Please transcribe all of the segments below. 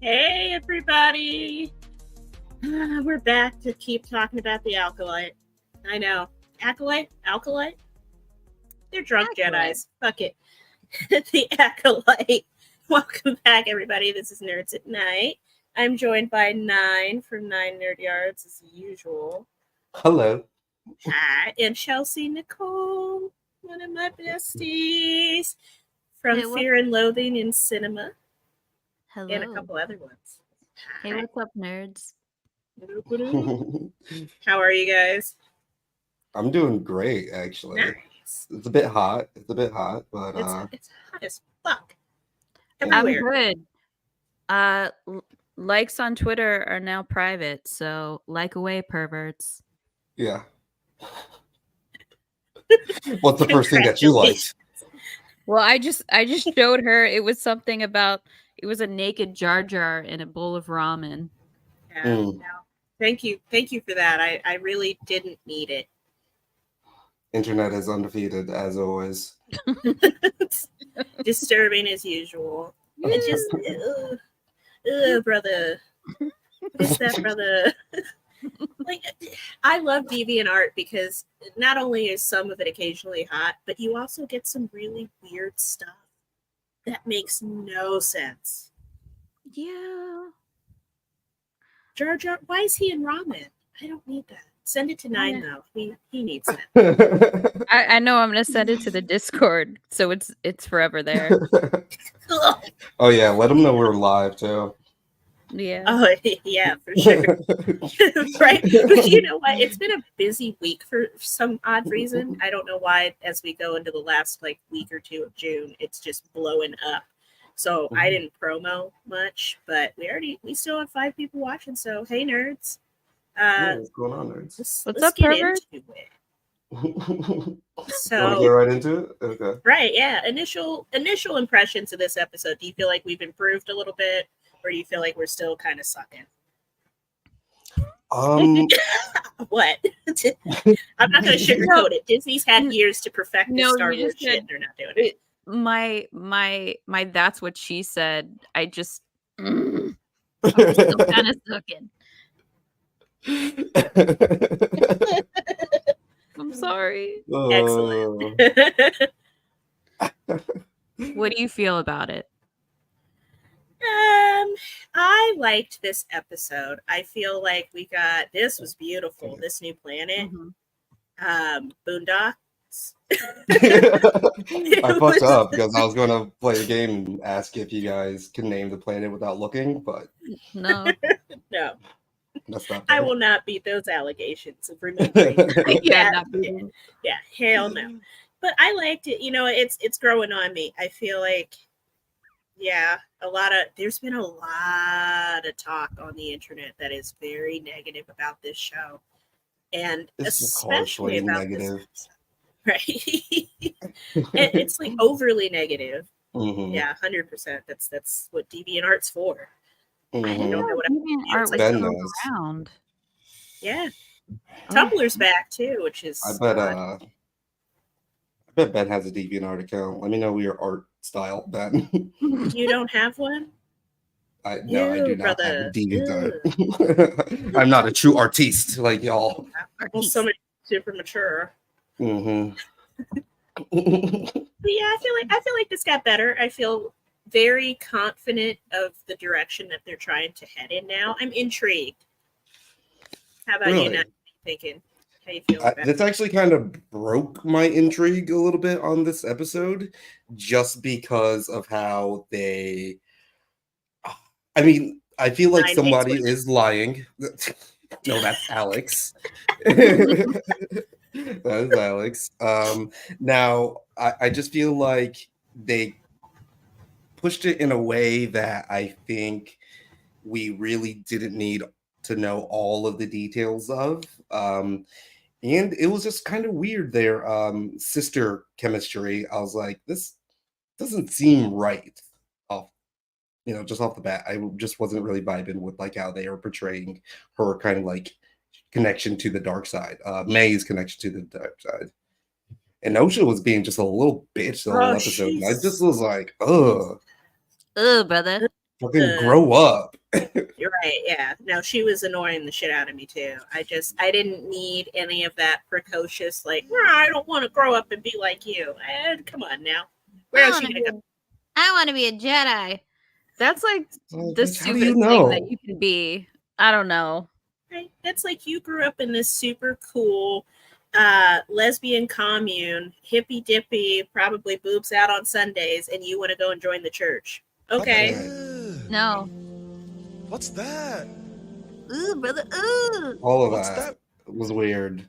Hey, everybody. We're back to keep talking about the Acolyte. I know. Acolyte? They're drunk Acolyte. Jedis. Fuck it. The Acolyte. Welcome back, everybody. This is Nerds at Night. I'm joined by Nine from Nine Nerd Yards, as usual. Hello. Hi. And Chelsea Nicole, one of my besties from Hey, Fear and Loathing in Cinema. Hello. And a couple other ones. Hey, what's up, nerds? How are you guys? I'm doing great, actually. Nice. It's a bit hot. But it's hot as fuck. Everywhere. I'm good. Likes on Twitter are now private, so like away, perverts. Yeah. What's the first thing that you liked? Well, I just showed her. It was something about it was a naked Jar Jar in a bowl of ramen. Yeah. No. Thank you for that. I really didn't need it. Internet is undefeated as always. Disturbing as usual. It just brother. What's that, brother? Like, I love DeviantArt because not only is some of it occasionally hot, but you also get some really weird stuff that makes no sense. Yeah. Jar Jar, why is he in ramen? I don't need that. Send it to Nine though. He needs that. I know. I'm gonna send it to the Discord, so it's forever there. Oh yeah, let them know we're live too. Yeah. Oh yeah, for sure. Right. But you know what? It's been a busy week for some odd reason. I don't know why. As we go into the last week or two of June, it's just blowing up. So I didn't promo much, but we still have 5 people watching. So hey, nerds. What's going on, nerds? What's up, pervert? So want to get right into it? Okay. Right, yeah. Initial impressions of this episode. Do you feel like we've improved a little bit, or do you feel like we're still kind of sucking? What? I'm not going to sugarcoat it. Disney's had years to perfect this Star Wars shit. They're not doing it. My that's what she said. I'm still kind of sucking. I'm sorry. Excellent. What do you feel about it? I liked this episode. I feel like this was beautiful. This new planet. Boondocks. I fucked up because I was going to play a game and ask if you guys can name the planet without looking, but no. That's not fair. I will not beat those allegations of remembering. Yeah, hell no. But I liked it. You know, it's growing on me. I feel like, yeah, there's been a lot of talk on the internet that is very negative about this show, and especially about negative. This right? It's like overly negative. Yeah, 100%. That's what DeviantArt's for. I don't know what DeviantArt was still around. Yeah, Tumblr's back too, which is. I bet Ben has a DeviantArt account. Let me know your art style, Ben. You don't have one? No, I do not have a DeviantArt. I'm not a true artiste like y'all. Well, so many super mature. Mm-hmm. But yeah, I feel like this got better. I feel very confident of the direction that they're trying to head in now. I'm intrigued. How about you, Nat? Thinking? How you feel about this actually kind of broke my intrigue a little bit on this episode, just because of how they. I mean, I feel like somebody is lying. No, that's Alex. That is Alex. Now, I just feel like they pushed it in a way that I think we really didn't need to know all of the details of. And it was just kind of weird, their sister chemistry. I was like, this doesn't seem right just off the bat. I just wasn't really vibing with like how they were portraying her kind of like connection to the dark side, May's connection to the dark side. And Osha was being just a little bitch the whole episode. And I just was like, ugh. Ugh, brother. Fucking grow up. You're right. Yeah. No, she was annoying the shit out of me too. I didn't need any of that precocious, like, I don't want to grow up and be like you. Come on now. Where is she going to go? I want to be a Jedi. That's like the stupidest thing that you can be. I don't know. Right? That's like you grew up in this super cool lesbian commune, hippy dippy, probably boobs out on Sundays, and you want to go and join the church. Okay. No. What's that? Ooh, brother. Ooh. All of that was weird.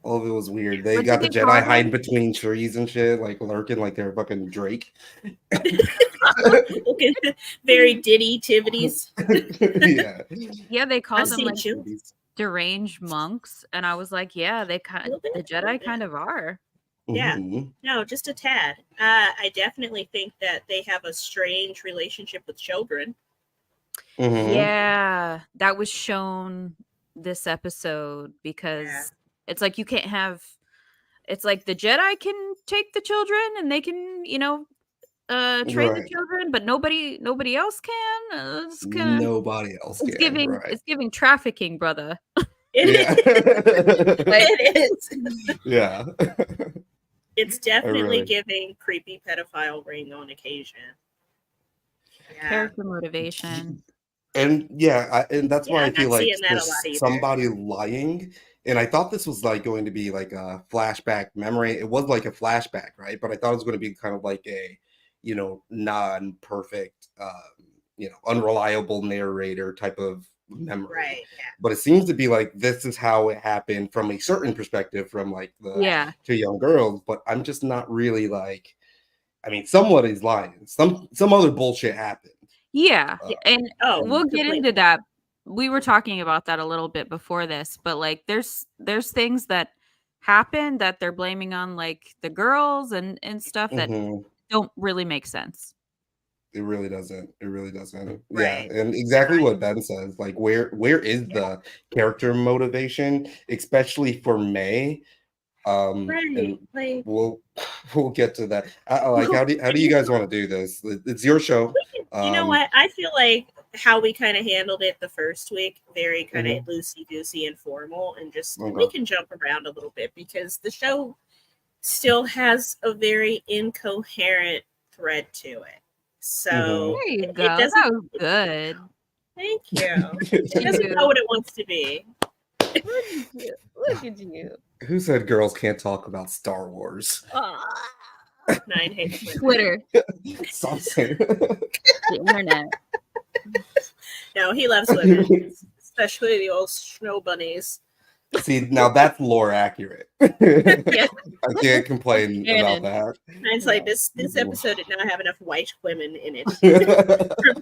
All of it was weird. They got the Jedi problem? hiding between trees and shit, like lurking like they're fucking Drake. Very ditty-tivities. Yeah. Yeah, they call them like deranged monks, and I was like, yeah, the Jedi kind of are. Yeah. No, just a tad. I definitely think that they have a strange relationship with children. Yeah, that was shown this episode because it's like you can't have. It's like the Jedi can take the children and they can, train the children, but nobody else can. Nobody else can. It's giving trafficking, brother. It is. Yeah. It's definitely giving creepy pedophile ring on occasion. Yeah. Character motivation. And and that's why I feel like there's somebody lying. And I thought this was like going to be like a flashback memory. It was like a flashback, right? But I thought it was going to be kind of like a, non-perfect, unreliable narrator type of memory. Right. Yeah. But it seems to be like this is how it happened from a certain perspective from like the two young girls. But I'm just not really like, somebody's lying. Some other bullshit happened. Yeah. And we'll get into that. We were talking about that a little bit before this, but like there's things that happen that they're blaming on like the girls and stuff that don't really make sense. It really doesn't. Right. Yeah, and exactly what Ben says. Like, where is the character motivation, especially for May? And we'll get to that. Like, how do you guys want to do this? It's your show. You know what? I feel like how we kind of handled it the first week, very kind of loosey-goosey and formal, and just we can jump around a little bit because the show still has a very incoherent thread to it. So there you go. That was good. Thank you. It doesn't know what it wants to be. Look at you. Who said girls can't talk about Star Wars? Nine hates Twitter. Something. The internet. No, he loves women, especially the old snow bunnies. See, now that's lore accurate. I can't complain about that. It's like this episode did not have enough white women in it for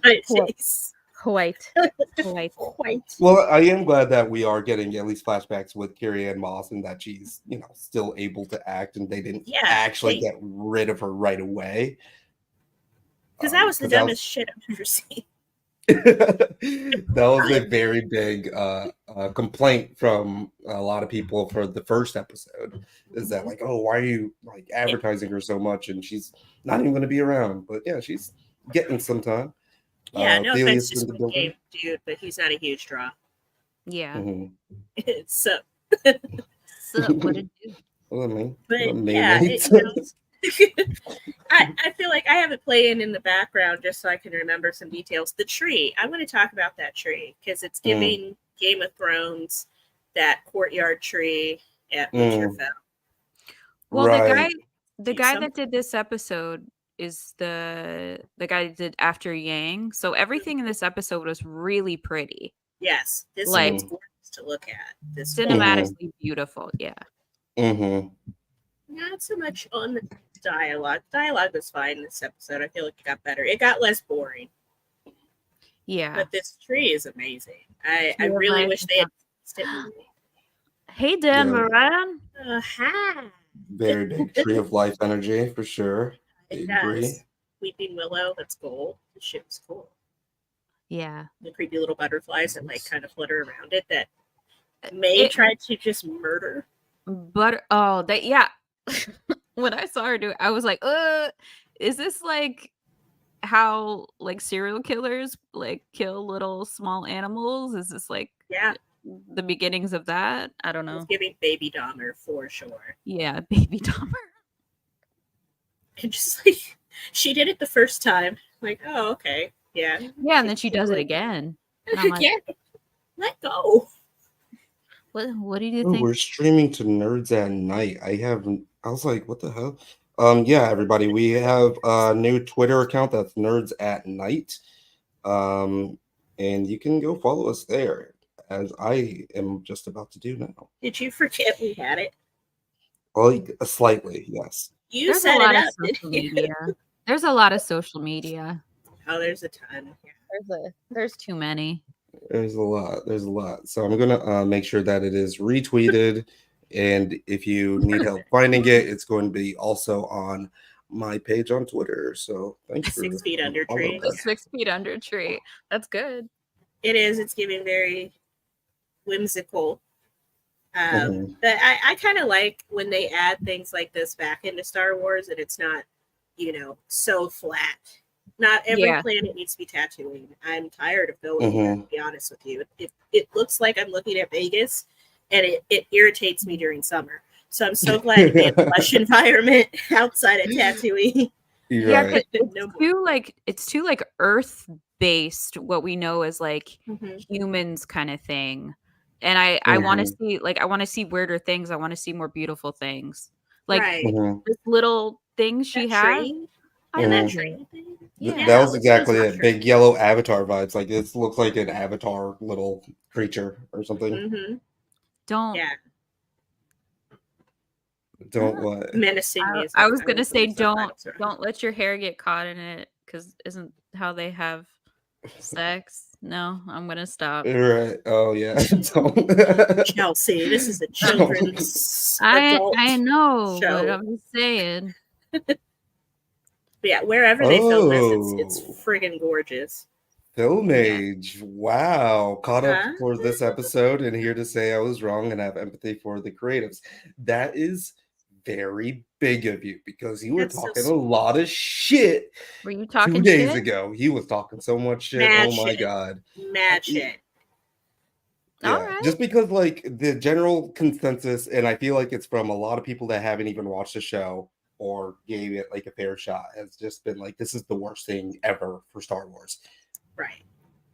my taste. White. Well, I am glad that we are getting at least flashbacks with Carrie-Anne Moss and that she's, still able to act and they didn't actually get rid of her right away. Because that was the dumbest shit I've ever seen. That was a very big complaint from a lot of people for the first episode. Is that like, oh, why are you like advertising her so much and she's not even going to be around? But yeah, she's getting some time. Yeah, no offense to Squid Game, dude, but he's not a huge draw. Yeah. So what did you do? I feel like I have it playing in the background just so I can remember some details. The tree. I'm going to talk about that tree because it's giving Game of Thrones that courtyard tree at Winterfell. Well, the guy that did this episode is the guy that did After Yang. So everything in this episode was really pretty. Yes, this is gorgeous to look at. This cinematically beautiful. Yeah. Not so much on dialogue. Dialogue was fine this episode. I feel like it got better. It got less boring. Yeah. But this tree is amazing. I really wish they had. Hey, Dan Moran. Hi. Very big tree of life energy for sure. It does. Weeping Willow, that's gold. The shit was cool. Yeah. The creepy little butterflies that like kind of flutter around it that May tried to just murder. But when I saw her do it, I was like, is this like how like serial killers like kill little small animals? Is this like the beginnings of that? I don't know. It's giving Baby Dahmer for sure. Yeah, Baby Dahmer. And just like she did it the first time, like, oh, okay, yeah, and then she does it again. And I'm like, let go. What do you think? We're streaming to Nerds at Night. I was like, what the hell? Yeah, everybody, we have a new Twitter account that's Nerds at Night. And you can go follow us there, as I am just about to do now. Did you forget we had it? Well, slightly, yes. You set it up. Social media. There's a lot of social media. Oh, there's a ton. Yeah. There's too many. There's a lot. So I'm gonna make sure that it is retweeted, and if you need help finding it, it's going to be also on my page on Twitter. So thanks for 6 feet under tree. 6 feet under tree. That's good. It is. It's giving very whimsical. But I kind of like when they add things like this back into Star Wars, and it's not, so flat. Not every planet needs to be Tatooine. I'm tired of going there, to be honest with you. It looks like I'm looking at Vegas, and it irritates me during summer. So I'm so glad to be in a plush environment outside of Tatooine. Right. It's too like Earth based, what we know as like humans kind of thing. And I want to see I want to see weirder things. I want to see more beautiful things. Like this little thing she had. That train thing. Yeah, that was exactly it. Big yellow avatar vibes. Like this looks like an avatar little creature or something. Don't what? Menacing music. I was gonna say don't let your hair get caught in it, because isn't how they have sex? No, I'm gonna stop. Right. Oh yeah. Chelsea, this is a children's I know, show. but I'm just saying. Yeah, wherever they film this, it's friggin' gorgeous. Film age. Wow. Caught up for this episode and here to say I was wrong and have empathy for the creatives. That is very big of you, because you were talking a lot of shit. Were you talking 2 days ago? He was talking so much shit. Mad my God. Mad shit. Yeah, all right. Just because like the general consensus, and I feel like it's from a lot of people that haven't even watched the show or gave it like a fair shot, has just been like, this is the worst thing ever for Star Wars. Right.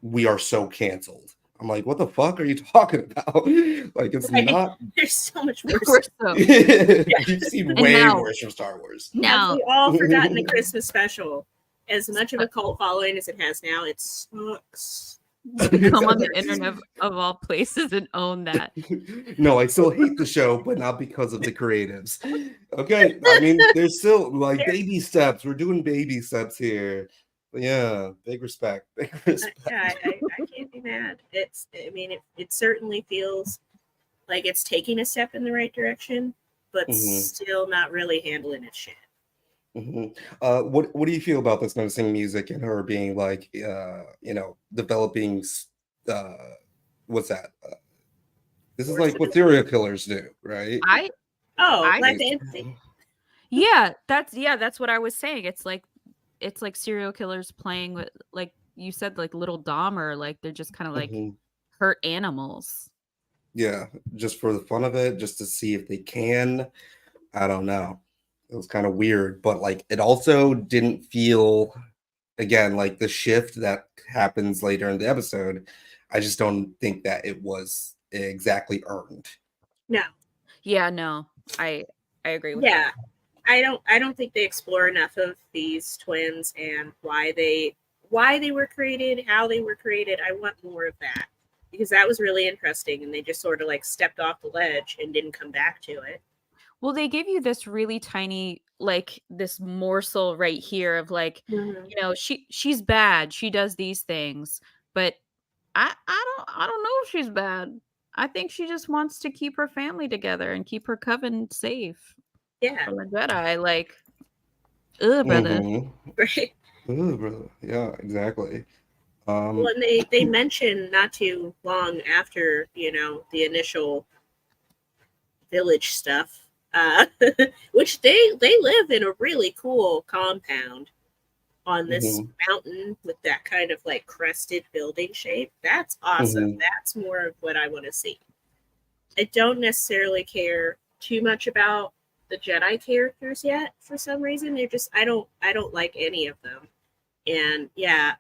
We are so canceled. I'm like, what the fuck are you talking about? Like, it's not. There's so much worse. You've seen way worse from Star Wars. No. We all forgotten the Christmas special. As much of a cult following as it has now, it sucks. Come on the internet of all places and own that. No, I still hate the show, but not because of the creatives. Okay, I mean, there's still like baby steps. We're doing baby steps here. But yeah, big respect. I can't be mad. It certainly feels like it's taking a step in the right direction, but still not really handling its shit. What do you feel about this menacing music and her being like, developing? What's that? This is like what serial killers do, right? Yeah, that's what I was saying. It's like serial killers playing with, like you said, like little Dahmer, like they're just kind of like hurt animals. Yeah, just for the fun of it, just to see if they can. I don't know. It was kind of weird, but like it also didn't feel, again, like the shift that happens later in the episode. I just don't think that it was exactly earned. No. Yeah, no. I agree with that. I don't think they explore enough of these twins and why they were created, how they were created. I want more of that, because that was really interesting, and they just sort of like stepped off the ledge and didn't come back to it. Well, they give you this really tiny, like this morsel right here of like, she's bad. She does these things, but I don't know if she's bad. I think she just wants to keep her family together and keep her coven safe. Yeah. From the Jedi, like, brother. Right. Brother. Yeah, exactly. Well, and they mentioned not too long after, the initial village stuff, which they live in a really cool compound. on this mountain with that kind of like crested building shape. That's awesome. That's more of what I want to see. I don't necessarily care too much about the Jedi characters yet for some reason. They're just I don't like any of them. And yeah,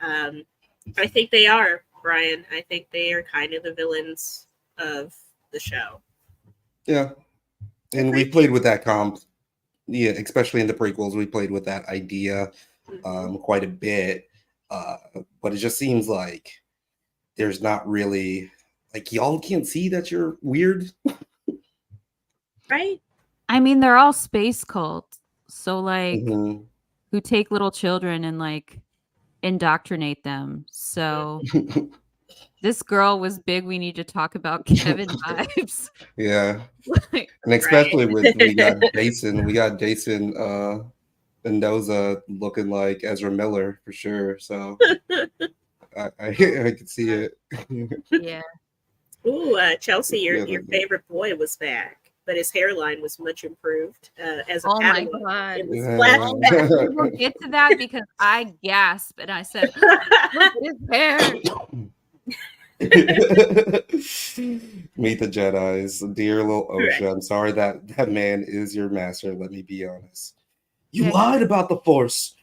I think they are, Brian. I think they are kind of the villains of the show. Yeah. And we played with that comp. Yeah, especially in the prequels, we played with that idea quite a bit. But it just seems like there's not really, like, y'all can't see that you're weird. Right? I mean, they're all space cults. So, like, who take little children and, like, indoctrinate them. So, this girl was big. We need to talk about Kevin vibes. Yeah. And especially with, we got Jason Mendoza looking like Ezra Miller for sure. So I could see it. Yeah. Ooh, Chelsea, your favorite boy was back, but his hairline was much improved as a my Padawan. God. It was We'll get to that because I gasped and I said, look at his hair. Meet the Jedis, dear little Osha. I'm sorry that man is your master. Let me be honest. You lied about the Force.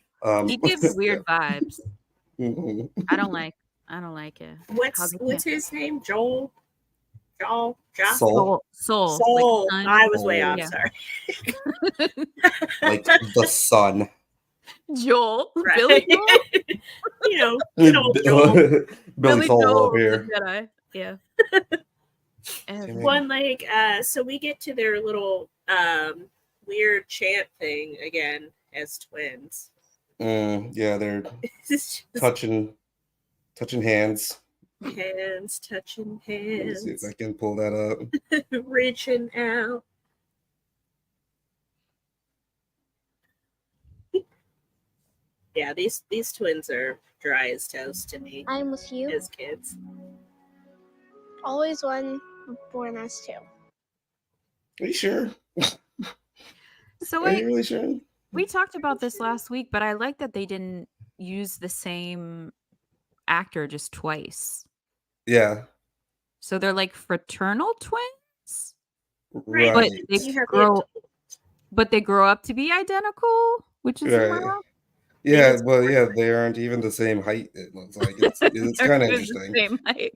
He gives weird vibes. I don't like it. What's his name? Joel. Soul. Like I was way off. Sorry. Like the sun. Joel. Right. Billy Joel. You know, good old Joel. Billy Joel over here. Jedi. Yeah. One like so we get to their little weird chant thing again as twins. Yeah, they're touching hands. Hands touching hands. Let's see if I can pull that up. Reaching out. Yeah, these twins are dry as toast to me. I'm with you. As kids. Always one, born as two. Are you sure? So are you really sure? We talked about this last week, but I like that they didn't use the same actor just twice. Yeah. So they're like fraternal twins? Right. But they grow up to be identical, which is right. Yeah, well, yeah, they aren't even the same height. It looks like it's kind of interesting. The same height.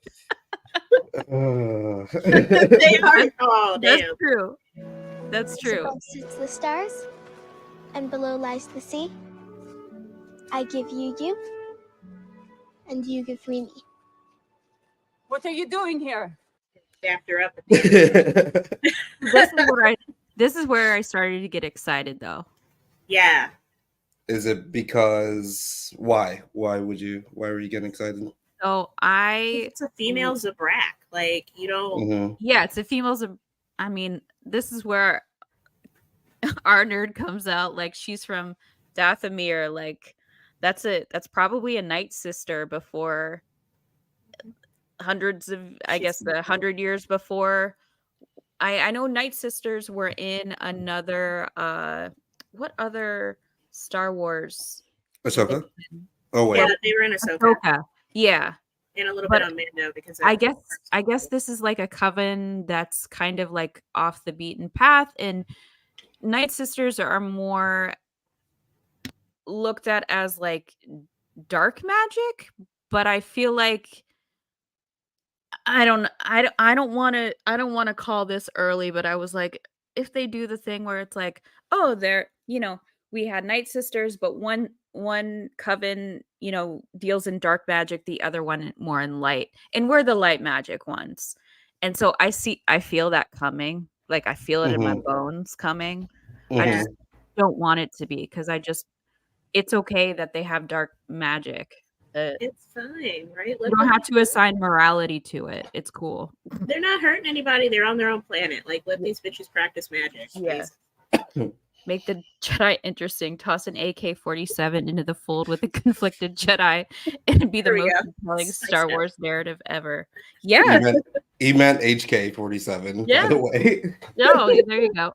They are. Oh, damn. That's true. That's true. Above sits the stars, and below lies the sea. I give you you, and you give me me. What are you doing here? Dapped her up. This is where I started to get excited, though. Yeah. Is it because why? Why were you getting excited? So it's a female Zabrak. Like, you know. Yeah, it's a female I mean, this is where our nerd comes out. Like, she's from Dathomir. Like, that's probably a Night Sister before hundreds of, I guess, 100 years before. I know Night Sisters were in another what other Star Wars? Ahsoka? Oh wait. Yeah, they were in Ahsoka. Yeah. And a little bit on Mando because I guess this is like a coven that's kind of like off the beaten path, and Night Sisters are more looked at as like dark magic, but I feel like I don't want to call this early, but I was like, if they do the thing where it's like, oh, they're, we had Night Sisters, but one coven, deals in dark magic, the other one more in light, and we're the light magic ones. And so I feel that coming. Like, I feel it in my bones coming. I just don't want it to be, because it's okay that they have dark magic. It's fine, right? You don't have to assign morality to it. It's cool. They're not hurting anybody. They're on their own planet. Like, let these bitches practice magic. Yeah. Make the Jedi interesting. Toss an AK-47 into the fold with a conflicted Jedi, and be the most compelling Star Wars narrative ever. Yeah. He meant HK-47, by the way. No, there you go.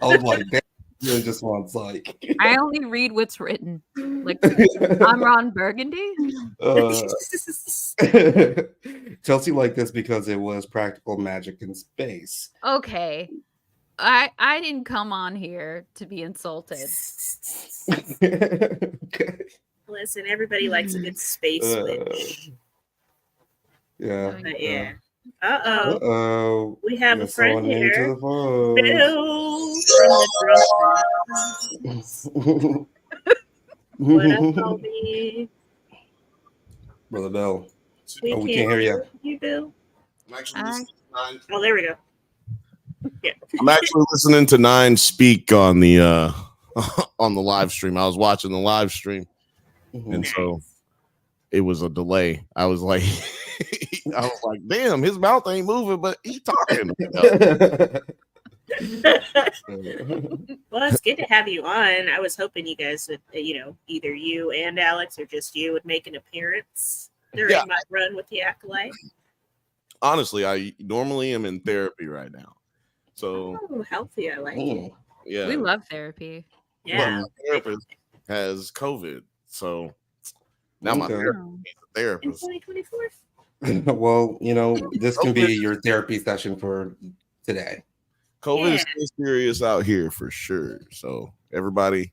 I was like, really just wants like. I only read what's written. Like I'm Ron Burgundy. Chelsea liked this because it was practical magic in space. Okay. I didn't come on here to be insulted. Okay. Listen, everybody likes a good space witch. Yeah. But yeah. Uh-oh. Uh-oh. We have a friend someone here. into the phone. Bill from the What up, homie? Brother Bill. We we can't hear you. You, Bill? I'm actually listening to Nine. Oh, there we go. Yeah. I'm actually listening to Nine speak on the on the live stream. I was watching the live stream, and so it was a delay. I was like, damn, his mouth ain't moving, but he's talking. Well, it's good to have you on. I was hoping you guys would, either you and Alex or just you would make an appearance during my run with the Acolyte. Honestly, I normally am in therapy right now. So healthy. I like it. Yeah. We love therapy. Yeah. But my therapist has COVID. So now my therapist. In 2024. Well, this can be your therapy session for today. COVID is still serious out here for sure. So everybody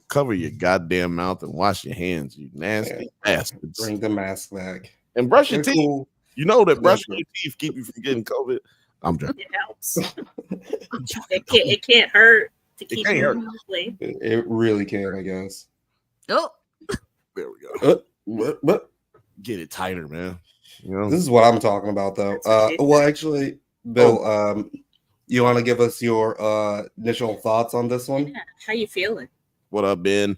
cover your goddamn mouth and wash your hands, you nasty bastards. Bring the mask back. And brush your teeth. Cool. You know that brushing your teeth keep you from getting COVID. I'm joking. It helps. It can't hurt to keep you healthy. It really can, I guess. Oh. There we go. What? Get it tighter, man. This is what I'm talking about, though. Well, actually, Bill, you want to give us your initial thoughts on this one? Yeah. How you feeling? What up, Ben?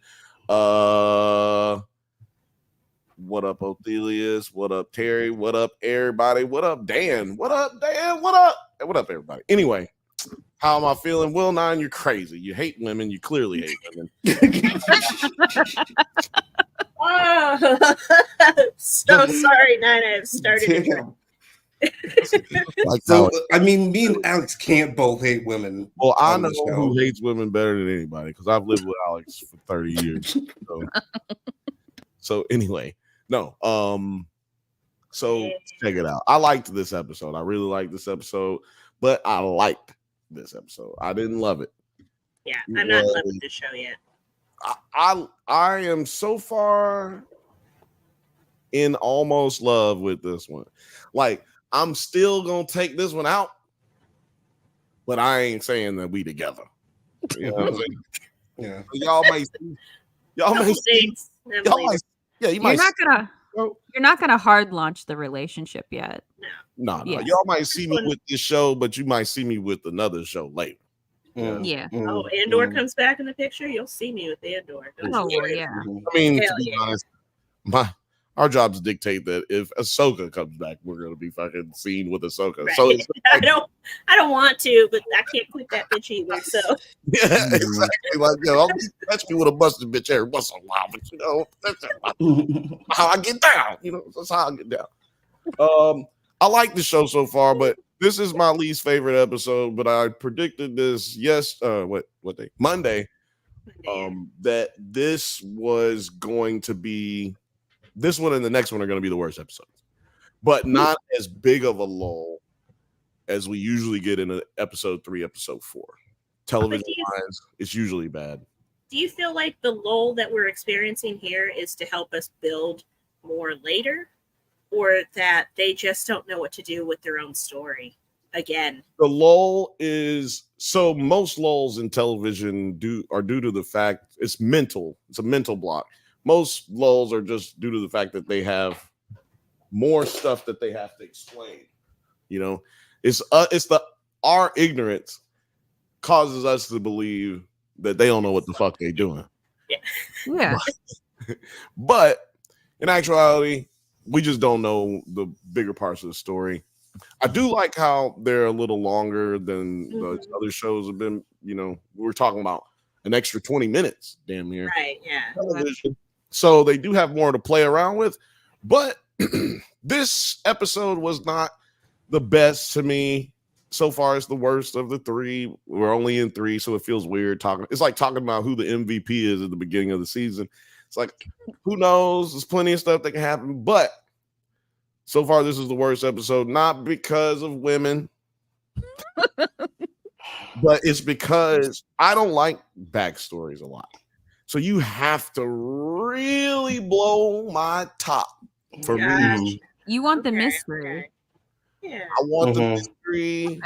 What up, Othelius? What up, Terry? What up, everybody? What up, Dan? What up, Dan? What up? What up, everybody? Anyway, how am I feeling? Will 9, you're crazy. You hate women. You clearly hate women. Oh, so sorry, 9. I've started. So, I mean, me and Alex can't both hate women. Well, I know who hates women better than anybody because I've lived with Alex for 30 years. So anyway, no. So check it out. I liked this episode. I really liked this episode, but I liked this episode. I didn't love it. Yeah, I'm not loving this show yet. I am so far in almost love with this one. Like, I'm still gonna take this one out, but I ain't saying that we together. You know what I'm saying? Yeah. Y'all may see. You're not gonna hard launch the relationship yet. No. Y'all might see me with this show, but you might see me with another show later. Yeah. Oh, Andor comes back in the picture. You'll see me with Andor. Oh, yeah. I mean, to be honest, our jobs dictate that if Ahsoka comes back, we're gonna be fucking seen with Ahsoka. Right. So I don't want to, but I can't quit that bitch either. So yeah, exactly. Like, I'll touch me with a busted bitch every once in a while, but that's how I get down. That's how I get down. I like the show so far, but this is my least favorite episode. But I predicted this Monday, that this was going to be. This one and the next one are going to be the worst episodes, but not as big of a lull as we usually get in episode 3, episode 4. Television-wise, it's usually bad. Do you feel like the lull that we're experiencing here is to help us build more later, or that they just don't know what to do with their own story again? The lull is most lulls in television are due to the fact it's mental. It's a mental block. Most lulls are just due to the fact that they have more stuff that they have to explain. It's our ignorance causes us to believe that they don't know what the fuck they're doing. Yeah. But in actuality, we just don't know the bigger parts of the story. I do like how they're a little longer than the other shows have been. We're talking about an extra 20 minutes, damn near. Right, yeah. Television. So they do have more to play around with, but this episode was not the best to me so far it's the worst of the 3. We're only in 3, so it feels weird talking. It's like talking about who the MVP is at the beginning of the season. It's like, who knows? There's plenty of stuff that can happen, but so far this is the worst episode, not because of women, but it's because I don't like backstories a lot. So you have to really blow my top for me. You want the mystery. Okay. Yeah. I want the mystery,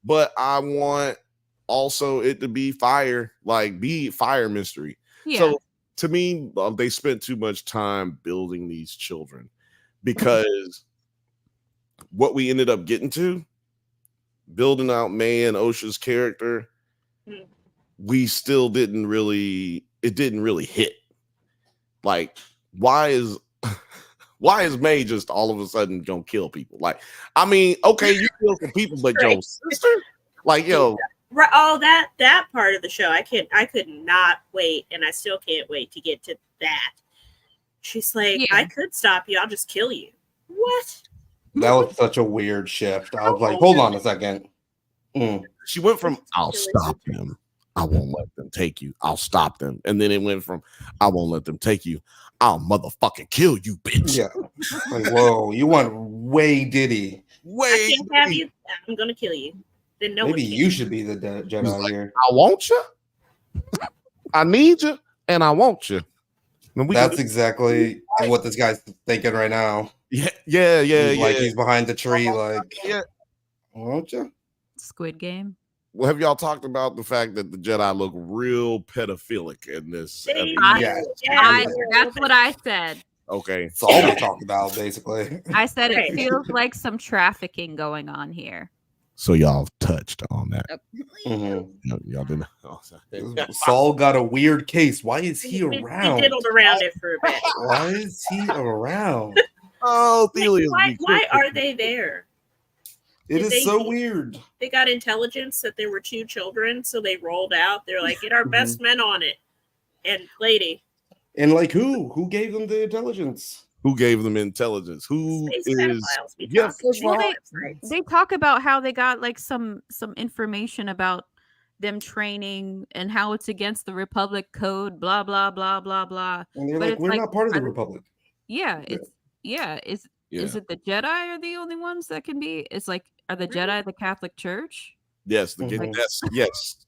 but I want also it to be fire, like be fire mystery. Yeah. So to me, they spent too much time building these children because what we ended up getting to, building out May and Osha's character, we still didn't really hit. Like, why is May just all of a sudden gonna kill people? Like, I mean, okay, you kill some people, but your sister, like, yo, right? Oh, that part of the show, I could not wait, and I still can't wait to get to that. She's like, I could stop you, I'll just kill you. What? That was such a weird shift. I was like, hold on a second. She went from I'll stop them, I won't let them take you, I'll stop them, and then it went from I won't let them take you, I'll motherfucking kill you, bitch. Yeah. Like, whoa, you want way Diddy. I can't have you, I'm gonna kill you. Then maybe you should be the Jedi here. I want you, I need you, and I want you. That's exactly what this guy's thinking right now. Yeah. Like he's behind the tree, like, won't you? Squid Game. Well, have y'all talked about the fact that the Jedi look real pedophilic in this? That's what I said. Okay. It's all we talked about, basically. I said it feels like some trafficking going on here. So y'all touched on that. Y'all didn't. Saul got a weird case. Why is he around? We diddled around it for a bit. Why is he around? Oh, Thelia's why are they there? It is so weird. They got intelligence that there were 2 children, so they rolled out. They're like, get our best men on it. And lady. And like who? Who gave them the intelligence? Who gave them intelligence? Who is? Yeah, they talk about how they got like some information about them training and how it's against the Republic code. Blah blah blah blah blah. And they're like, we're not part of the Republic. Yeah, Is it the Jedi are the only ones that can be? It's like, are the Jedi the Catholic Church? Yes,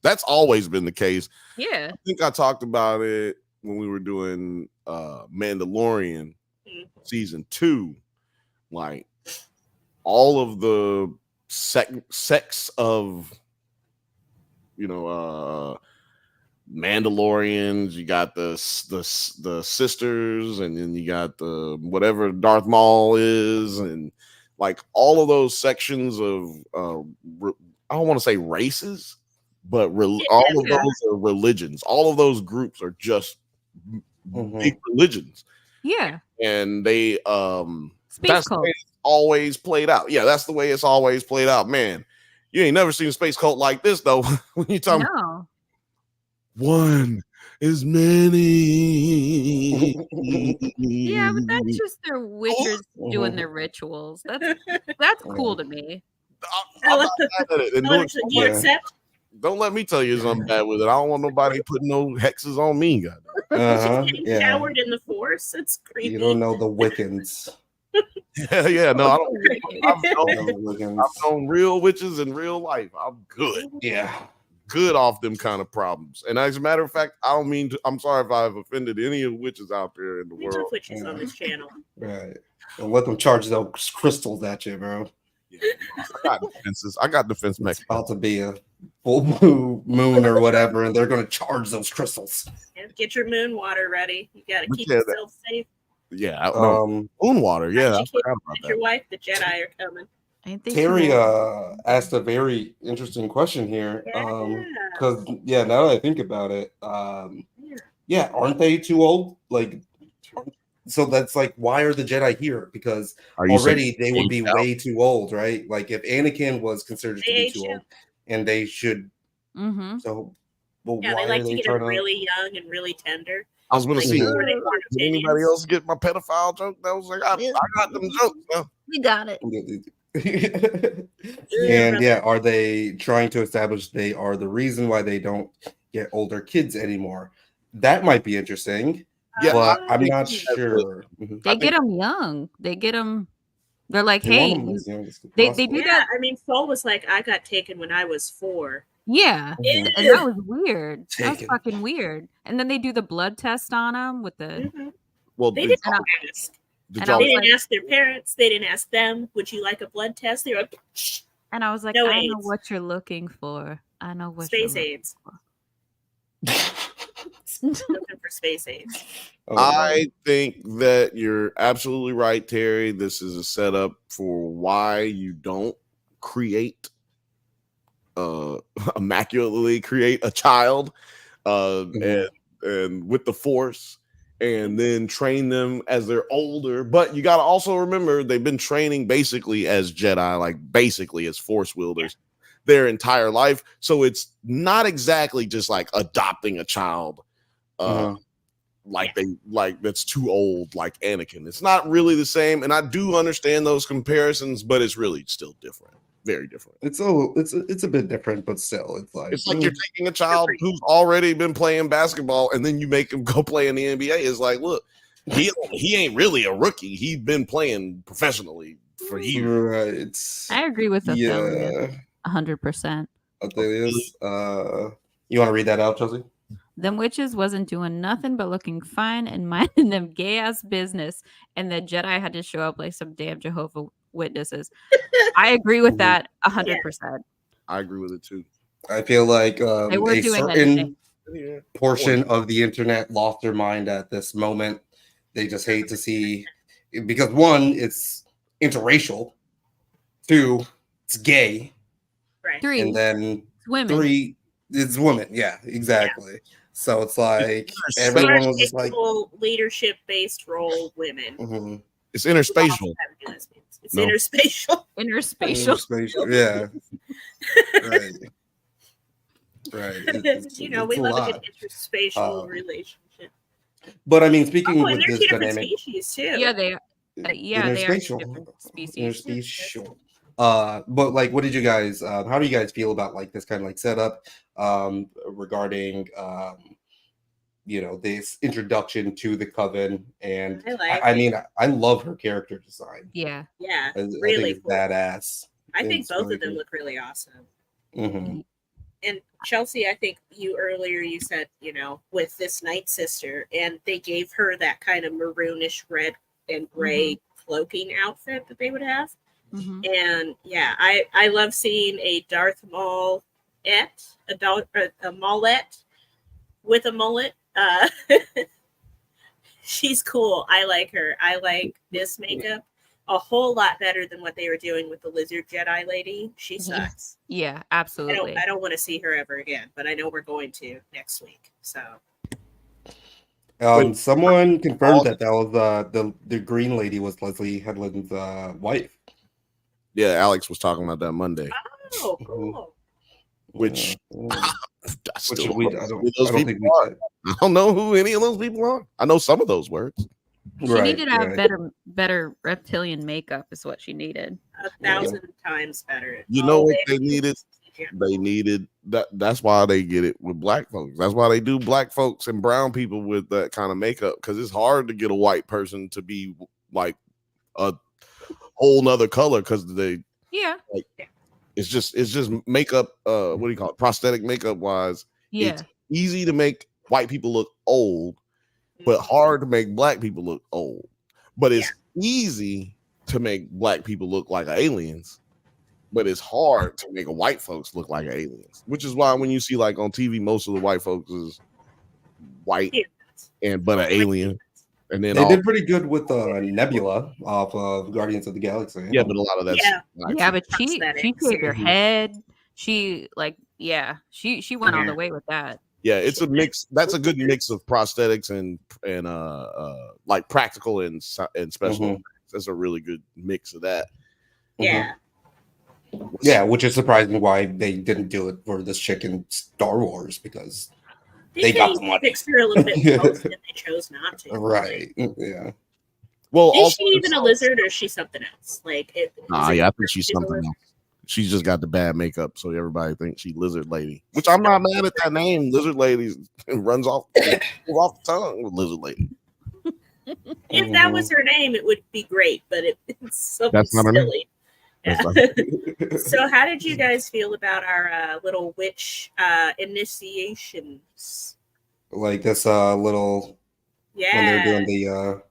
that's always been the case. Yeah, I think I talked about it when we were doing Mandalorian season 2. Like all of the sects of Mandalorians, you got the sisters, and then you got the whatever Darth Maul is, and like all of those sections of I don't want to say races, but all of those are religions. All of those groups are just big religions. Yeah, and they that's the way it's always played out. Yeah, that's the way it's always played out. Man, you ain't never seen a space cult like this though. When you talking. No. One is many. Yeah, but that's just their witches doing their rituals. That's cool to me. Don't let me tell you something bad with it. I don't want nobody putting no hexes on me. Coward in the Force. It's creepy. You don't know the Wiccans. Yeah. No, I don't. I've known real witches in real life. I'm good. Yeah. Good off them kind of problems. And as a matter of fact, I don't mean to, I'm sorry if I've offended any of the witches out there in the world. No witches on this channel. Right. Don't let them charge those crystals at you, bro. Yeah, I got defense mechanisms. It's about to be a full moon or whatever, and they're going to charge those crystals. Yeah, get your moon water ready. You got to keep yourself safe. Yeah. Moon water. Yeah. I forgot about that. Your wife, the Jedi are coming. Terry asked a very interesting question here. Because now that I think about it, aren't they too old? Like, so that's like, why are the Jedi here? Because already they would be way too old, right? Like, if Anakin was considered to be too old, and they should. So, well, why they like to get them really young and really tender. I was going to see. Did anybody else get my pedophile joke? That was like, I got them jokes. We got it. And yeah, are they trying to establish they are the reason why they don't get older kids anymore? That might be interesting. Yeah, but I I'm think not that's sure. They get them young. They get them. They're like, They want hey, them as young as they possible. do that. I mean, Foal was like, I got taken when I was 4. Yeah, Mhm. and that was weird. That was Taken. fucking weird. And then they do the blood test on them with the. Well, They didn't And I- ask. did and y'all I They was didn't like- ask their parents. They didn't ask them, would you like a blood test? They were like, And I was like, No I know AIDS. what you're looking for. I know what Space you're AIDS. looking Looking for space AIDS. Oh, I think that you're absolutely right, Terry. This is a setup for why you don't create immaculately create a child and with the force and then train them as they're older. But you got to also remember they've been training basically as Jedi, like basically as force wielders their entire life. So it's not exactly just like adopting a child like that's too old, like Anakin. It's not really the same. And I do understand those comparisons, but it's really still different. Very different. It's a bit different, but still, It's like you're taking a child who's already been playing basketball and then you make him go play in the NBA. It's like, look, he ain't really a rookie. He's been playing professionally for years. Right. I agree with Ophelia 100%. Ophelius, you want to read that out, Chelsea? Them witches wasn't doing nothing but looking fine and minding them gay ass business, and the Jedi had to show up like some damn Jehovah Witnesses. I agree with that 100%. I agree with it too. I feel like They were a doing certain anything. portion of the internet lost their mind at this moment. They just hate to see, because 1, it's interracial, 2, it's gay, Right. 3, and then it's women. 3, it's women. Yeah, exactly. So it's like It's everyone was just like leadership-based role women. It's interspatial. It's interspatial. Interspatial. Yeah. Right. Right. We love a good interspatial relationship. But I mean, speaking and with they're this 2 different dynamic, species too. Yeah, they are. Yeah, they are 2 interspatial. different species. Interspatial. But like, what did you guys? How do you guys feel about like this kind of like setup regarding this introduction to the coven? And I mean, I love her character design. Yeah, yeah, really I think it's cool. Badass. I think both of them look really awesome. And Chelsea, I think you said, with this Night Sister, and they gave her that kind of maroonish red and gray cloaking outfit that they would have. And yeah, I love seeing a Darth Maulette, a Maulette with a mullet. She's cool. I like her. I like this makeup a whole lot better than what they were doing with the lizard Jedi lady. She sucks. Yeah, absolutely. I don't want to see her ever again, but I know we're going to next week. So someone confirmed that was the green lady was Leslie Headland's wife. Yeah, Alex was talking about that Monday. Oh, cool. Which I don't know who any of those people are. I know some of those words. She needed to have better reptilian makeup is what she needed. 1,000 times better. You know what they needed? They needed that. That's why they get it with black folks. That's why they do black folks and brown people with that kind of makeup, because it's hard to get a white person to be like a whole nother color, because it's just makeup. What do you call it? Prosthetic makeup wise. Yeah. It's easy to make white people look old, but hard to make black people look old. But it's easy to make black people look like aliens, but it's hard to make white folks look like aliens. Which is why when you see like on TV, most of the white folks is white but an alien. And then they did pretty good with Nebula off of Guardians of the Galaxy. Yeah, but a lot of that's but she shaved her head. She she went all the way with that. Yeah, it's a mix. That's a good mix of prosthetics and like practical and special. That's a really good mix of that. Yeah. Yeah, which is surprising why they didn't do it for this chick in Star Wars, because they got the money. Fixed her a little bit close, and they chose not to. Right. Yeah. Well, is she even a lizard or is she something else? Like, I think she's something else. She's just got the bad makeup, so everybody thinks she's Lizard Lady. Which I'm not mad at that name. Lizard Lady runs off the tongue with Lizard Lady. If that was her name, it would be great, but it's so silly. Yeah. So, how did you guys feel about our little witch initiations? Like this little when they're doing the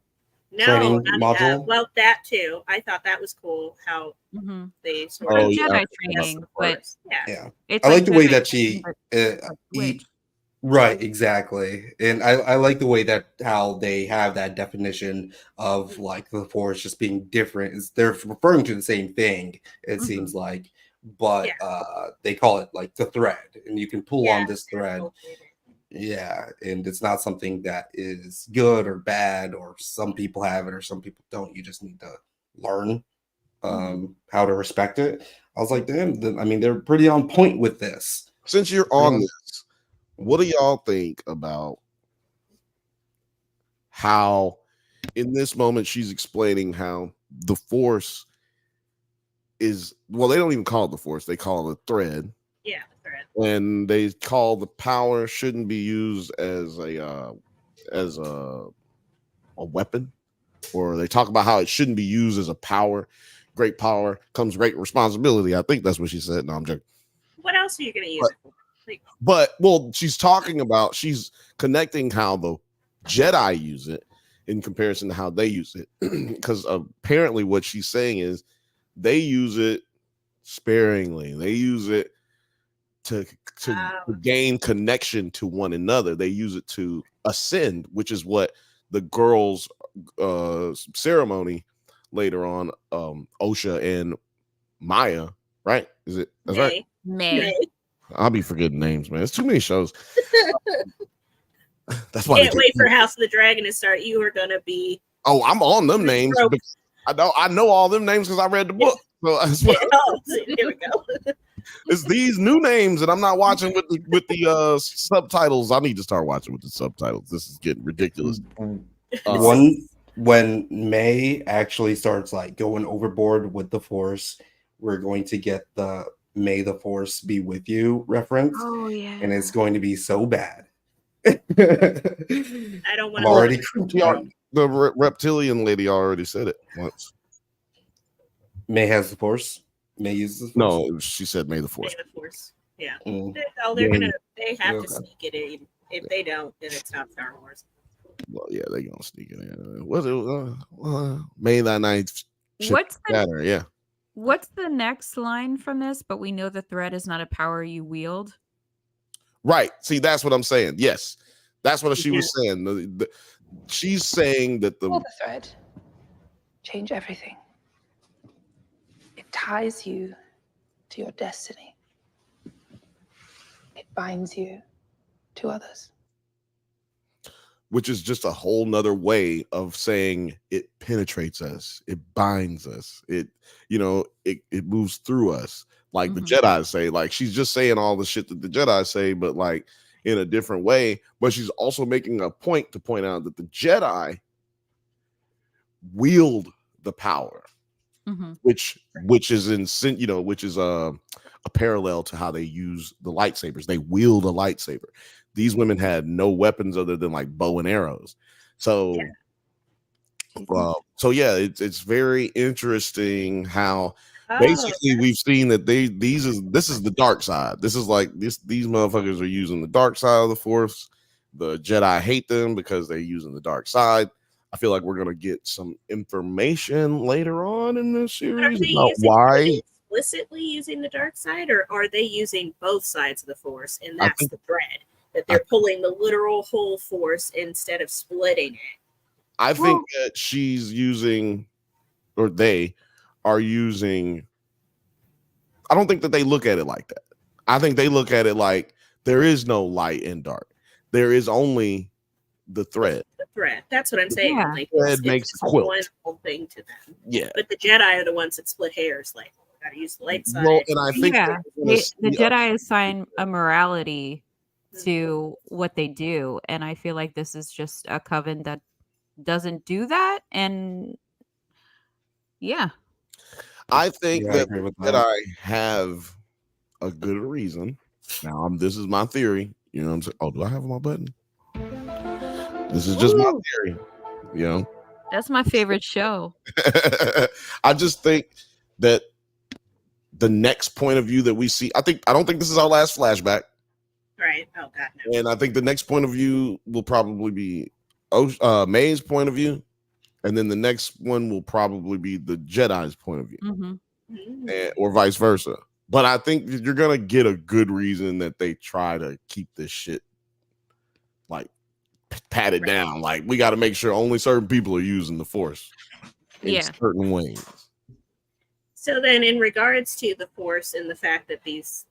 training module. Well, that too. I thought that was cool. How they sort of Jedi training, but I like the way that she right, exactly, and I like the way that how they have that definition of like the Force just being different. They're referring to the same thing. It seems like, but they call it like the thread, and you can pull on this thread. Yeah, and it's not something that is good or bad, or some people have it or some people don't. You just need to learn how to respect it. I was like, damn, I mean, they're pretty on point with this. Since you're on this, what do y'all think about how in this moment she's explaining how the Force is, well, they don't even call it the Force, they call it a thread. Yeah, the thread. And they call the power shouldn't be used as a weapon, or they talk about how it shouldn't be used as a power. Great power comes great responsibility. I think that's what she said. No, I'm joking. What else are you going to use it for? But she's connecting how the Jedi use it in comparison to how they use it, because apparently what she's saying is they use it sparingly. They use it to gain connection to one another. They use it to ascend, which is what the girls' ceremony later on, Osha and Maya, right? Is it? That's right. May. I'll be forgetting names, man. It's too many shows. That's why. Can't wait for House of the Dragon to start. You are gonna be. Oh, I'm on them names. I know all them names because I read the book. So here we go. It's these new names, and I'm not watching with the subtitles. I need to start watching with the subtitles. This is getting ridiculous. When May actually starts like going overboard with the Force, we're going to get the "May the Force be with you" reference. Oh yeah, and it's going to be so bad. I don't want to. Already, the reptilian lady already said it once. May has the Force. May uses the Force. No, she said May the Force. May the Force. Yeah. They have to sneak it in. If they don't, then it's not Star Wars. Well, yeah, they're gonna sneak it in. Was it May that night? What's the next line from this? But we know the thread is not a power you wield. Right. See, that's what I'm saying. Yes, that's what she was saying. She's saying that the thread change everything. It ties you to your destiny. It binds you to others. Which is just a whole nother way of saying it penetrates us, it binds us, it moves through us, like the Jedi say. Like, she's just saying all the shit that the Jedi say, but like in a different way. But she's also making a point to point out that the Jedi wield the power, which is a parallel to how they use the lightsabers. They wield a lightsaber. These women had no weapons other than like bow and arrows. So, it's very interesting how basically we've seen that this is the dark side. This is like these motherfuckers are using the dark side of the Force. The Jedi hate them because they're using the dark side. I feel like we're gonna get some information later on in this series about why. Explicitly using the dark side, or are they using both sides of the Force, and that's the thread? That they're pulling the literal whole Force instead of splitting it. I think that she's using, or they are using. I don't think that they look at it like that. I think they look at it like there is no light and dark. There is only the thread. The thread. That's what I'm saying. Yeah. Like, thread makes a quilt. One whole thing to them. Yeah. But the Jedi are the ones that split hairs. Like, gotta use the light side. Well, and I think the Jedi assign a morality to what they do, and I feel like this is just a coven that doesn't do that, and yeah. I think Yeah, I that agree with that. I have a good reason. Now, this is my theory. You know what I'm saying? Oh, do I have my button? This is just my theory. You know, That's my favorite show. I just think that the next point of view that we see, I don't think this is our last flashback. Right. Oh God, no. And I think the next point of view will probably be May's point of view, and then the next one will probably be the Jedi's point of view, or vice versa. But I think you're gonna get a good reason that they try to keep this shit like patted down. Like, we got to make sure only certain people are using the Force in certain ways. So then, in regards to the Force and the fact that these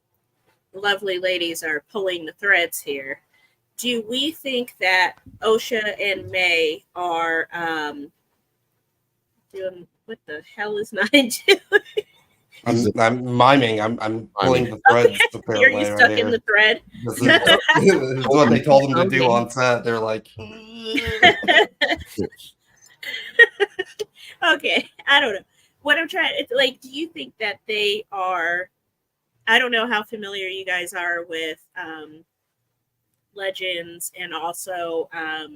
lovely ladies are pulling the threads here, do we think that Osha and May are doing what the hell is Nine doing? I'm miming. I'm pulling the threads. Okay. Are you stuck in the thread? This is what they told them to do on set. They're like, okay, I don't know. What I'm trying, it's like, do you think that they are? I don't know how familiar you guys are with Legends, and also,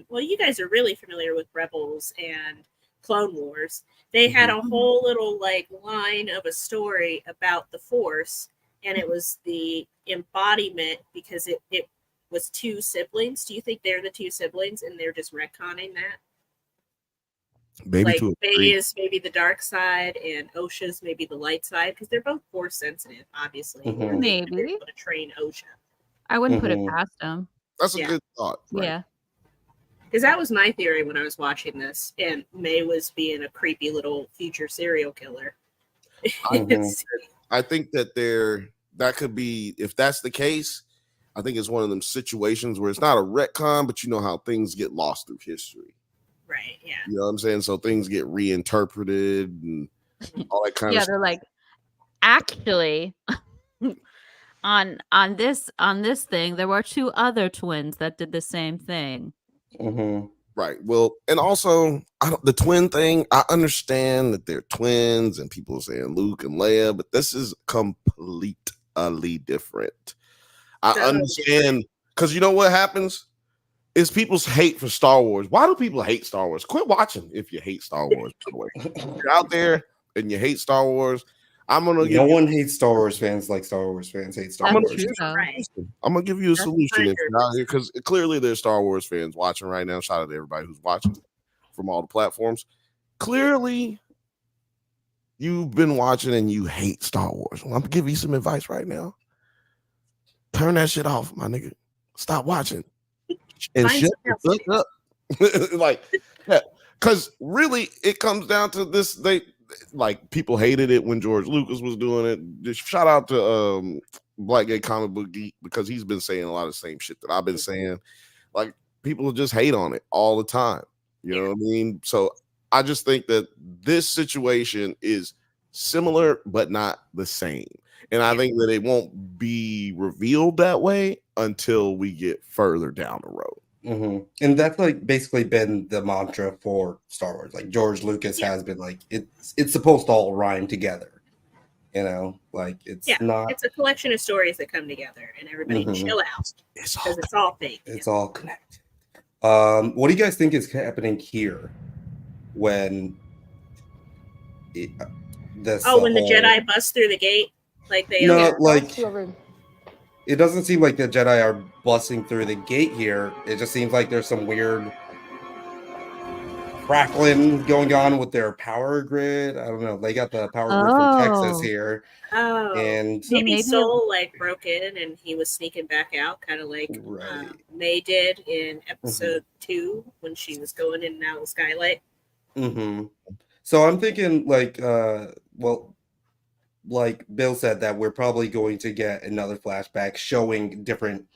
well, you guys are really familiar with Rebels and Clone Wars. They had a whole little like line of a story about the Force, and it was the embodiment because it was two siblings. Do you think they're the two siblings and they're just retconning that? Maybe like May is maybe the dark side and Osha's maybe the light side, because they're both Force sensitive, obviously. Maybe they're able to train Osha. I wouldn't put it past them. That's a good thought. Right? Yeah. Because that was my theory when I was watching this, and May was being a creepy little future serial killer. I think that that could be, if that's the case, I think it's one of them situations where it's not a retcon, but you know how things get lost through history. Right, yeah. You know what I'm saying? So things get reinterpreted and all that kind of stuff. Yeah, they're like, actually, on this thing, there were two other twins that did the same thing. Right. Well, and also the twin thing, I understand that they're twins and people are saying Luke and Leia, but this is completely different. I understand, because you know what happens is people's hate for Star Wars. Why do people hate Star Wars? Quit watching if you hate Star Wars. By the way, if you're out there and you hate Star Wars, I'm gonna. No one hates Star Wars fans like Star Wars fans hate Star Wars. I'm gonna give you a solution if you're out here, because clearly there's Star Wars fans watching right now. Shout out to everybody who's watching from all the platforms. Clearly, you've been watching and you hate Star Wars. Well, I'm gonna give you some advice right now. Turn that shit off, my nigga. Stop watching and shut the fuck up. Like, yeah, because really, it comes down to this. Like, people hated it when George Lucas was doing it. Just shout out to Black Gay Comic Book Geek, because he's been saying a lot of the same shit that I've been saying. Like, people just hate on it all the time. You know what I mean? So I just think that this situation is similar but not the same. And I think that it won't be revealed that way until we get further down the road. And that's like basically been the mantra for Star Wars. Like, George Lucas has been like, it's supposed to all rhyme together. You know, like it's not. It's a collection of stories that come together, and everybody chill out because it's all fake. It's all connected. What do you guys think is happening here when when the Jedi bust through the gate? Like they it doesn't seem like the Jedi are busting through the gate here. It just seems like there's some weird crackling going on with their power grid. I don't know. They got the power grid from Texas here. And maybe Soul like broke in and he was sneaking back out, kind of like May did in episode 2 when she was going in and out of the skylight. So I'm thinking like like Bill said, that we're probably going to get another flashback showing different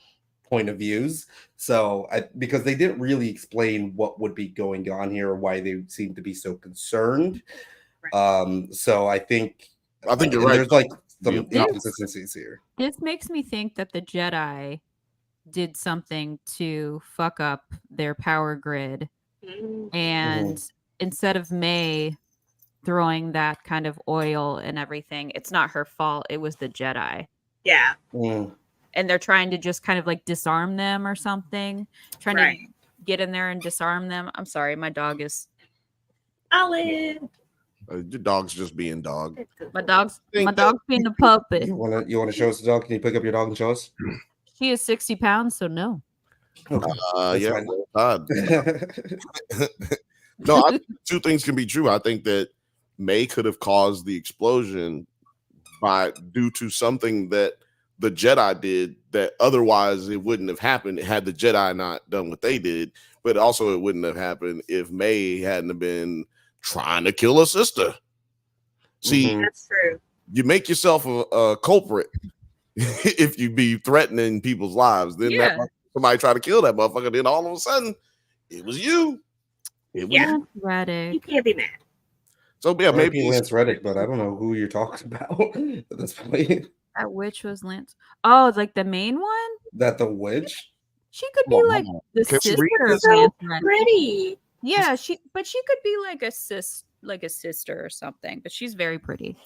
point of views. So because they didn't really explain what would be going on here or why they seem to be so concerned. So I think you're right. There's like some inconsistencies here. This makes me think that the Jedi did something to fuck up their power grid And instead of May throwing that kind of oil and everything, it's not her fault. It was the Jedi. Yeah. And they're trying to just kind of like disarm them or something. Trying to get in there and disarm them. I'm sorry, my dog is Olive. Your dog's just being dog. My dog's being a puppet. You wanna show us the dog? Can you pick up your dog and show us? She is 60 pounds, so no. Okay. Yeah. No, I think two things can be true. I think that May could have caused the explosion due to something that the Jedi did that otherwise it wouldn't have happened had the Jedi not done what they did. But also it wouldn't have happened if May hadn't have been trying to kill her sister. See, that's true. You make yourself a culprit if you be threatening people's lives. Then somebody try to kill that motherfucker. Then all of a sudden, it was you. It was Reddick. You can't be mad. So yeah, maybe Lance Reddick, but I don't know who you're talking about at this point. That witch was Lance. Oh, like the main one? That the witch? She could be like the sister of Lance Reddick. Pretty. Yeah, she could be like a sister or something. But she's very pretty.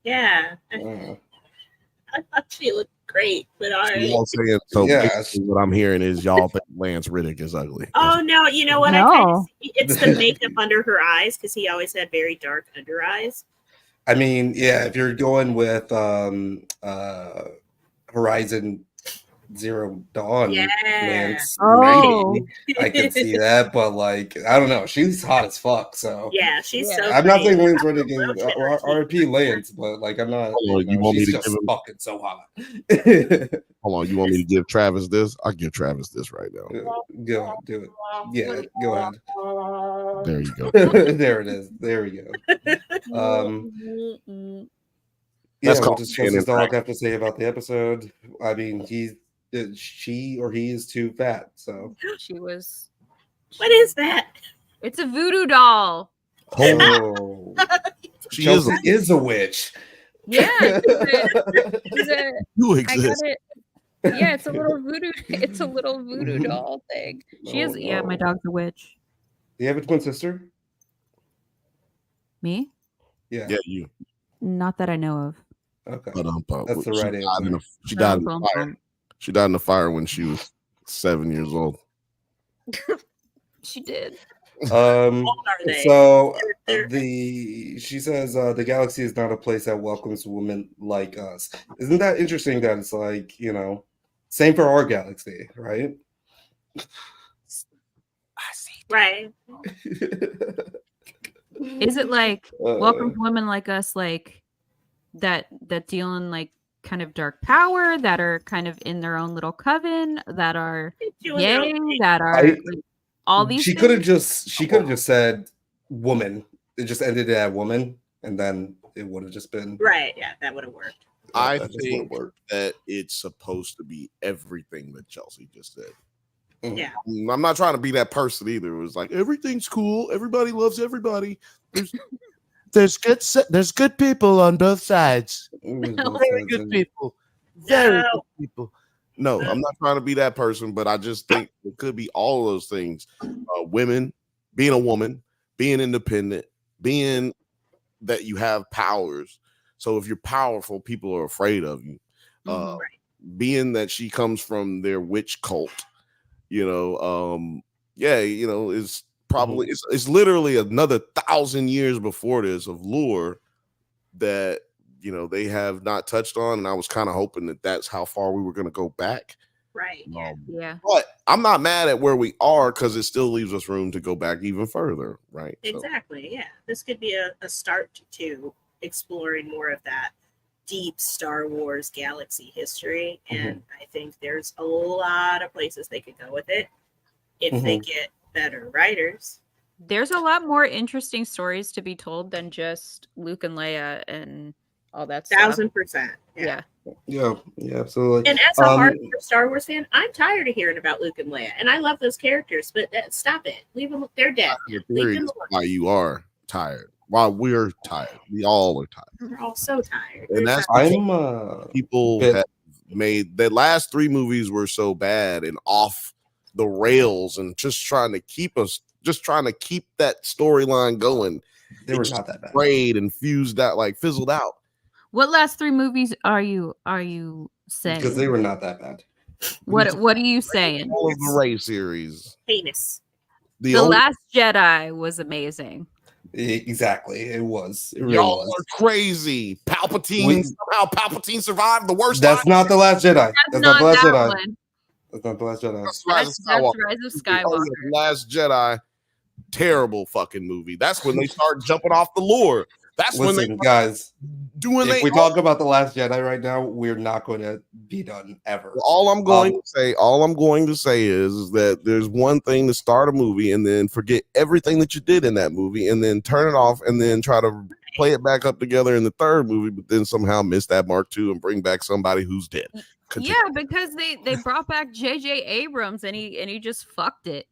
Yeah. I thought she looked great, but all right. What I'm hearing is y'all think Lance Reddick is ugly. Oh no, you know what? No. I kind of see it's the makeup under her eyes because he always had very dark under eyes. I mean, yeah, if you're going with Horizon Zero Dawn, Lance, maybe I can see that, but like, I don't know. She's hot as fuck, so yeah, she's so. I'm not saying Lance Reddick is RP Lance, but like, I'm not. You want me to just give him fucking so hot. Hold on, you want me to give Travis this? I'll give Travis this right now. Go do it. Yeah, go ahead. There you go. There it is. There we go. That's what does Chelsea's dog have to say about the episode? I mean, she or he is too fat, so she was. What is that? It's a voodoo doll. Oh, Chelsea is a witch. Yeah, you exist. Yeah, it's a little voodoo. It's a little voodoo doll thing. She is. Yeah, my dog's a witch. Do you have a twin sister? Me? Yeah. Yeah, you. Not that I know of. Okay. That's the right answer. She died in the fire. She died in the fire when she was 7 years old. She did. So she says the galaxy is not a place that welcomes women like us. Isn't that interesting that it's like, same for our galaxy, right? Right. Is it like welcome women like us, like that deal in like kind of dark power, that are kind of in their own little coven, that are gay, that are like, all these? She could have just said woman. It just ended at woman, and then it would have just been right. Yeah, that would have worked. I think that it's supposed to be everything that Chelsea just said. Yeah, I'm not trying to be that person either. It was like everything's cool, everybody loves everybody. There's good people on both sides. Very good people. Very good people. No, I'm not trying to be that person, but I just think it could be all of those things. Women, being a woman, being independent, being that you have powers. So if you're powerful, people are afraid of you. Being that she comes from their witch cult, is probably it's literally another 1,000 years before this of lore that they have not touched on, and I was kind of hoping that that's how far we were going to go back. Right. Yeah. But I'm not mad at where we are because it still leaves us room to go back even further. Right. Exactly. Yeah. This could be a start to exploring more of that deep Star Wars galaxy history, and I think there's a lot of places they could go with it if they get better writers. There's a lot more interesting stories to be told than just Luke and Leia and all that stuff. 1,000%. Yeah, absolutely. And as a hardcore Star Wars fan, I'm tired of hearing about Luke and Leia, and I love those characters, but stop it. Leave them. They're dead. Leave them alone. Why you are tired? Why we're tired? We all are tired. We're all so tired. And that's people have made the last 3 movies were so bad and off the rails, and just trying to keep us just trying to keep that storyline going. They were not that bad. Frayed and fused out, like fizzled out. What last 3 movies are you saying? Because they were not that bad. What are you saying? All of the Rey series. Heinous. The Last Jedi was amazing. Exactly, it was. It really Y'all was. are crazy. Palpatine somehow Palpatine survived the worst. That's not the Last Jedi. That's not the Last Jedi. One. That's not the Last Jedi. That's Rise of Skywalker. Last Jedi, terrible fucking movie. That's when they start jumping off the lore. That's when they guys doing. If we talk about the Last Jedi right now, we're not going to be done ever. All I'm going to say is that there's one thing to start a movie and then forget everything that you did in that movie and then turn it off and then try to play it back up together in the third movie, but then somehow miss that mark too and bring back somebody who's dead. Continue. Yeah, because they brought back J.J. Abrams and he just fucked it.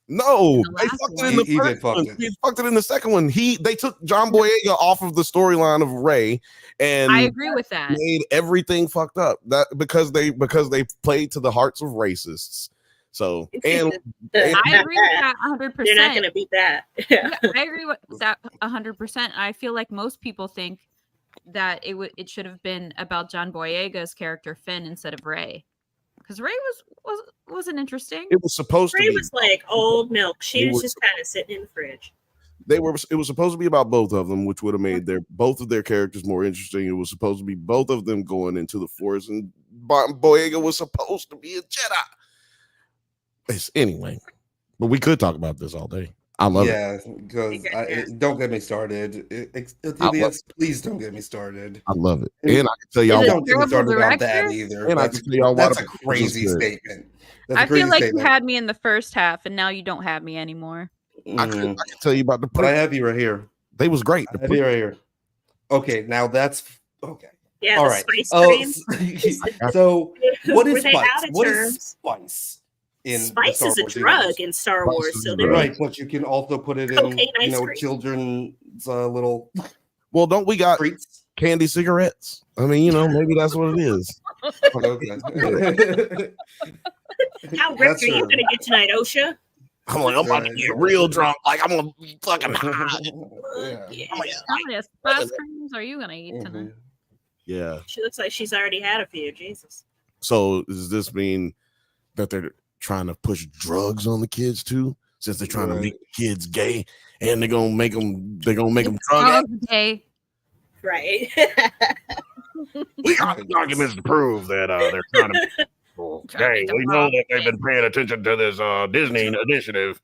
No, they fucked it in the first one. He fucked it in the second one. They took John Boyega off of the storyline of Rey, and I agree with that. Made everything fucked up. That because they played to the hearts of racists. So and I agree with that 100%. You're not going to beat that. Yeah, I agree with that 100%. I feel like most people think that it should have been about John Boyega's character Finn instead of Rey. Because Rey wasn't interesting. It was supposed to be. Rey was like old milk. She was just kind of sitting in the fridge. It was supposed to be about both of them, which would have made both of their characters more interesting. It was supposed to be both of them going into the Force, and Boyega was supposed to be a Jedi. Anyway, but we could talk about this all day. I love it. Yeah, because don't get me started. Please don't get me started. I love it. And I can tell y'all don't get me started about that either. And that's, I can tell y'all that's a crazy statement. I feel like you had me in the first half, and now you don't have me anymore. I can tell you about but I have you right here. They was great. I have you right here. Okay, now that's okay. Yeah, all right. So what is spice? What is spice? Spice is a drug in Star Wars, so they're right. But you can also put it in, children's little. Well, don't we got candy cigarettes? I mean, maybe that's what it is. How ripped are you going to get tonight, OSHA? I'm about to get real drunk. Like I'm gonna fucking. How many spice creams are you gonna eat tonight? Yeah. She looks like she's already had a few. Jesus. So does this mean that they're trying to push drugs on the kids too, since they're trying to make the kids gay, and they're gonna make them drug gay, right? We got documents to prove that they're trying to make gay. We know that they've been paying attention to this Disney initiative.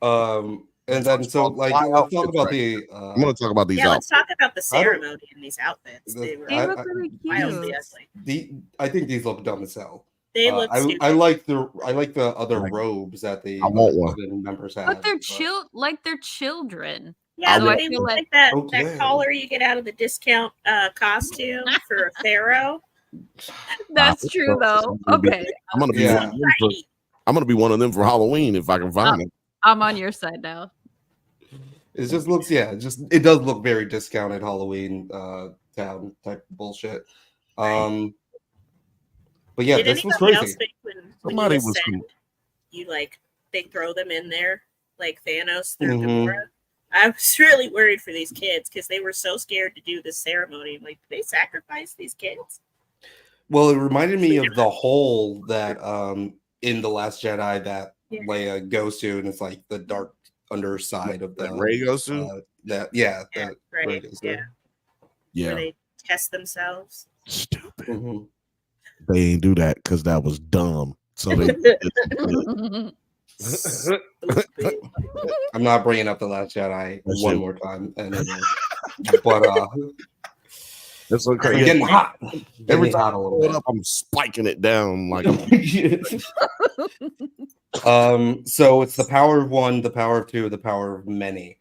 And then so let's talk about the. I'm gonna talk about these. Yeah, let's talk about the ceremony in these outfits. They look really cute. I think these look dumb as hell. They look. I like the other robes that the members have. But they're they're children. Yeah, so they look like that collar you get out of the discount costume for a pharaoh. That's true though. Okay, I'm gonna be one of them for Halloween if I can find it. I'm on your side now. It just looks, it does look very discounted Halloween town type bullshit. But yeah, did this was anybody crazy. Else think when you ascend, you they throw them in there like Thanos threw Gamora? I was really worried for these kids because they were so scared to do this ceremony. Like, did they sacrifice these kids? Well, it reminded me of the hole that in The Last Jedi that Leia goes to, and it's like the dark underside of the Rey goes to. Where they test themselves. Stupid. Mm-hmm. They ain't do that because that was dumb. So they. I'm not bringing up The Last Jedi one more time, but it's okay. I'm getting hot. Every time I pull it up, I'm spiking it down like. So it's the power of one, the power of two, the power of many.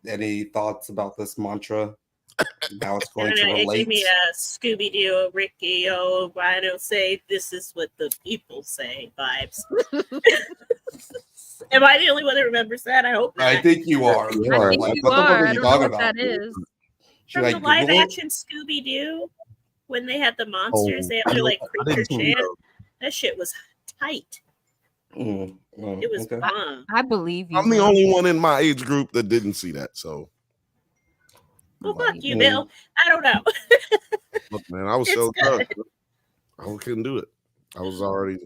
Any thoughts about this mantra? How it's going to relate? It gave me a Scooby-Doo, Ricky O'Rhino say, "This is what the people say" vibes. Am I the only one that remembers that? I hope not. I think you are. I think you are. I don't know what that is. Should From the live-action Scooby-Doo, when they had the monsters, they had to creature chant. That shit was tight. Well, It was okay. bomb. I believe you. I'm the only one in my age group that didn't see that. So, Well, fuck you, Bill. I don't know. look, man, I was It's so good. good. I couldn't do it. I was already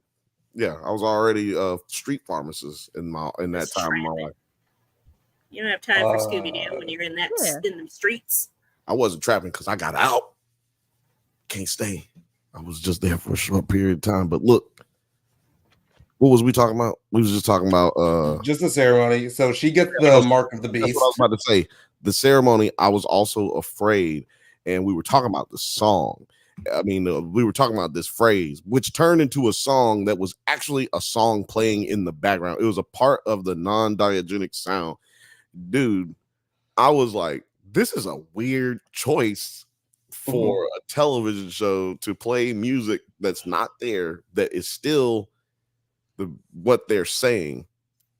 street pharmacist in that Just time of my trapping. life. You don't have time for Scooby Doo when you're in the streets. I wasn't trapping because I got out. Can't stay. I was just there for a short period of time. But look, what was we talking about? We was just talking about just the ceremony. So she gets the mark of the beast. That's what I was about to say. The ceremony, I was also afraid, and we were talking about the song. I mean, we were talking about this phrase, which turned into a song that was actually a song playing in the background. It was a part of the non-diegetic sound. Dude, I was like, this is a weird choice for a television show to play music that's not there, that is still what they're saying.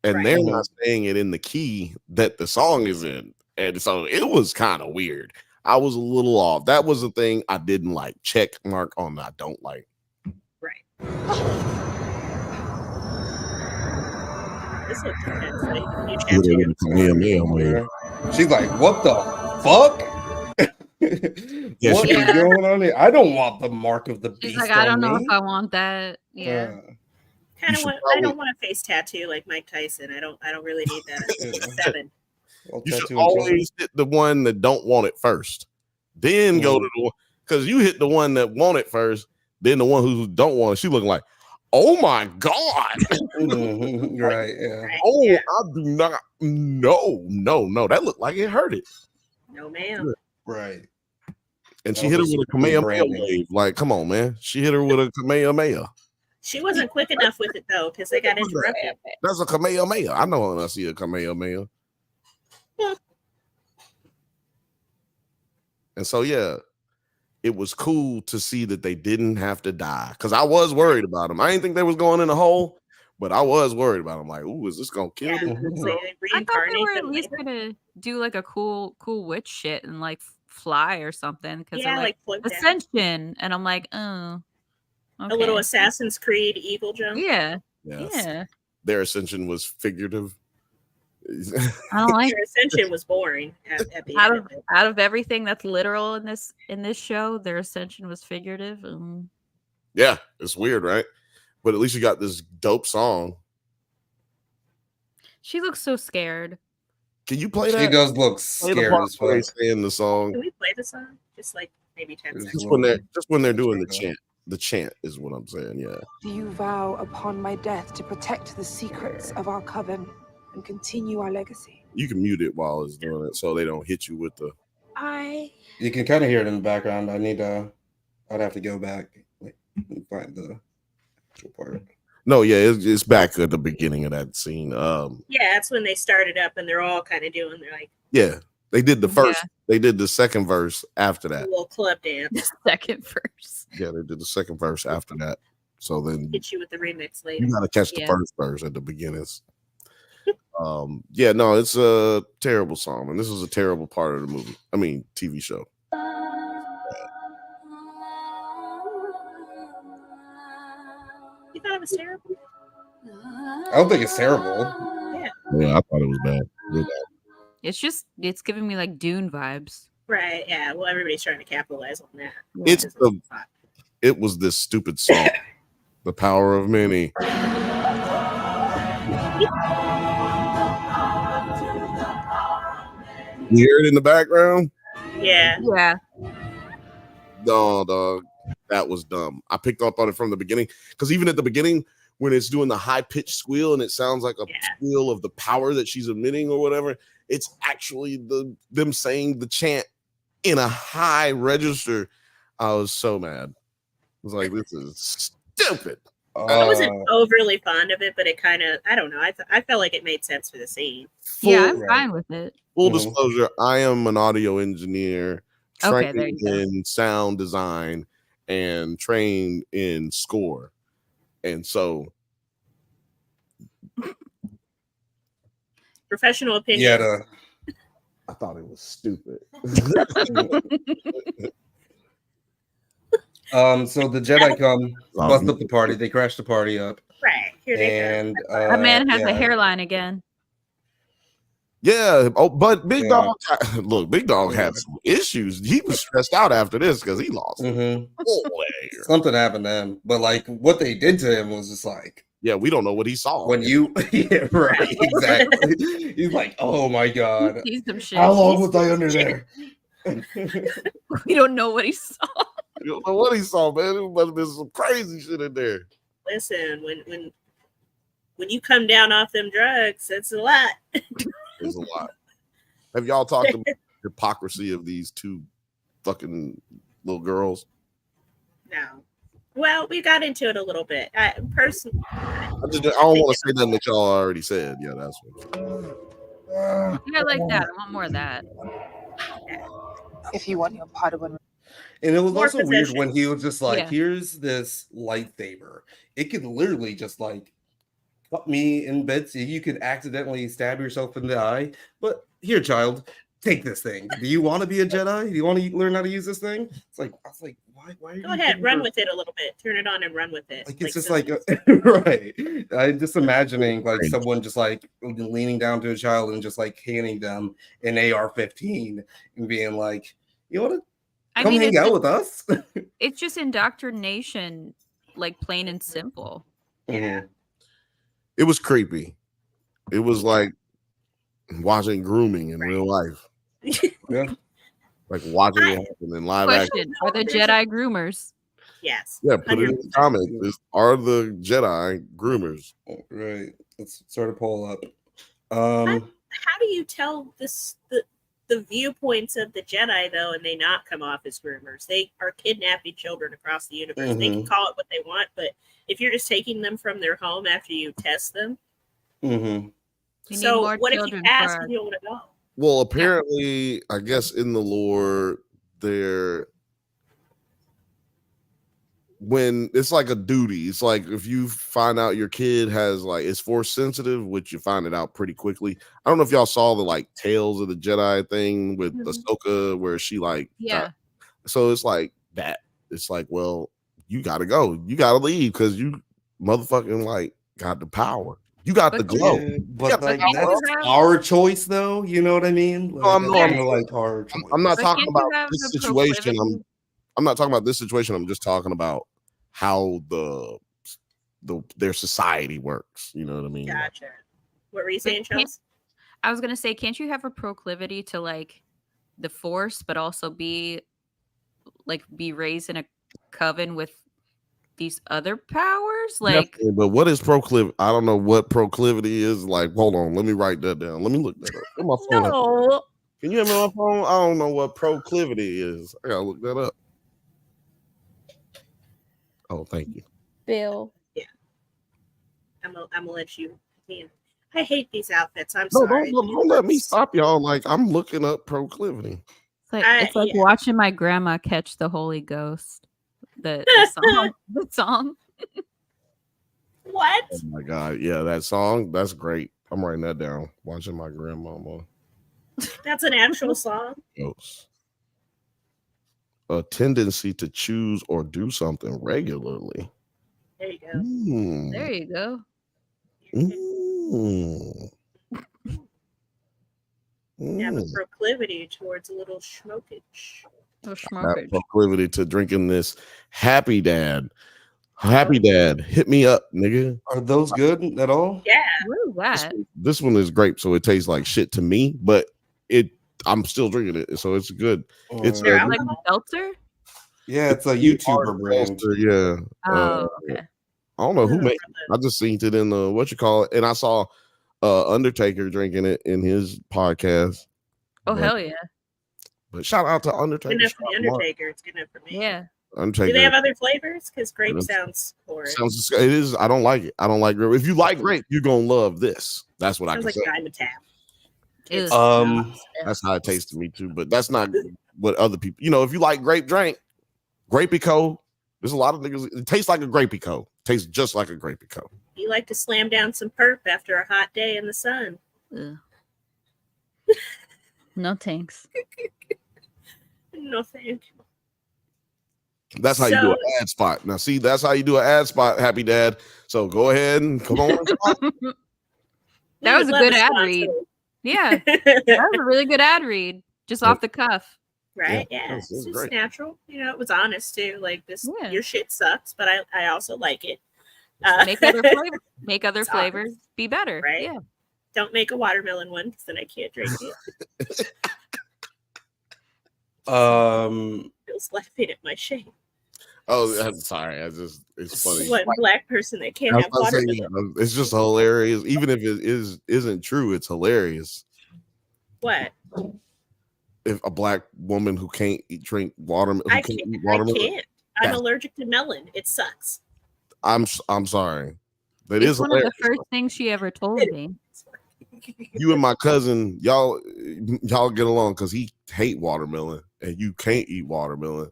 And they're not saying it in the key that the song is in. And so it was kind of weird. I was a little off. That was the thing I didn't like. Check mark on the I don't like. Right. This looks intense. Like you tattoo. She's like, what the fuck? Yeah, what is going on here? I don't want the mark of the beast. She's like, I don't know if I want that. Yeah. I don't want a face tattoo like Mike Tyson. I don't really need that. 7. You should always hit the one that don't want it first. Then go to the one, because you hit the one that want it first, then the one who don't want it. She looking like, oh my God. Right. Yeah. Oh, yeah. I do not. No. That looked like it hurt it. No, ma'am. Right. And she hit her with a Kamehameha wave. Like, come on, man. She hit her with a Kamehameha. She wasn't quick enough with it though, because they got interrupted. That's a Kamehameha. I know when I see a Kamehameha. Yeah. And so, yeah, it was cool to see that they didn't have to die, because I was worried about them. I didn't think they was going in a hole, but I was worried about them. Like, ooh, is this gonna kill them? I thought they were at least gonna do like a cool witch shit and like fly or something, because like ascension, and I'm like, oh, okay. A little Assassin's Creed evil jump. Yeah. Their ascension was figurative. I don't like their ascension was boring at the out end of of it. Out of everything that's literal in this show, their ascension was figurative. Yeah, it's weird, right? But at least you got this dope song. She looks so scared. Can you play that? She does look scared as fuck. In the song. Can we play the song? Just like maybe 10 seconds. Just when they're doing the chant. The chant is what I'm saying. Yeah. Do you vow upon my death to protect the secrets of our coven and continue our legacy? You can mute it while it's doing it, so they don't hit you with the. You can kind of hear it in the background. I'd have to go back and find the actual part. No, yeah, it's back at the beginning of that scene. Yeah, that's when they started up, and they're all kind of doing. They're like, yeah, they did the first. Yeah. They did the second verse after that. A little club dance. The second verse. Yeah, they did the second verse after that. So then hit you with the remix later. You gotta catch the first verse at the beginnings. Yeah, no, it's a terrible song, and this is a terrible part of the movie. I mean, TV show. You thought it was terrible? I don't think it's terrible. Yeah, I thought it was bad. Real bad. It's giving me like Dune vibes. Right. Yeah. Well, everybody's trying to capitalize on that. It was this stupid song, "The Power of Many." You hear it in the background? Yeah. Yeah. No, dog. That was dumb. I picked up on it from the beginning, because even at the beginning, when it's doing the high-pitched squeal and it sounds like a squeal of the power that she's emitting or whatever, it's actually them saying the chant in a high register. I was so mad. I was like, this is stupid. I wasn't overly fond of it, but it kind of, I don't know. I felt like it made sense for the scene. I'm fine with it. Full disclosure, I am an audio engineer, trained in sound design and trained in score. And so professional opinion. Yeah, I thought it was stupid. So the Jedi come, bust up the party. They crash the party up. Right. Here they go. And That man has a yeah. hairline again. Yeah. Oh, but Big Dog, look, Big Dog had some issues. He was stressed out after this because he lost. Something happened to him, but like what they did to him was just like, yeah, we don't know what he saw. When you, yeah, right, exactly. He's like, oh my god, He's some shit. How long was I under there? We don't know what he saw. You don't know what he saw, man. It must have been some crazy shit in there. Listen, when you come down off them drugs, it's a lot. It's a lot. Have y'all talked about the hypocrisy of these two fucking little girls? No. Well, we got into it a little bit. Personally, I don't want to say nothing that y'all already said. Yeah, that's what. Yeah, like that. I want more of that. If you want your Padawan. And it was More also weird possession. when he was just like, Yeah. here's this lightsaber. It could literally just like cut me in bits. You could accidentally stab yourself in the eye. But here, child, take this thing. Do you want to be a Jedi? Do you want to learn how to use this thing? It's like, I was like, why are you go ahead, run with it a little bit. Turn it on and run with it. Like it's just so- like right. I'm just imagining like someone just like leaning down to a child and just like handing them an AR-15 and being like, you want to come hang out with us? It's just indoctrination, like plain and simple. Yeah. It was creepy. It was like watching grooming in real life. Yeah. Like watching it happen in live action. Question: are the Jedi groomers? Yes. Yeah, put it in the comments. Are the Jedi groomers? Right. Let's sort of pull up. How do you tell the viewpoints of the Jedi though, and they not come off as groomers? They are kidnapping children across the universe. They can call it what they want, but if you're just taking them from their home after you test them, so what if you ask and you don't want to go? Well, apparently, I guess in the lore, when it's like a duty, it's like if you find out your kid has like is force sensitive, which you find it out pretty quickly. I don't know if y'all saw the like Tales of the Jedi thing with Ahsoka, where she like so it's like that. It's like, well, you gotta go, you gotta leave because you motherfucking like got the power. You got the glow. Yeah, but like that's our choice, though. You know what I mean? Like, I'm not talking about this situation. I'm not talking about this situation. I'm just talking about how their society works. You know what I mean? Gotcha. What were you saying, Charles? I was gonna say, can't you have a proclivity to like the Force, but also be raised in a coven with these other powers? Like, definitely, but what is proclivity? I don't know what proclivity is. Like, hold on, let me write that down. Let me look that up. Where my phone no. Can you have my phone? I don't know what proclivity is. I gotta look that up. Oh, thank you, Bill. Yeah, I'm gonna let you. I hate these outfits. I'm sorry. Don't let me stop y'all. Like, I'm looking up proclivity. It's like watching my grandma catch the Holy Ghost. The song. What? Oh my god, yeah, that song. That's great. I'm writing that down. Watching my grandmama. That's an actual song. Ghost. A tendency to choose or do something regularly. There you go. There you go. You have a proclivity towards a little schmokage. Proclivity to drinking this Happy Dad. Happy Dad, hit me up, nigga. Are those good at all? Yeah. What is that? This one is grape, so it tastes like shit to me, but I'm still drinking it, so it's good. It's like a seltzer? Yeah, it's a YouTuber brand. Yeah. Oh, okay. I don't know who made it. I just seen it in the what you call it, and I saw Undertaker drinking it in his podcast. Oh, hell yeah. But shout out to Undertaker. Good enough for the Undertaker. It's good enough for me. Yeah. Undertaker. Do they have other flavors? Because grape sounds horrid. It is. I don't like it. I don't like grape. If you like grape, you're gonna love this. That's what sounds I can like say. Dimetapp. That's how it tastes to me too. But that's not what other people. You know, if you like grape drink, Grapey-Co. There's a lot of niggas. It tastes like a Grapey-Co. Tastes just like a Grapey-Co. You like to slam down some perp after a hot day in the sun. No thanks. No thank you. That's how you do an ad spot. Now, see, that's how you do an ad spot, Happy Dad. So go ahead and come on. That was a good ad read. Yeah, that was a really good ad read, just off the cuff. Right? Yeah, it's just great. Natural. You know, it was honest too. Like this, your shit sucks, but I also like it. Make other flavors be better. Right? Yeah. Don't make a watermelon one because then I can't drink it. Feels laughing at my shame. Oh, I'm sorry. It's funny. One black person that can't have watermelon. It's just hilarious. Even if it isn't true, it's hilarious. What? If a black woman who can't drink watermelon, I can't. I'm allergic to melon. It sucks. I'm sorry. That is one of the first things she ever told me. You and my cousin, y'all get along because he hate watermelon and you can't eat watermelon.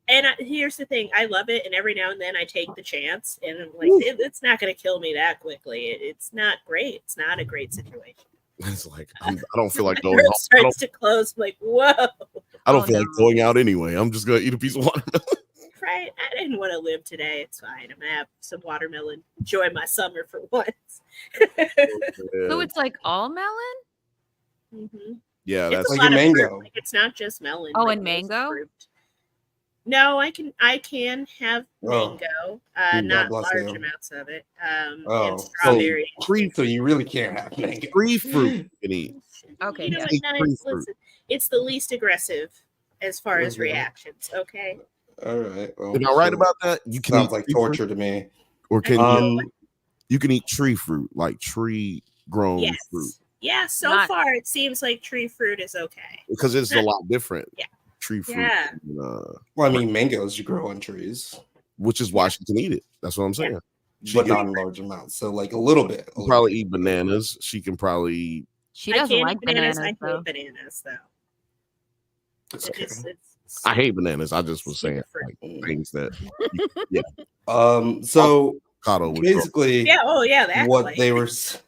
And here's the thing, I love it, and every now and then I take the chance, and I'm like, it's not going to kill me that quickly. It's not great. It's not a great situation. It's like I don't feel like going out. Starts to close. I'm like, whoa. I don't feel like going out anyway. I'm just gonna eat a piece of watermelon. Right? I didn't want to live today. It's fine. I'm gonna have some watermelon. Enjoy my summer for once. So it's like all melon? Mm-hmm. Yeah, that's like a mango. Like, it's not just melon. Oh, like and mango? No, I can have mango, not large amounts of it. And strawberry. So you really can't have mango. Free fruit you can eat. Okay. You know what, listen, it's the least aggressive as far as reactions. Okay. All right. Well, am I right about that? You can sounds like torture to me. Or can you can eat tree fruit, like tree grown fruit. Yeah. So far, it seems like tree fruit is okay because it's a lot different. Yeah. Tree fruit. Yeah. Well, I mean, mangoes you grow on trees, which is why she can eat it. That's what I'm saying. But not in large amounts. So like a little bit. Probably eat bananas. She can probably. She doesn't like bananas. I hate bananas though. I hate bananas. I just was saying like things that. Yeah. So basically, what they were. So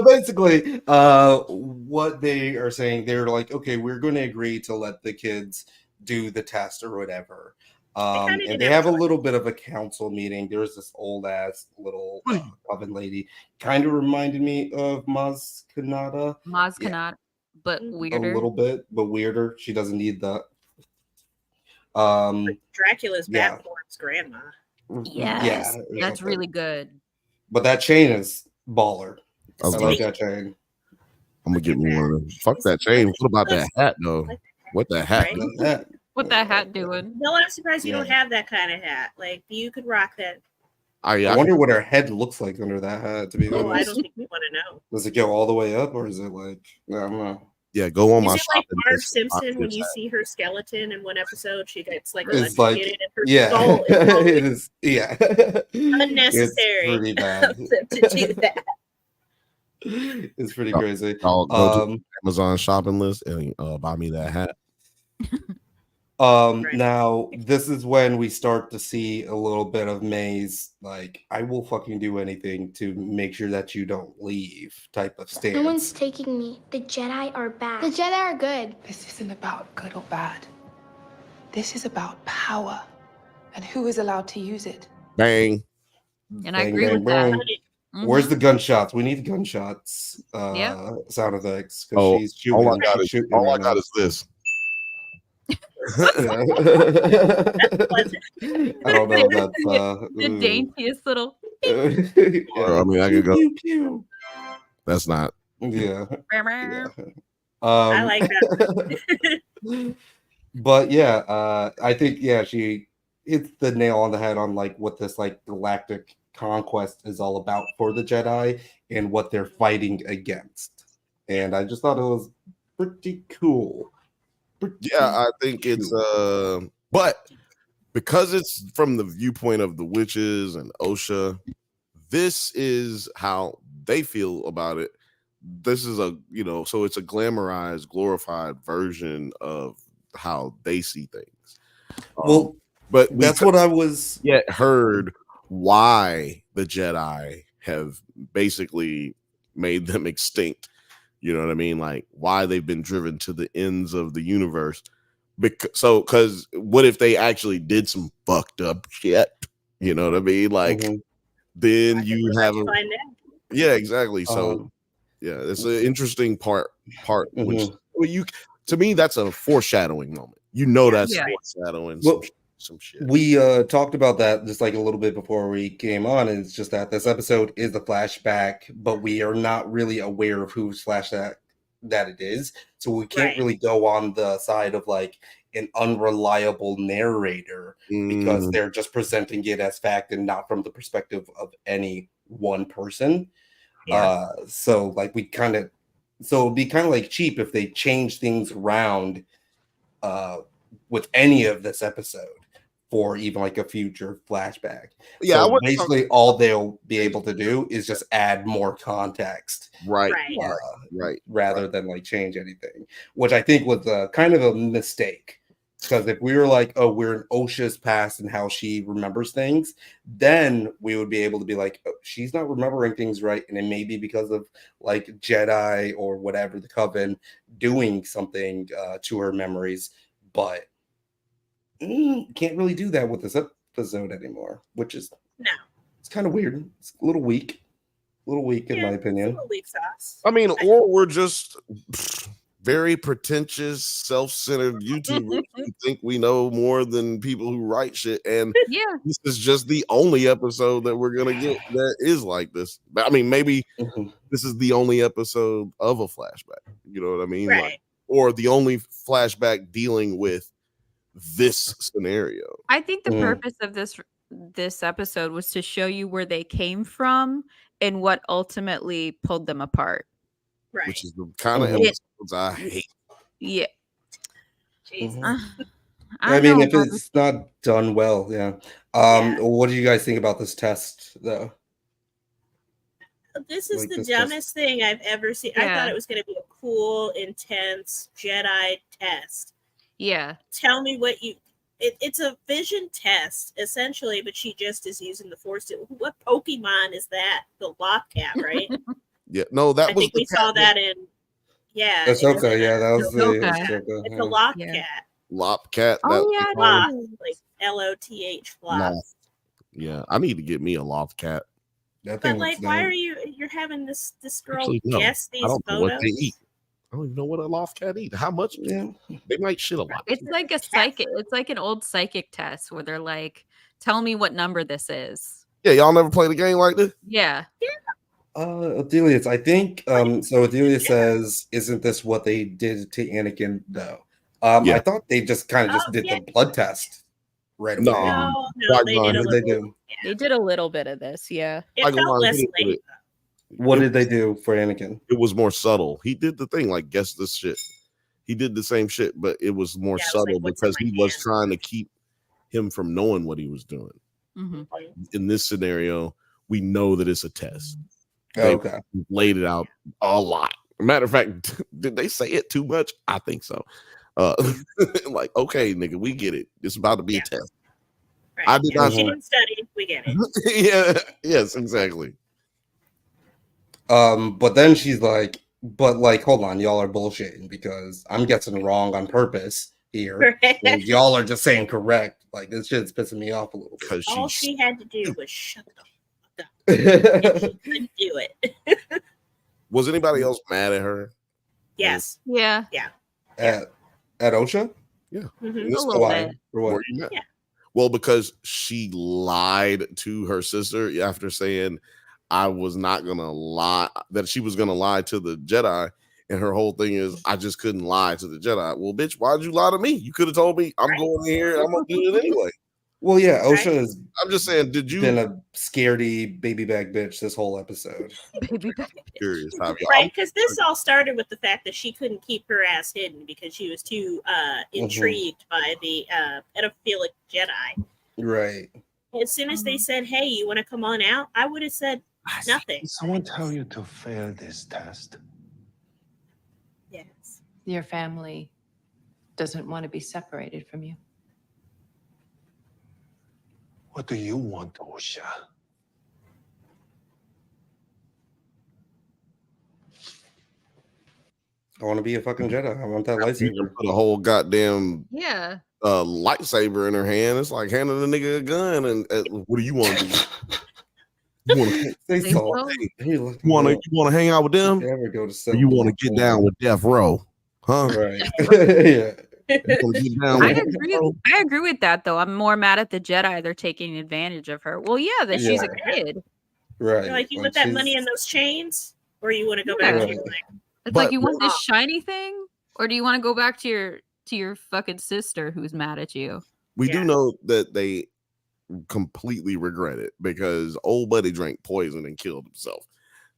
basically, what they are saying, they're like, okay, we're going to agree to let the kids do the test or whatever. And they have a little bit of a council meeting. There's this old ass little oven lady, kind of reminded me of Maz Kanata. But weirder. A little bit, but weirder. She doesn't need that. Dracula's bad form's grandma. Yes, that's really good. But that chain is baller. I like that chain. I'm gonna get me one of them. Fuck that chain. What about that hat though? What that hat? Right? What that hat doing? No, I'm surprised you don't have that kind of hat. Like you could rock that. I wonder what her head looks like under that hat. To be honest, I don't think you want to know. Does it go all the way up, or is it like I don't know? Yeah, go on my. Is it like Marge Simpson when you see her skeleton in one episode? She gets like electrocuted and her skull is it is. Yeah, unnecessary. It's pretty bad to do that. It's pretty crazy. I'll go to Amazon shopping list and buy me that hat. Now this is when we start to see a little bit of May's like, I will fucking do anything to make sure that you don't leave type of stance. No one's taking me. The Jedi are bad. The Jedi are good. This isn't about good or bad. This is about power and who is allowed to use it. Bang. And I agree with that. Mm-hmm. Where's the gunshots? We need gunshots. Sound effects. She's shooting. All I got is this. I don't know. That's the daintiest little. I mean, I could go. Pew. That's not. Yeah. I like that. But yeah, I think she hits the nail on the head on like what this like galactic conquest is all about for the Jedi and what they're fighting against. And I just thought it was pretty cool. I think it's but because it's from the viewpoint of the witches and Osha, this is how they feel about it. This is so it's a glamorized, glorified version of how they see things. But that's what I was heard why the Jedi have basically made them extinct. You know what I mean? Like why they've been driven to the ends of the universe Because what if they actually did some fucked up shit? You know what I mean? Like, then you have a yeah, exactly. So yeah, it's an interesting part. Which to me, that's a foreshadowing moment. You know, that's foreshadowing some shit. We talked about that just like a little bit before we came on, and it's just that this episode is a flashback, but we are not really aware of whose flashback that it is, so we can't really go on the side of like an unreliable narrator because they're just presenting it as fact and not from the perspective of any one person. So like we kind of, so it'd be kind of like cheap if they change things around with any of this episode for even like a future flashback. Yeah, so basically all they'll be able to do is just add more context, right, rather than like change anything, which I think was kind of a mistake. Because if we were like, oh, we're in Osha's past and how she remembers things, then we would be able to be like, oh, she's not remembering things right, and it may be because of like Jedi or whatever, the Coven doing something to her memories. But can't really do that with this episode anymore, which is it's kind of weird. It's a little weak, in my opinion. It's a little weak sauce. I mean, or we're just very pretentious, self-centered YouTubers who think we know more than people who write shit, and this is just the only episode that we're gonna get that is like this. I mean, maybe this is the only episode of a flashback. You know what I mean? Like, or the only flashback dealing with this scenario. I think the purpose of this episode was to show you where they came from and what ultimately pulled them apart. Which is the kind of episodes I hate. Yeah. Jesus. I mean, if it's not done well, what do you guys think about this test, though? This is the dumbest thing I've ever seen. I thought it was going to be a cool, intense Jedi test. Yeah. Tell me what you... It's a vision test, essentially, but she just is using the Force. What Pokemon is that? The Lockcat, right? Yeah, no, that I think we saw that in Ahsoka. Yeah, that was Ahsoka. It's a Lockcat. Lopcat. Loth, like Loth. Loth. Yeah, I need to get me a Lothcat. But like, why are you're having this girl guess these photos? What they eat. I don't even know what a Lothcat eat. How much? Yeah, they might shit a lot. It's like a psychic. It's like an old psychic test where they're like, "Tell me what number this is." Yeah, y'all never played a game like this. Yeah. Adelia, I think so Adelia says, isn't this what they did to Anakin though? I thought they just kind of did the blood test right away. No, they did a little bit of this, It felt less late. What did they do for Anakin? It was more subtle. He did the thing like guess this shit. He did the same shit, but it was more subtle because he was trying to keep him from knowing what he was doing. In this scenario, we know that it's a test. They laid it out a lot. Matter of fact, did they say it too much? I think so. Like, okay, nigga, we get it. It's about to be a test. Right. I did not. She didn't study. We get it. Yes, exactly. But then she's like, but like, hold on, y'all are bullshitting because I'm guessing wrong on purpose here. And y'all are just saying correct. Like, this shit's pissing me off a little bit. All she had to do was shut the fuck up. And she couldn't do it. Was anybody else mad at her? Yes. Yeah. At Osha? Yeah. A little bit. For what? Yeah. Well, because she lied to her sister after saying I was not gonna lie, that she was gonna lie to the Jedi, and her whole thing is I just couldn't lie to the Jedi. Well, bitch, why'd you lie to me? You could have told me I'm going in here and I'm gonna do it anyway. Well, yeah, Osha has I'm just saying, did you been a scaredy baby bag bitch this whole episode? Baby bag. Curious how right, because this all started with the fact that she couldn't keep her ass hidden because she was too intrigued by the pedophilic Jedi. Right. As soon as they said, "Hey, you want to come on out?" I would have said nothing. Did someone tell you to fail this test? Yes. Your family doesn't want to be separated from you. What do you want, Osha? I want to be a fucking Jedi. I want that You lightsaber. put a whole goddamn Yeah. lightsaber in her hand. It's like handing the nigga a gun. And what do you want to do? You want to Say They so. so- you want to hang out with them? Ever go to Or you want to get down with Death Row? Huh? Right. Yeah. You wanna get down I with agree. I agree with that though. I'm more mad at the Jedi. They're taking advantage of her. Well, yeah, that she's a kid. Right. You're like, you want that money in those chains, or you want to go Yeah. back to your like? It's like, you want this shiny thing, or do you want to go back to your fucking sister who's mad at you? We do know that they completely regret it because old buddy drank poison and killed himself.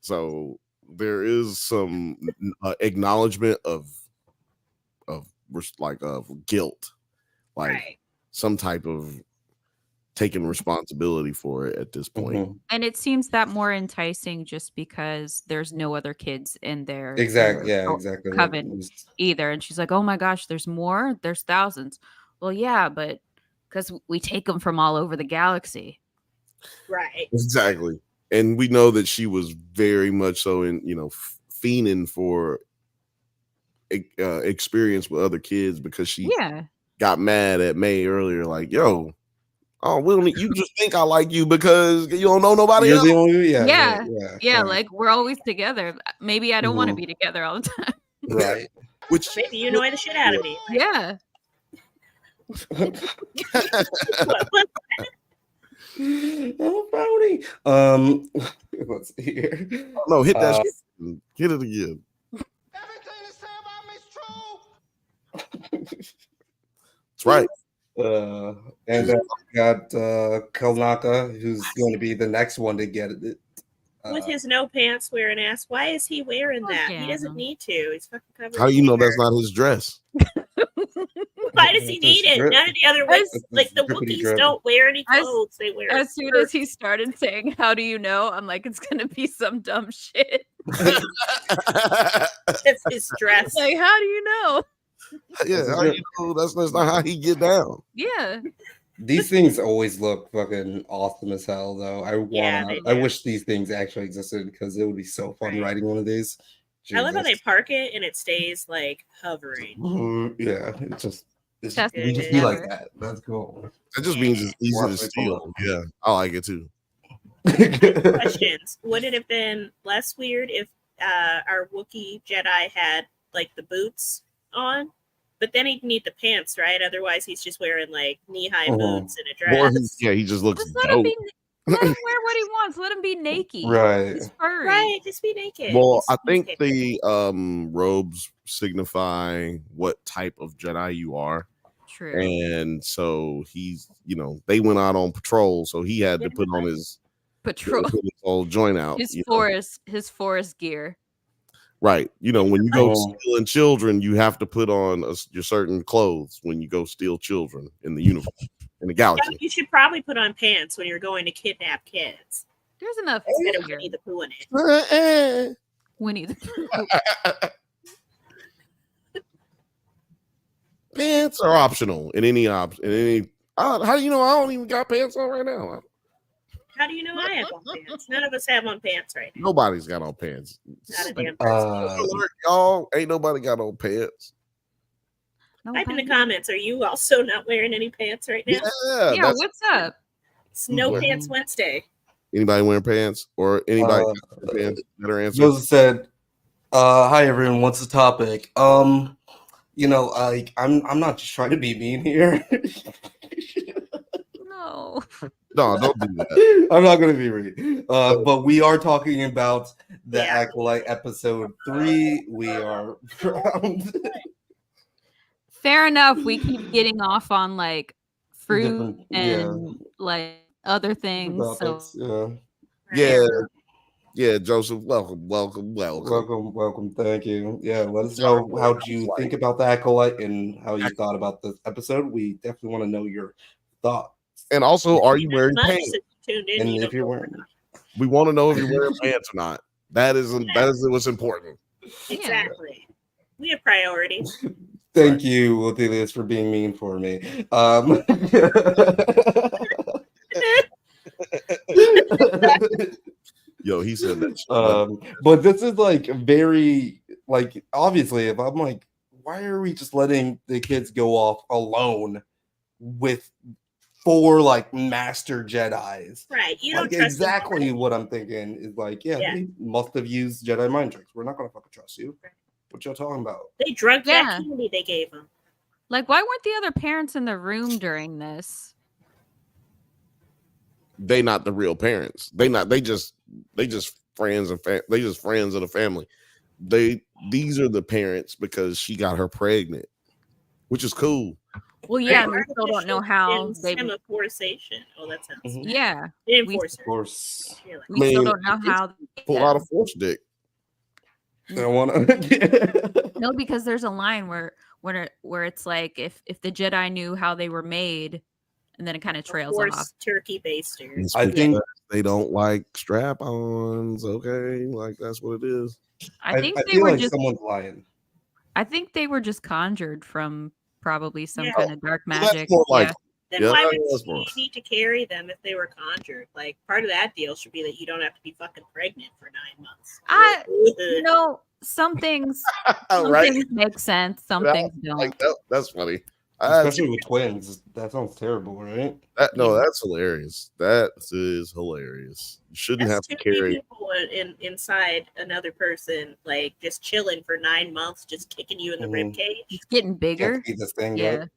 So there is some acknowledgement of guilt, like some type of taking responsibility for it at this point. And it seems that more enticing just because there's no other kids in there. Exactly. Yeah, exactly. Coven either. And she's like, oh my gosh, there's more? There's thousands. Well, yeah, but because we take them from all over the galaxy. Right. Exactly. And we know that she was very much so in, fiending for experience with other kids because she got mad at May earlier, like, yo, we don't you just think I like you because you don't know nobody else. Yeah, like we're always together. Maybe I don't want to be together all the time. Right. Which maybe you annoy the shit out of me. Yeah. Oh, brownie. Let's see here. No, hit that shit. Hit it again. That's right. And then we got Kalnaka, who's going to be the next one to get it. With his no pants wearing ass, why is he wearing that? He doesn't need to. He's fucking covered. How do you know that's not his dress? Why does he need it? None of the other ones, like the Wookiees, don't wear any clothes. They wear. As soon as he started saying, "How do you know?" I'm like, it's gonna be some dumb shit. It's his dress. Like, how do you know? Yeah, how you know that's not how he get down. Yeah. These things always look fucking awesome as hell, though. I wish these things actually existed because it would be so fun riding one of these. I love how they park it and it stays like hovering. Yeah, it's just be like that. That's cool. That just means it's easy to steal. Yeah, I like it too. Questions: would it have been less weird if our Wookiee Jedi had like the boots on? But then he'd need the pants, right? Otherwise, he's just wearing like knee-high boots and a dress. He just looks let him wear what he wants. Let him be naked. Right. He's furry. Right. Just be naked. Well, I think the robes signify what type of Jedi you are. True. And so he's, they went out on patrol, so he had to put on his patrol, his old joint out. His forest gear. Right. When you go stealing children, you have to put on your certain clothes when you go steal children in the universe, in the galaxy. You should probably put on pants when you're going to kidnap kids. There's enough. Instead of Winnie the Pooh in it. Winnie the Pooh. Pants are optional in any how do you know I don't even got pants on right now? How do you know I have on pants? None of us have on pants right now. Nobody's got on pants. Not a damn person. Y'all ain't nobody got on pants. Type in the comments. Are you also not wearing any pants right now? Yeah. What's up? It's No Pants Wednesday. Anybody wearing pants or anybody pants? Better answer. Joseph said, "Hi everyone. What's the topic? I'm not just trying to be mean here." No, don't do that. I'm not going to be rude. But we are talking about the Acolyte episode 3. We are fair enough. We keep getting off on like fruit and like other things. Yeah, Joseph. Welcome. Thank you. Yeah, let us know how you think about the Acolyte and how you thought about this episode. We definitely want to know your thoughts. And also, are you wearing pants? And if you're wearing, we want to know if you're wearing pants or not. That is what's important. Exactly. We have priorities. Thank you, Othelius, for being mean for me. Yo, he said that. But this is like very like obviously, if I'm like, why are we just letting the kids go off alone with 4 like master Jedis? Right. You don't Like trust exactly what I'm thinking is like, yeah, Yeah. they must have used Jedi mind tricks. We're not gonna fucking trust you. What y'all talking about? They drugged Yeah. that candy they gave them. Like, why weren't the other parents in the room during this? They not the real parents. They just friends and they just friends of the family. These are the parents because she got her pregnant, which is cool. Well, yeah, and we still don't know how they. Semaphorization. Oh, that sounds. Yeah, we Of course. we still don't know how. Pull out a force dick. I want to. No, because there's a line where it's like if the Jedi knew how they were made, and then it kind of trails off. Turkey basters. I think they don't like strap-ons. Okay, like that's what it is. I think they feel were like just. someone's lying. I think they were just conjured from probably some Yeah. kind of dark Well, magic. that's more like Yeah. Then Yeah, why that would was you worse. need to carry them if they were conjured? Like part of that deal should be that you don't have to be fucking pregnant for 9 months. Some things, Right? things make sense. Some Yeah, things don't. like that's funny. Especially with twins. That sounds terrible, right? That's hilarious. That is hilarious. You shouldn't That's have to too many carry. people inside another person, like just chilling for 9 months, just kicking you in the rib cage. It's getting bigger. Can't keep this thing Yeah. up.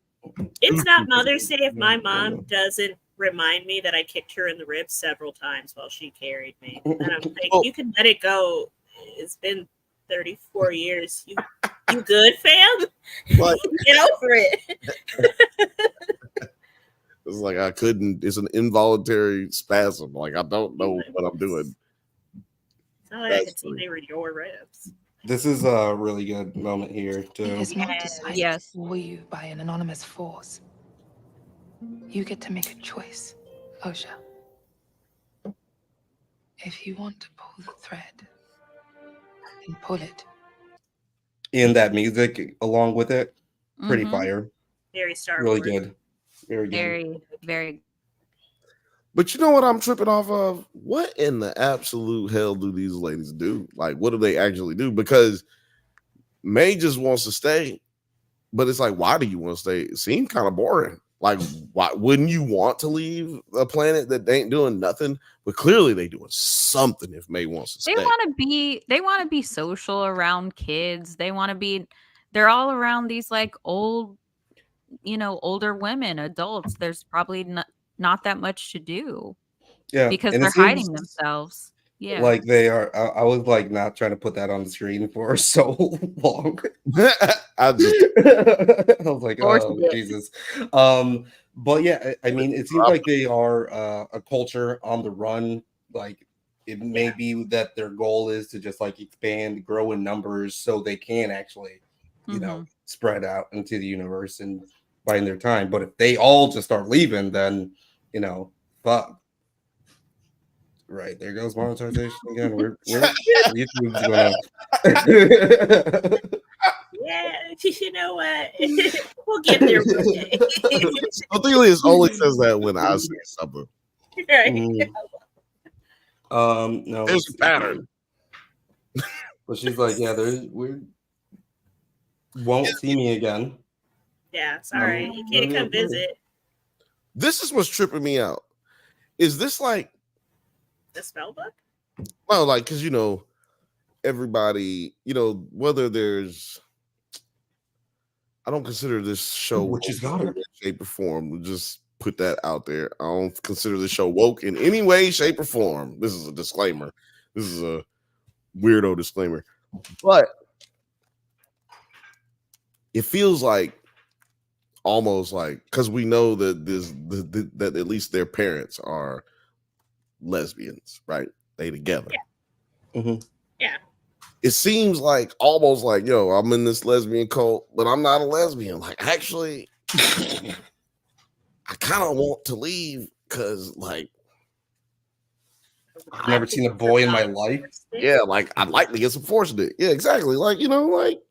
It's not Mother's Day if my mom doesn't remind me that I kicked her in the ribs several times while she carried me. And I'm like, you can let it go. It's been 34 years. You good, fam? Like, Get over it. it's like I couldn't. It's an involuntary spasm. Like I don't know what I'm doing. It's not like I could see they were your ribs. This is a really good moment here too. It is not decided Yes. for you by an anonymous force. You get to make a choice, Osha. If you want to pull the thread, then pull it. And that music along with it, pretty Mhm. fire. Very Star Really Wars. good. Very good. Very, very. But you know what I'm tripping off of? What in the absolute hell do these ladies do? Like, what do they actually do? Because May just wants to stay, but it's like, why do you want to stay? It seemed kind of boring. Like, why wouldn't you want to leave a planet that ain't doing nothing? But clearly they doing something if May wants to stay. They want to be social around kids. They want to be. They're all around these like old, older women, adults. There's probably not that much to do. Yeah, because and it they're hiding seems themselves. Yeah, like they are. I was like not trying to put that on the screen for so long. I was like, oh Jesus. But yeah, I mean, it seems like they are a culture on the run. Like it may be that their goal is to just like expand, grow in numbers, so they can actually, spread out into the universe and buying their time. But if they all just start leaving, then fuck. Right, there goes monetization again. We're YouTube's gonna. Yeah, you know what? We'll get there one day. Othelia only says that when I say something. Right. No, There's a pattern. But she's like, yeah, we won't see me again. Yeah, sorry, you can't come visit. This is what's tripping me out. Is this like the spell book? Well, like, because everybody, whether there's, I don't consider this show which is got in shape or form. We'll just put that out there. I don't consider the show woke in any way, shape, or form. This is a disclaimer. This is a weirdo disclaimer, but it feels like almost like, because we know that that at least their parents are lesbians, right? They together. Yeah. Mm-hmm. Yeah. It seems like almost like, yo, I'm in this lesbian cult, but I'm not a lesbian. Like, actually, I kind of want to leave because, like, I've never seen a boy in my life. Yeah, like I'd like to get some force dick. Yeah, exactly. Like, like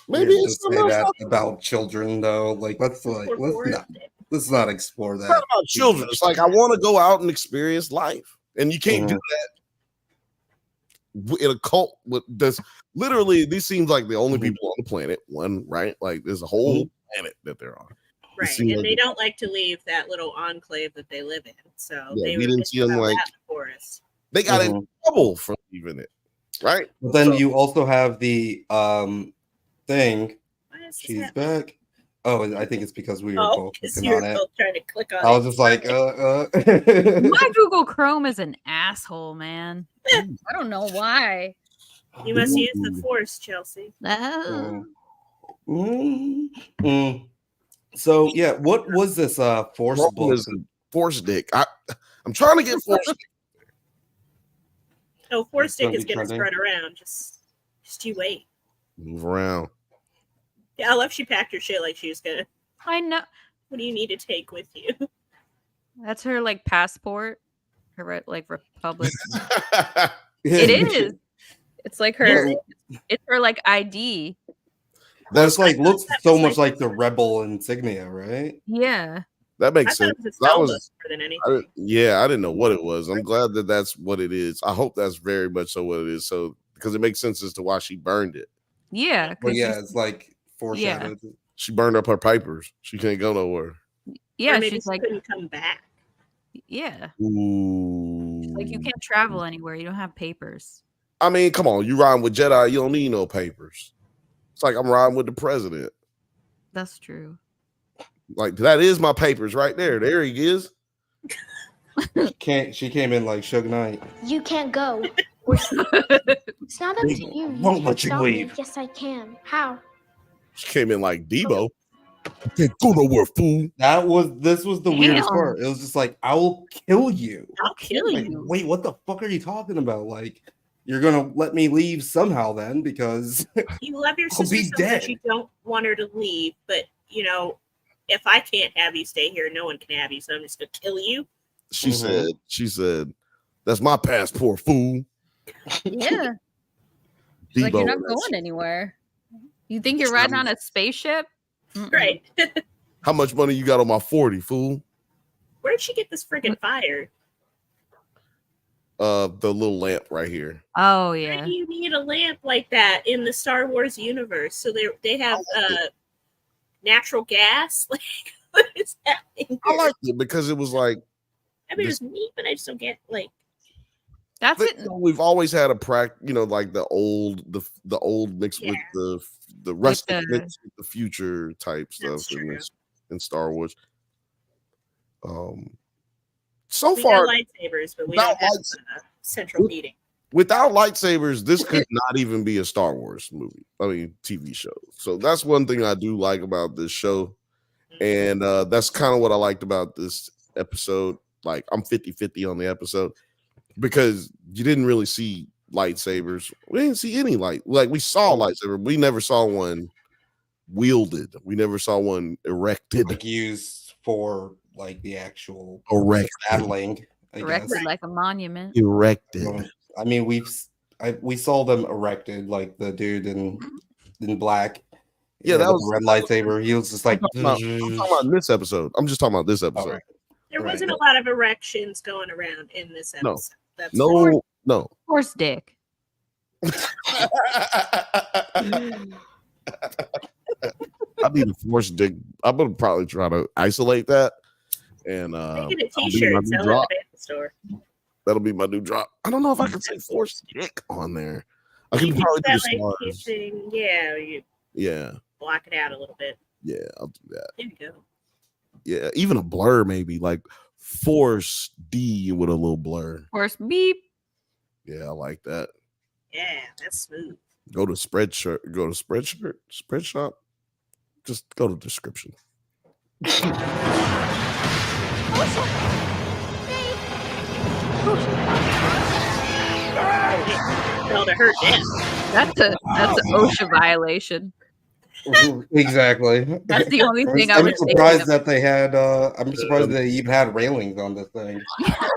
maybe it's say that about children though. Like, let's not explore that. It's not about children. It's like I want to go out and experience life, and you can't do that. in a cult with this. Literally, these seems like the only people on the planet. One, right? Like there's a whole planet that they're on. Right, and they don't like to leave that little enclave that they live in. So they we didn't see them like the forest. They got in trouble for leaving it, right? But then you also have the thing. She's back. Oh, I think it's because we were both clicking on it. Both trying to click on I was just like, My Google Chrome is an asshole, man. I don't know why. You must use the Force, Chelsea. So yeah, what was this Force book? Force Dick. I'm trying to get Force Dick. Oh, Force Dick is gonna spread around. Just you wait. Move around. Yeah, I love she packed her shit like she was gonna. I know. What do you need to take with you? That's her like passport. Her like republic. It is. It's like her. It's her like ID. That's like looks so much like the rebel insignia, right? Yeah. That makes sense. That was more than anything. I didn't know what it was. I'm glad that that's what it is. I hope that's very much so what it is. So because it makes sense as to why she burned it. Yeah. Well, yeah, it's like foreshadowed. Yeah. She burned up her papers. She can't go nowhere. Yeah, or maybe she's like couldn't come back. Yeah. Ooh. She's like you can't travel anywhere. You don't have papers. I mean, come on. You riding with Jedi, you don't need no papers. It's like I'm riding with the president. That's true. Like that is my papers right there. There he is. She came in like Suge Knight. You can't go. It's not up to you. Won't let you leave. Yes, I can. How? She came in like Debo. You can't go nowhere, fool. This was the weirdest part. It was just like, I will kill you. I'll kill you. Wait, what the fuck are you talking about? Like, you're gonna let me leave somehow then because you love your sister so much you don't want her to leave, but you know, if I can't have you stay here, no one can have you, so I'm just gonna kill you. She said, that's my passport, fool. Yeah. Like you're not going anywhere. You think you're riding on a spaceship? Right. How much money you got on my 40, fool? Where'd she get this freaking fire? The little lamp right here. Oh yeah. Why do you need a lamp like that in the Star Wars universe? So they have natural gas. Like what is happening? I liked it because it was like. I mean, it was neat, but I just don't get like. That's it. We've always had a like the old mixed with the rustic mixed with the future type stuff in Star Wars. So we far, got lightsabers, but we don't have central heating. Without lightsabers, this could not even be a Star Wars movie. I mean, TV show. So that's one thing I do like about this show. And that's kind of what I liked about this episode. Like, I'm 50-50 on the episode because you didn't really see lightsabers. We didn't see any we saw lightsaber. We never saw one wielded. We never saw one erected. Like used for like the actual battling. Erected like a monument. Erected. I mean, we saw them erected, like the dude in black. Yeah, that was red lightsaber. He was just like. I'm talking about this episode. I'm just talking about this episode. Right. There wasn't a lot of erections going around in this episode. No. Horse dick. I need a force dick. I'm gonna probably try to isolate that and get a t-shirt and sell it at the store. That'll be my new drop. I don't know if I can say force dick on there. I can probably do stars. Yeah. Block it out a little bit. Yeah, I'll do that. There you go. Yeah, even a blur maybe, like force D with a little blur. Force beep. Yeah, I like that. Yeah, that's smooth. Go to Spreadshop. Just go to description. Tell to hurt them. That's an OSHA violation. Exactly. That's the only thing I'm surprised that they had. I'm surprised they even had railings on this thing.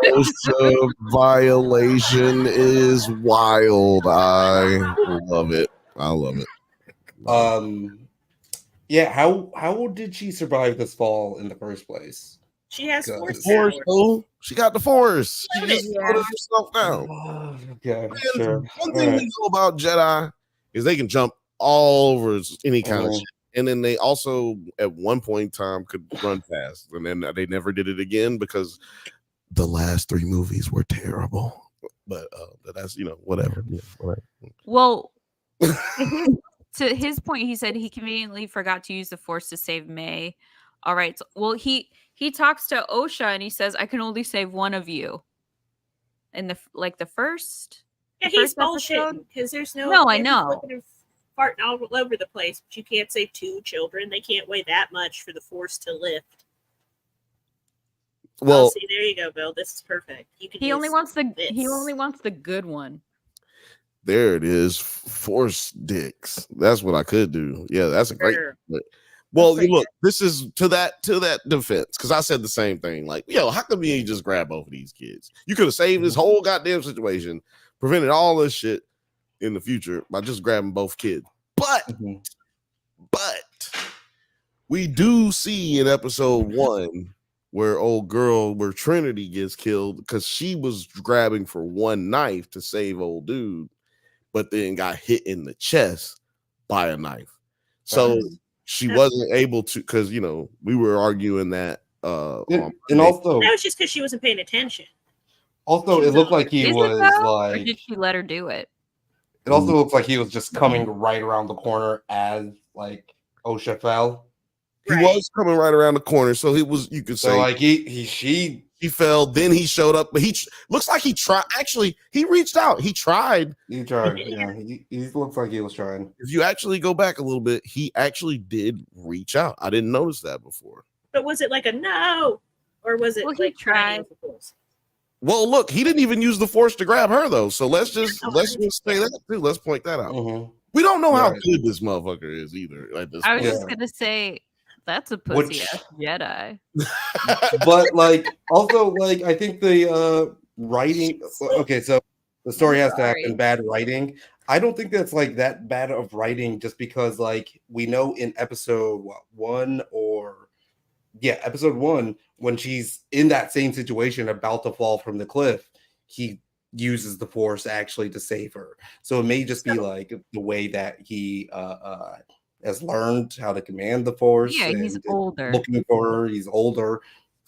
OSHA violation is wild. I love it. Yeah. How did she survive this fall in the first place? She has force Force, power. oh, she got the force. She Love just it. put herself down. Okay, Man, sure. one thing we know about Jedi is they can jump all over any kind of shit. And then they also, at one point in time, could run fast. And then they never did it again because the last 3 movies were terrible. But that's, whatever. Yeah, whatever. Well, to his point, he said he conveniently forgot to use the Force to save May. All right. So, well, he talks to Osha and he says, "I can only save one of you." In the first. Yeah, he's bullshitting because there's no. No, I know. Farting all over the place, but you can't save 2 children. They can't weigh that much for the Force to lift. Well, see, there you go, Bill. This is perfect. He only wants the good one. There it is. Force dicks. That's what I could do. Yeah, that's a great. Well, look, this is to that defense, because I said the same thing. Like, yo, how come you ain't just grab both of these kids? You could have saved this whole goddamn situation, prevented all this shit in the future by just grabbing both kids. But we do see in episode 1 where Trinity gets killed because she was grabbing for one knife to save old dude, but then got hit in the chest by a knife. So she wasn't able to, because we were arguing that and also that was just because she wasn't paying attention. Also, it looked like he was like. Or did she let her do it? It also looks like he was just coming right around the corner as like Osha fell. He was coming right around the corner, so he was. You could say like she fell. Then he showed up, but he looks like he tried. Actually, he reached out. He tried. He tried. Yeah, he looks like he was trying. If you actually go back a little bit, he actually did reach out. I didn't notice that before. But was it like a no, or was it like he tried? Well, look, he didn't even use the Force to grab her though. So let's just say that too. Let's point that out. We don't know how good this motherfucker is either. Like this. I was just gonna say that's a pussy ass Jedi. But like, also like, I think the writing. Okay, so the story has to happen bad writing. I don't think that's like that bad of writing, just because like we know in episode 1 episode 1, when she's in that same situation about to fall from the cliff, he uses the Force actually to save her. So it may just be like the way that he has learned how to command the Force. Yeah, he's older. Looking for her, he's older,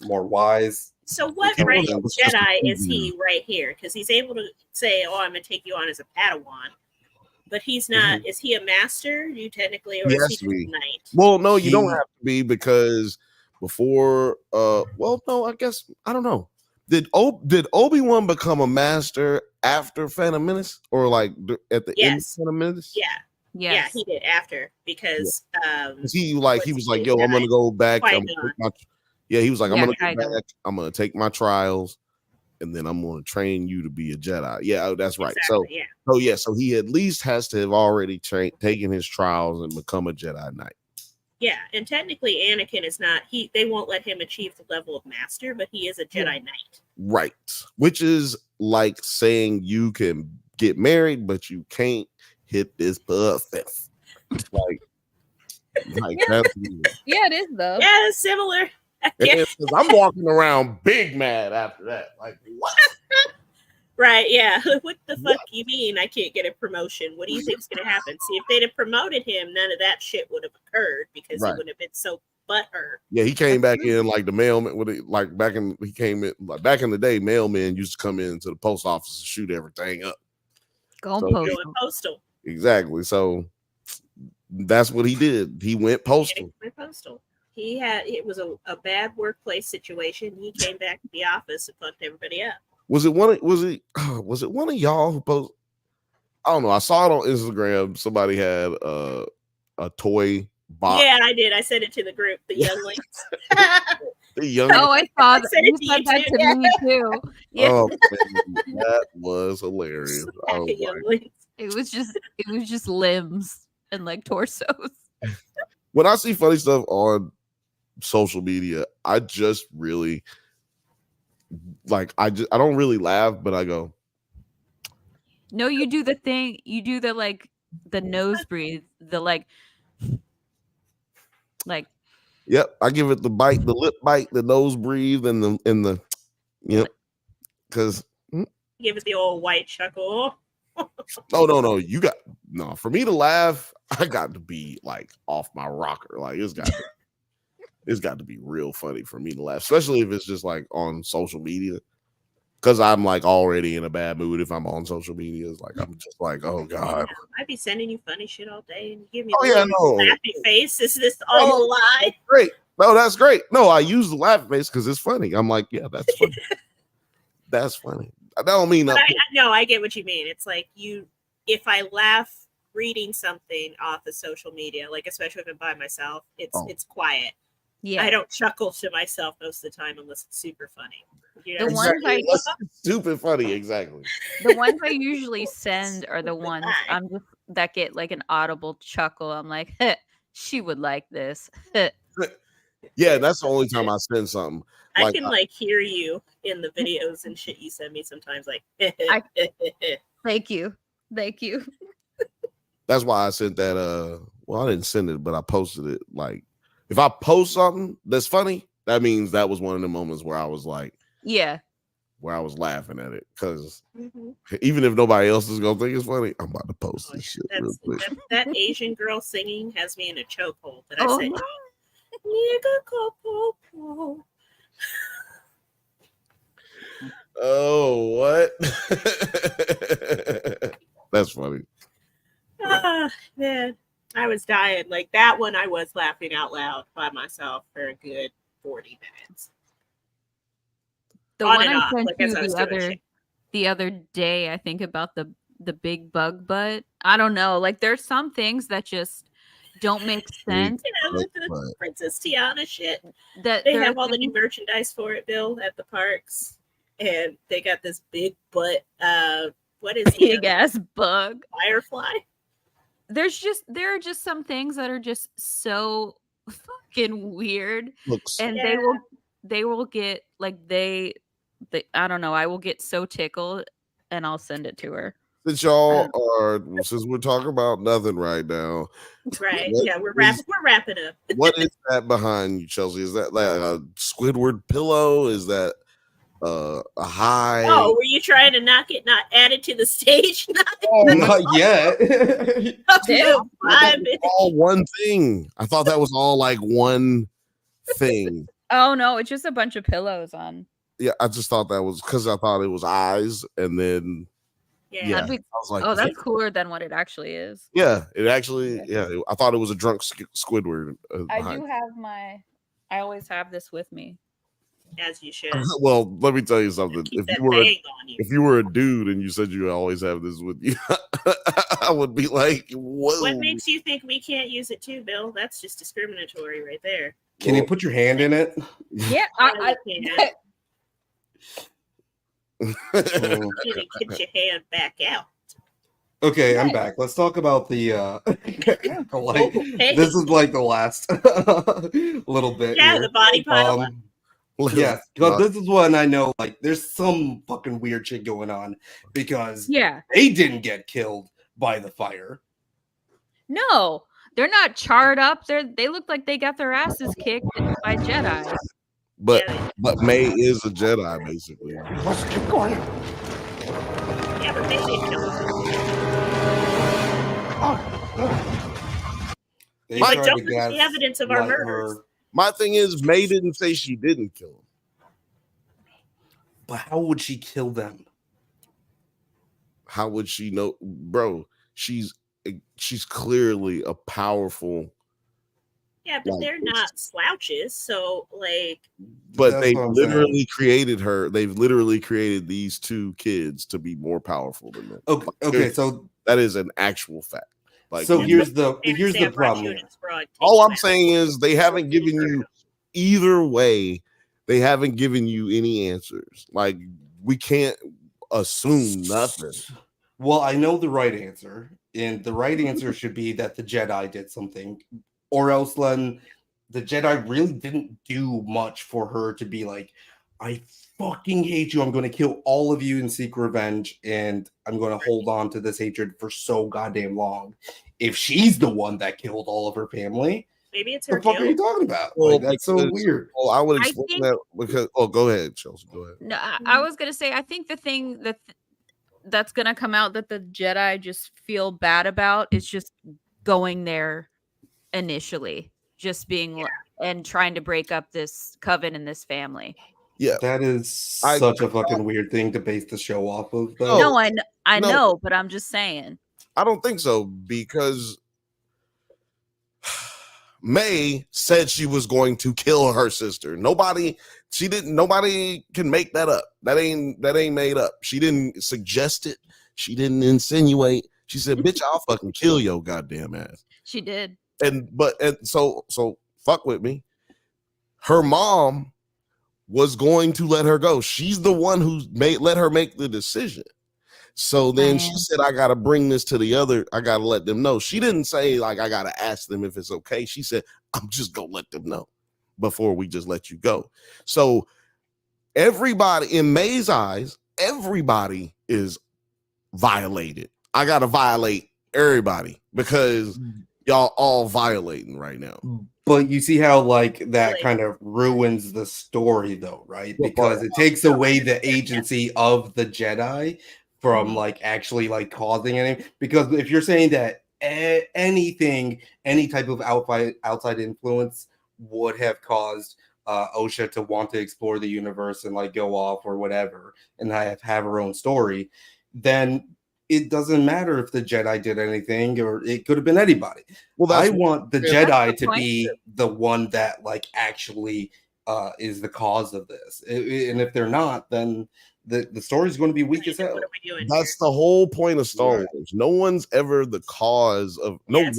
more wise. So what rank of Jedi is he right here? Because he's able to say, "Oh, I'm going to take you on as a Padawan," but he's not. Is he a master? You technically, or is he a knight? Well, no, you don't have to be, because before no, I guess I don't know. Did Obi-Wan become a master after Phantom Menace, or like at the end of Phantom Menace? Yeah, he did after, because he was like, yo, I'm gonna go back. He was like, I'm gonna go back. I'm gonna take my trials, and then I'm gonna train you to be a Jedi. Yeah, that's right. Exactly, so he at least has to have already taken his trials and become a Jedi Knight. Yeah, and technically Anakin is not. They won't let him achieve the level of master, but he is a Jedi Knight. Right, which is like saying you can get married, but you can't hit this pussy. Like that's yeah, it is though. Yeah, it's similar. I'm walking around big mad after that. Like what? Right, yeah. What the fuck you mean I can't get a promotion? What do you think's gonna happen? See, if they'd have promoted him, none of that shit would have occurred, because he would have been so butthurt. Yeah, he came back in like the mailman back in the day, mailmen used to come into the post office and shoot everything up. Going postal. Exactly. So that's what he did. He went postal. It was a bad workplace situation. He came back to the office and fucked everybody up. Was it one of y'all who posted? I don't know. I saw it on Instagram. Somebody had a toy box. Yeah, I did. I sent it to the group, the younglings. Oh, I saw that. You said that to me too. Yeah. Oh, man, that was hilarious. It was just limbs and like torsos. When I see funny stuff on social media, I just really I don't really laugh, but I go. No, you do the thing. You do the nose breathe. The like Yep, I give it the bite, the lip bite, the nose breathe, and the yep. Because give it the old white chuckle. no, you got no. For me to laugh, I got to be like off my rocker. Like it's got to be real funny for me to laugh, especially if it's just like on social media. Because I'm like already in a bad mood if I'm on social media. It's like I'm just like, oh god. I'd be sending you funny shit all day, and you give me laughing face. Is this all a lie? Great. No, that's great. No, I use the laughing face because it's funny. I'm like, yeah, that's funny. That's funny. I don't mean that. No, I get what you mean. It's like if I laugh reading something off of social media, like especially if I'm by myself, it's quiet. Yeah, I don't chuckle to myself most of the time unless it's super funny. You know? Stupid funny, exactly. The ones I usually send are the ones that get like an audible chuckle. I'm like, she would like this. Yeah, that's the only time I send something. I can hear you in the videos and shit you send me sometimes. Like, thank you. That's why I sent that. Well, I didn't send it, but I posted it. Like, if I post something that's funny, that means that was one of the moments where I was like, yeah, where I was laughing at it. Because even if nobody else is gonna think it's funny, I'm about to post this shit real quick. That Asian girl singing has me in a chokehold. That I said, nigga popo. Oh, what? That's funny. Man, I was dying. Like that one, I was laughing out loud by myself for a good 40 minutes. The one I sent you the other day, I think about the big bug butt. I don't know. Like there's some things that just don't make sense. You know, the Princess Tiana shit. That they have all the new merchandise for it, Bill, at the parks, and they got this big butt. What is big ass bug? Firefly. There are just some things that are just so fucking weird, and they will get like I don't know. I will get so tickled, and I'll send it to her. Since we're talking about nothing right now, right? Yeah, we're wrapping up. What is that behind you, Chelsea? Is that like a Squidward pillow? Is that a high? Oh, were you trying to not add it to the stage? Not yet. All one thing. I thought that was all like one thing. Oh no, it's just a bunch of pillows on. Yeah, I just thought that was because I thought it was eyes, and then yeah. I was like, that's cooler than what it actually is. Yeah, it actually. Yeah, I thought it was a drunk Squidward. I always have this with me. As you should. Well, let me tell you something. If you were a dude and you said you always have this with you, I would be like, whoa. What makes you think we can't use it too, Bill? That's just discriminatory right there. Can you put your hand in it? Yeah, I can. Get your hand back out. Okay, I'm back. Let's talk about the this is like the last little bit. Yeah, the body pile. Yeah, because this is when I know like there's some fucking weird shit going on because they didn't get killed by the fire. No, they're not charred up. They look like they got their asses kicked by Jedi. But May is a Jedi, basically. Let's keep going. Yeah, but they didn't kill her. They don't see the evidence of our murders. My thing is, May didn't say she didn't kill him. But how would she kill them? How would she know, bro? She's clearly a powerful. Yeah, but they're not slouches, so like. But they literally created her. They've literally created these two kids to be more powerful than them. Okay, so that is an actual fact. Like, so here's the problem. All I'm saying is they haven't given you either way. They haven't given you any answers. Like we can't assume nothing. Well, I know the right answer, and the right answer should be that the Jedi did something, or else then the Jedi really didn't do much for her to be like, I fucking hate you. I'm going to kill all of you and seek revenge, and I'm going to hold on to this hatred for so goddamn long. If she's the one that killed all of her family, Maybe it's What her the fuck are you guilt. talking about? Well, Like, that's so because- weird. Well, I would I explain think- that because. Oh, go ahead, Chelsea. Go ahead. No, I was gonna say I think the thing that's gonna come out that the Jedi just feel bad about is just going there initially, just being and trying to break up this coven and this family. Yeah, That is such a fucking weird thing to base the show off of, though. No, I no. know, but I'm just saying. I don't think so because May said she was going to kill her sister. Nobody can make that up. That ain't made up. She didn't suggest it. She didn't insinuate. She said, "Bitch, I'll fucking kill your goddamn ass." She did. And so fuck with me. Her mom was going to let her go. She's the one who let her make the decision. So then she said, I got to bring this to the other. I got to let them know. She didn't say like, I got to ask them if it's okay. She said, I'm just going to let them know before we just let you go. So everybody in May's eyes, everybody is violated. I got to violate everybody because y'all all violating right now. But you see how like that kind of ruins the story, though, right? Because it takes away the agency of the Jedi from like actually like causing anything. Because if you're saying that any type of outside influence would have caused Osha to want to explore the universe and like go off or whatever and have her own story, then it doesn't matter if the Jedi did anything, or it could have been anybody. Well, I want the Jedi to be the one that like actually is the cause of this. And if they're not, then the story is going to be weak as hell. That's the whole point of Star Wars. No one's ever the cause of no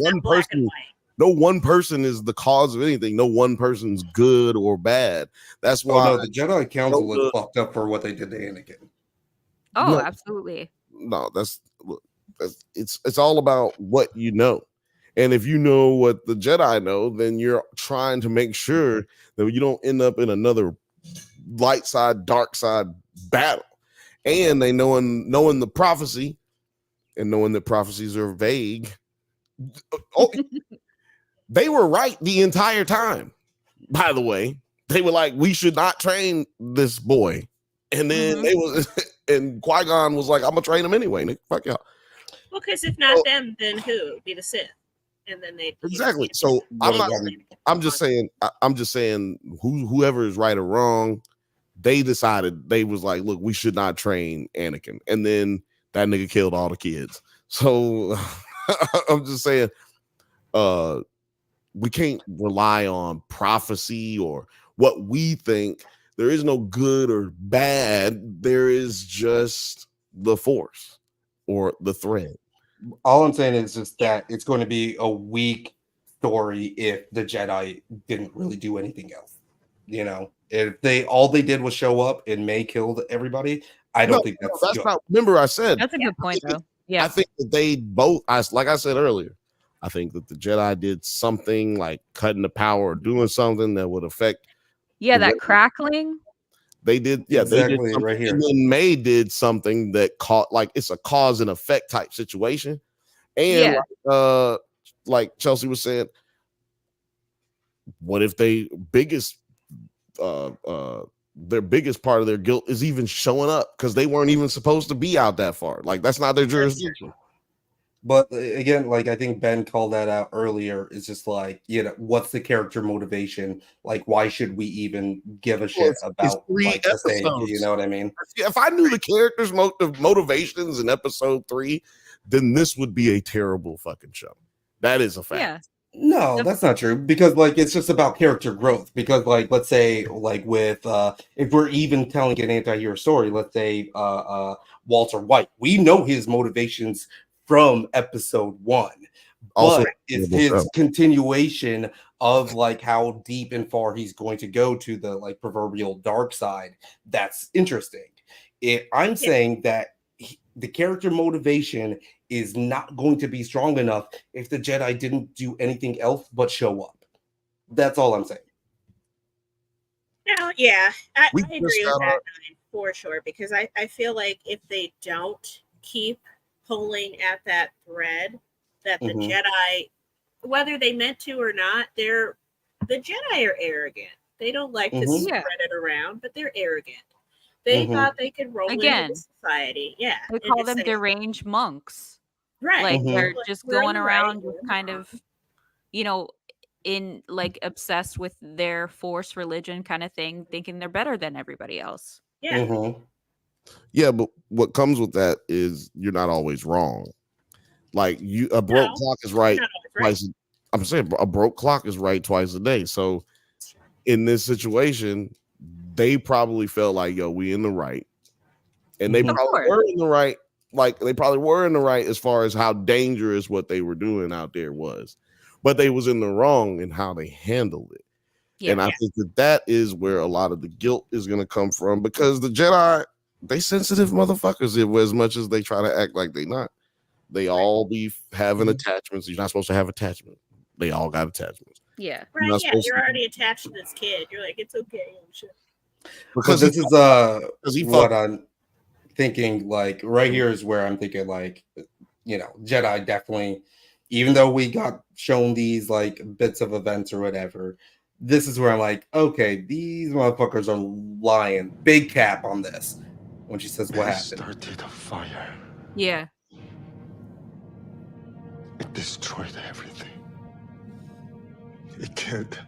one person is the cause of anything. No one person's good or bad. That's why the Jedi Council is fucked up for what they did to Anakin. Oh, absolutely. No, it's all about what you know. And if you know what the Jedi know, then you're trying to make sure that you don't end up in another light side, dark side battle. And they knowing the prophecy and knowing that prophecies are vague. Oh, they were right the entire time. By the way, they were like, we should not train this boy. And then they was and Qui-Gon was like, I'm gonna train him anyway. Nick, fuck y'all. Well, because if not them, then who? It'd be the Sith. And then they exactly. So I'm just saying whoever is right or wrong, they decided they was like, look, we should not train Anakin. And then that nigga killed all the kids. So I'm just saying we can't rely on prophecy or what we think. There is no good or bad. There is just the Force or the thread. All I'm saying is just that it's going to be a weak story if the Jedi didn't really do anything else. You know, if all they did was show up and May killed everybody, I don't think that's good. Not. Remember, I said that's a good point, though. Yeah, I think that they both. Like I said earlier, I think that the Jedi did something like cutting the power or doing something that would affect. Yeah, that crackling. They did, yeah, exactly, they did right here. And then May did something that caught, like it's a cause and effect type situation. And like Chelsea was saying, what if their biggest part of their guilt is even showing up because they weren't even supposed to be out that far? Like that's not their jurisdiction. But again, like I think Ben called that out earlier. It's just like, you know, what's the character motivation? Like, why should we even give a shit about like the thing? You know what I mean? If I knew the characters' motivations in episode 3, then this would be a terrible fucking show. That is a fact. Yeah. No, that's not true, because like it's just about character growth. Because like let's say like with if we're even telling an anti-hero story, let's say Walter White, we know his motivations from episode 1, also but it's his continuation of like how deep and far he's going to go to the like proverbial dark side. That's interesting. I'm saying that the character motivation is not going to be strong enough if the Jedi didn't do anything else but show up. That's all I'm saying. No, yeah, I agree with that for sure, because I feel like if they don't keep pulling at that thread that the Jedi whether they meant to or not, the Jedi are arrogant. They don't like to spread it around, but they're arrogant. They thought they could roll into society. Yeah. They call them deranged monks. Right. Like they're just going around with kind of, in like obsessed with their force religion kind of thing, thinking they're better than everybody else. Yeah. Yeah, but what comes with that is you're not always wrong. Like a broke clock is right twice. I'm saying a broke clock is right twice a day. So in this situation, they probably felt like, yo, we in the right. And they probably were in the right. Like they probably were in the right as far as how dangerous what they were doing out there was. But they was in the wrong in how they handled it. Yeah, and I think that is where a lot of the guilt is going to come from, because the Jedi, they sensitive motherfuckers as much as they try to act like they not. They all be having attachments. You're not supposed to have attachments. They all got attachments. Yeah. Right. You're already attached to this kid. You're like, it's okay. Because this is what I'm thinking. Like right here is where I'm thinking, like, Jedi definitely, even though we got shown these like bits of events or whatever, this is where I'm like, okay, these motherfuckers are lying. Big cap on this. When she says what happened. Started a fire. Yeah. It destroyed everything. It killed.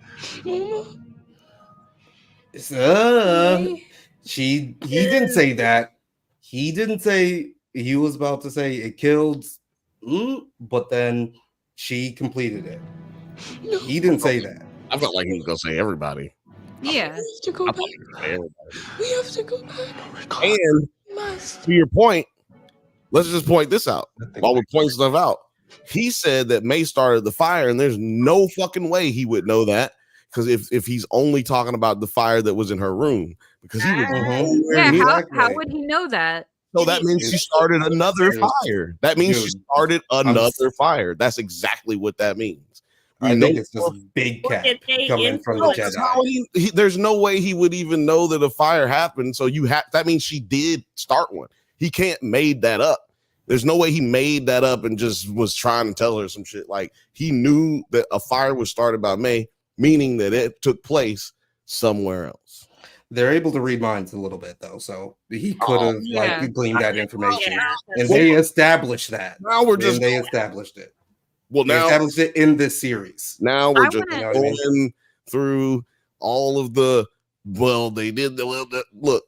He didn't say that. He didn't say, he was about to say it killed, but then she completed it. He didn't say that. I felt like he was gonna say everybody. Yeah. We have to go back. We have to go back. And to your point, let's just point this out while we're pointing stuff out. He said that May started the fire, and there's no fucking way he would know that, because if he's only talking about the fire that was in her room, because he was how would he know that? So that means she started another fire. That means she started another fire. That's exactly what that means. I think it's just big cat coming from the Jedi. There's no way he would even know that a fire happened. So that means she did start one. He can't made that up. There's no way he made that up and just was trying to tell her some shit. Like, he knew that a fire was started by May, meaning that it took place somewhere else. They're able to read minds a little bit, though, so he could have gleaned that information, and they established that. Now they established it. Well, they established it in this series. Now we're just going through all of the. Well, they did the look.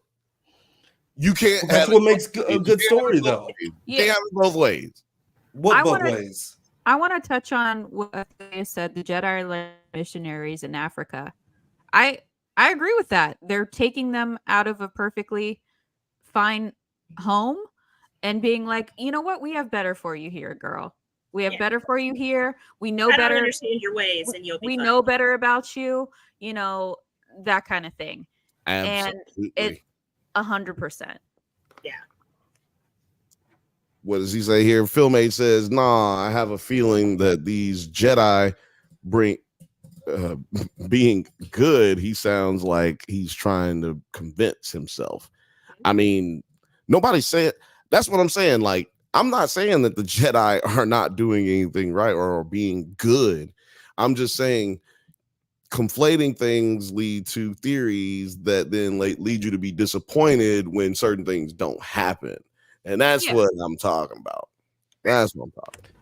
You can't. That's what makes a good story, though. You can't have it both ways. What both ways? I want to touch on what they said. The Jedi are like missionaries in Africa. I agree with that. They're taking them out of a perfectly fine home and being like, you know what? We have better for you here, girl. We have better for you here. We know better. I don't understand your ways, and you'll be we fine. know better about you. That kind of thing. Absolutely. And it's 100%. Yeah. What does he say here? Philmate says, "Nah, I have a feeling that these Jedi bring." Being good, he sounds like he's trying to convince himself. I mean, nobody said that's what I'm saying. Like, I'm not saying that the Jedi are not doing anything right or being good. I'm just saying conflating things lead to theories that then lead you to be disappointed when certain things don't happen. And that's what I'm talking about. That's what I'm talking about.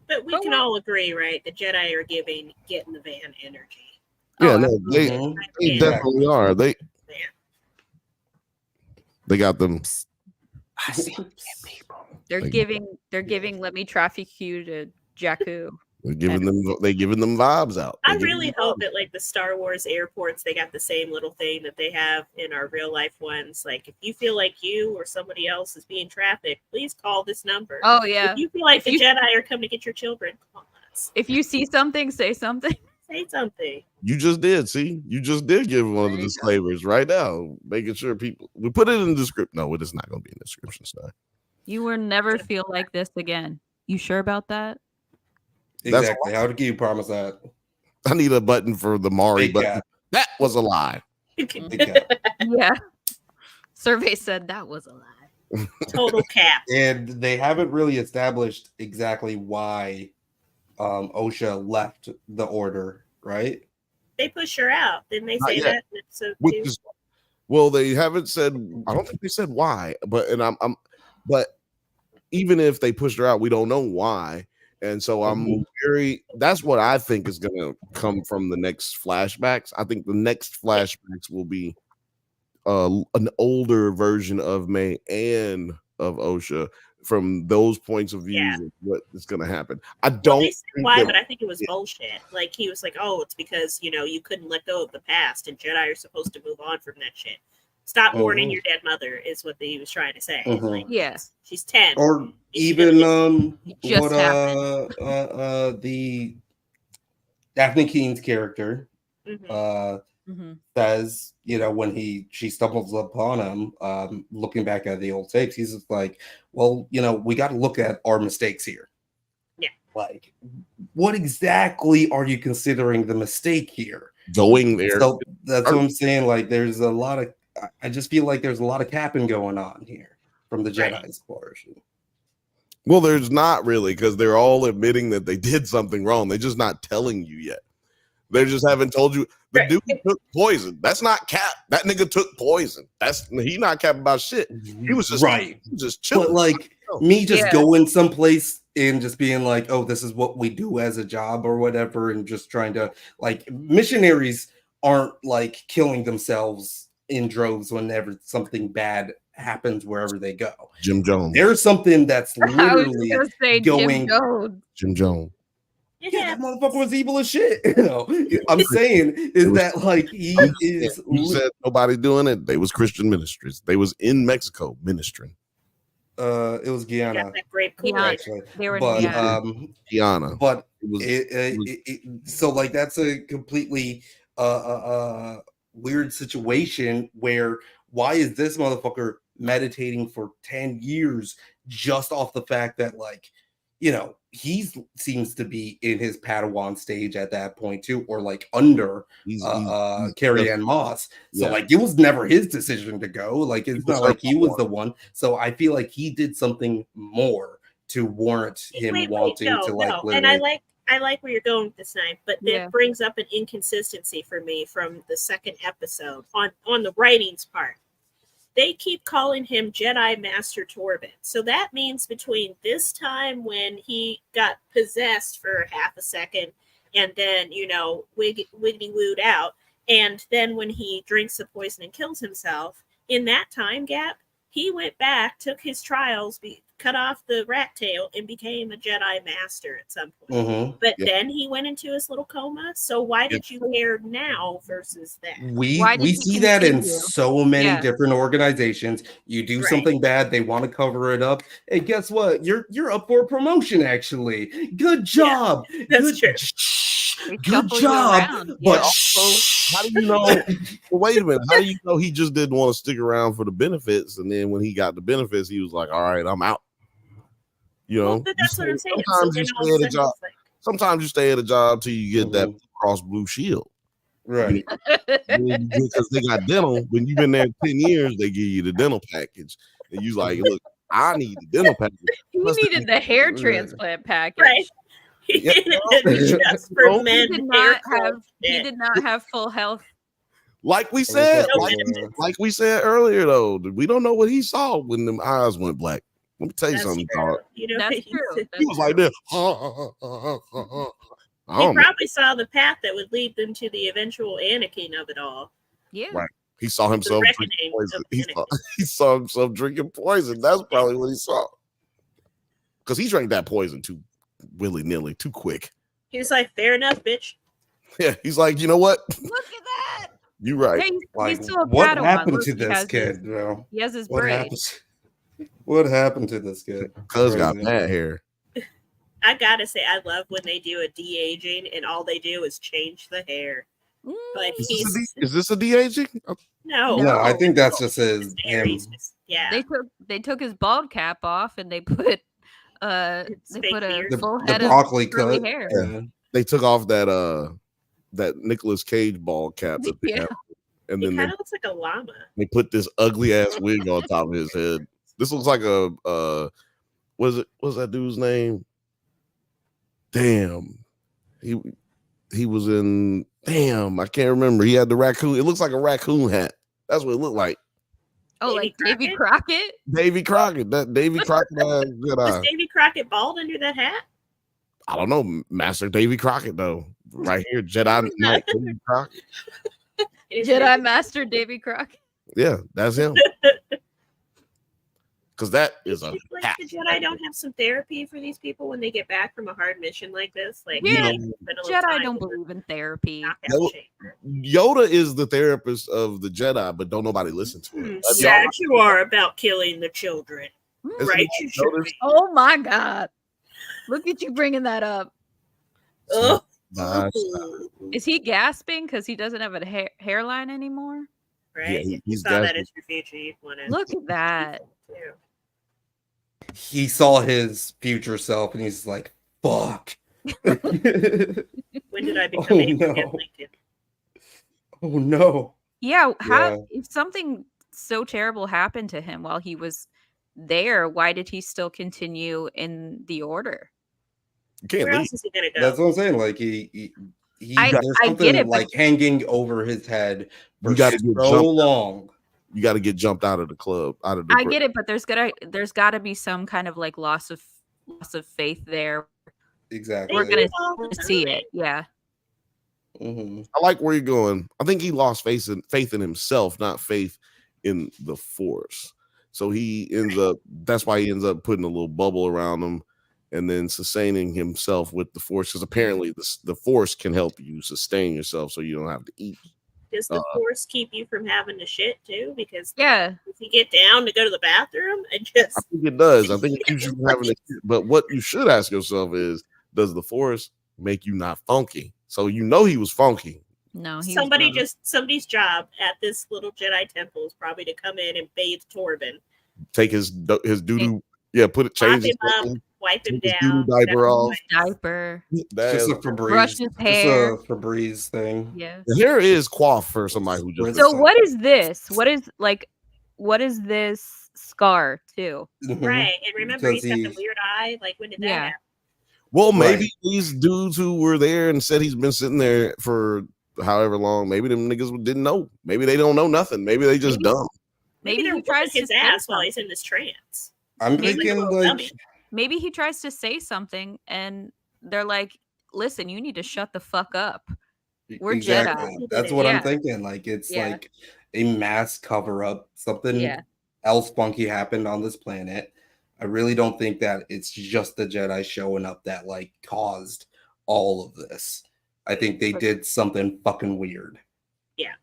But we can all agree, right? The Jedi are getting the van energy. Yeah, they definitely are. They got them. I see people. They're giving. Let me traffic you to Jakku. They're giving them vibes out. I really hope that, like, the Star Wars airports, they got the same little thing that they have in our real life ones. Like, if you feel like you or somebody else is being trafficked, please call this number. Oh yeah. If you feel like the Jedi are coming to get your children, call us. If you see something, say something. Say something. You just did. See, you just did give one of the disclaimers right now, making sure people. We put it in the description. No, it is not going to be in the description. Sorry. You will never feel like this again. You sure about that? Exactly. How do you promise that? I need a button for the Mari button. That was a lie. Yeah. Survey said that was a lie. Total cap. And they haven't really established exactly why Osha left the order, right? They push her out. Didn't they say that in episode 2? Well, they haven't said. I don't think they said why, but but even if they pushed her out, we don't know why. And so I'm that's what I think is going to come from the next flashbacks. I think the next flashbacks will be an older version of May and of Osha from those points of view of what is going to happen. I don't think why, but I think it was bullshit. Like he was like, oh, it's because, you couldn't let go of the past and Jedi are supposed to move on from that shit. Stop mourning your dead mother is what he was trying to say. Like, she's 10. Or even what the Daphne Keene's character says, when she stumbles upon him, looking back at the old tapes, he's just like, well, we got to look at our mistakes here. Yeah. Like, what exactly are you considering the mistake here? Going there. So that's what I'm saying. Like, there's a lot of, I just feel like there's a lot of capping going on here from the Jedi's portion. Well, there's not really, because they're all admitting that they did something wrong. They're just not telling you yet. They just haven't told you. The dude took poison. That's not cap. That nigga took poison. He not capping about shit. He was just just chilling. But like me just going someplace and just being like, oh, this is what we do as a job or whatever, and just trying to, like, missionaries aren't like killing themselves in droves whenever something bad happens wherever they go. Jim Jones. There's something that's literally going. Jim Jones. Yeah, that motherfucker was evil as shit. I'm saying is that like he is. You said nobody doing it. They was Christian ministries. They was in Mexico ministering. It was Guyana. Actually. They were in Guyana. But so like that's a completely weird situation where why is this motherfucker meditating for 10 years just off the fact that, like, he seems to be in his Padawan stage at that point too, or like under Carrie Ann Moss. So like it was never his decision to go. Like it's not like he was the one. So I feel like he did something more to warrant him wanting to like. And I like where you're going with this, Knife, but that brings up an inconsistency for me from the second episode on the writings part. They keep calling him Jedi Master Torben. So that means between this time when he got possessed for half a second and then, wiggity wooed out, and then when he drinks the poison and kills himself, in that time gap, he went back, took his trials, cut off the rat tail, and became a Jedi Master at some point. But then he went into his little coma. So why did you care now versus then? We see that in so many different organizations. You do something bad, they want to cover it up. And guess what? You're up for a promotion, actually. Good job. Yeah, that's true. Good job. But how do you know? Well, wait a minute. How do you know he just didn't want to stick around for the benefits? And then when he got the benefits, he was like, all right, I'm out. Well, that's what I'm saying. Sometimes you stay at a job. Sometimes you stay at a job till you get that Cross Blue Shield. Right. Because they got dental. When you've been there 10 years, they give you the dental package. And you like, look, I need the dental package. He needed the hair transplant package. Right. Just for men. He did not have full health. Like we said, like we said earlier, though, we don't know what he saw when them eyes went black. Let me tell you something, dog. That's true. He was like this. He probably saw the path that would lead them to the eventual Anakin of it all. Yeah. Right. He saw himself drinking poison. He saw himself drinking poison. That's probably what he saw. Because he drank that poison too willy-nilly, too quick. He was like, fair enough, bitch. Yeah, he's like, you know what? Look at that. You're right. Hey, like, what happened to this kid, bro? He has his braid. What happened to this kid? Cuz got bad hair. I gotta say, I love when they do a de-aging and all they do is change the hair. Like is this a de-aging? No, I think that's just his. Yeah, they took his bald cap off and they put a full head of broccoli cut hair. Yeah. They took off that Nicolas Cage bald cap that they have, and then it kind of looks like a llama. They put this ugly ass wig on top of his head. This looks like a what's that dude's name? Damn. He was in. Damn, I can't remember. He had the raccoon. It looks like a raccoon hat. That's what it looked like. Oh, like Davy Crockett? Davy Crockett. That Davy Crockett. Was Davy Crockett bald under that hat? I don't know. Master Davy Crockett, though. Right here, Jedi Knight Davy Crockett. Jedi Master Davy Crockett. Yeah, that's him. Because that is a like hat. the Jedi don't have some therapy for these people when they get back from a hard mission like this. Like, yeah, Jedi don't believe in therapy. Yoda is the therapist of the Jedi, but don't nobody listen to him. Sad you are about killing the children, right? You should be. Oh my God! Look at you bringing that up. Oh. Is he gasping because he doesn't have a hairline anymore? Right. Yeah, he saw that as your future. Look at that. He saw his future self and he's like, fuck. When did I become Abraham Lincoln? Oh no. Yeah, if something so terrible happened to him while he was there, why did he still continue in the order? Where else is he gonna go? That's what I'm saying. Like there's something get it, like hanging over his head for gotta so long. You got to get jumped out of the club. I get it, but there's got to be some kind of like loss of faith there. Exactly. We're gonna see it. Yeah. Mm-hmm. I like where you're going. I think he lost faith in himself, not faith in the Force. So he ends up. That's why he ends up putting a little bubble around him, and then sustaining himself with the Force. Because apparently the Force can help you sustain yourself, so you don't have to eat. Does the Force keep you from having to shit too? Because if you get down to go to the bathroom, I think it does. I think it keeps you from having to shit. But what you should ask yourself is, does the Force make you not funky? So you know he was funky. No, somebody's job at this little Jedi temple is probably to come in and bathe Torben, take his doo-doo, change his wipe him down, diaper off. Just a Febreze. Brush his hair. Just a Febreze thing. Yeah. The hair is coiffed for somebody who just. So what is this? What is this scar too? Right. And remember, he's got the weird eye. Like, when did that happen? Well, maybe these dudes who were there and said he's been sitting there for however long, maybe them niggas didn't know. Maybe they don't know nothing. Maybe they just dumb. Maybe he tries his ass while he's in this trance. I'm thinking like maybe he tries to say something and they're like, listen, you need to shut the fuck up. We're Jedi. That's what I'm thinking. Like, it's like a mass cover up. Something else funky happened on this planet. I really don't think that it's just the Jedi showing up that like caused all of this. I think they did something fucking weird. Yeah.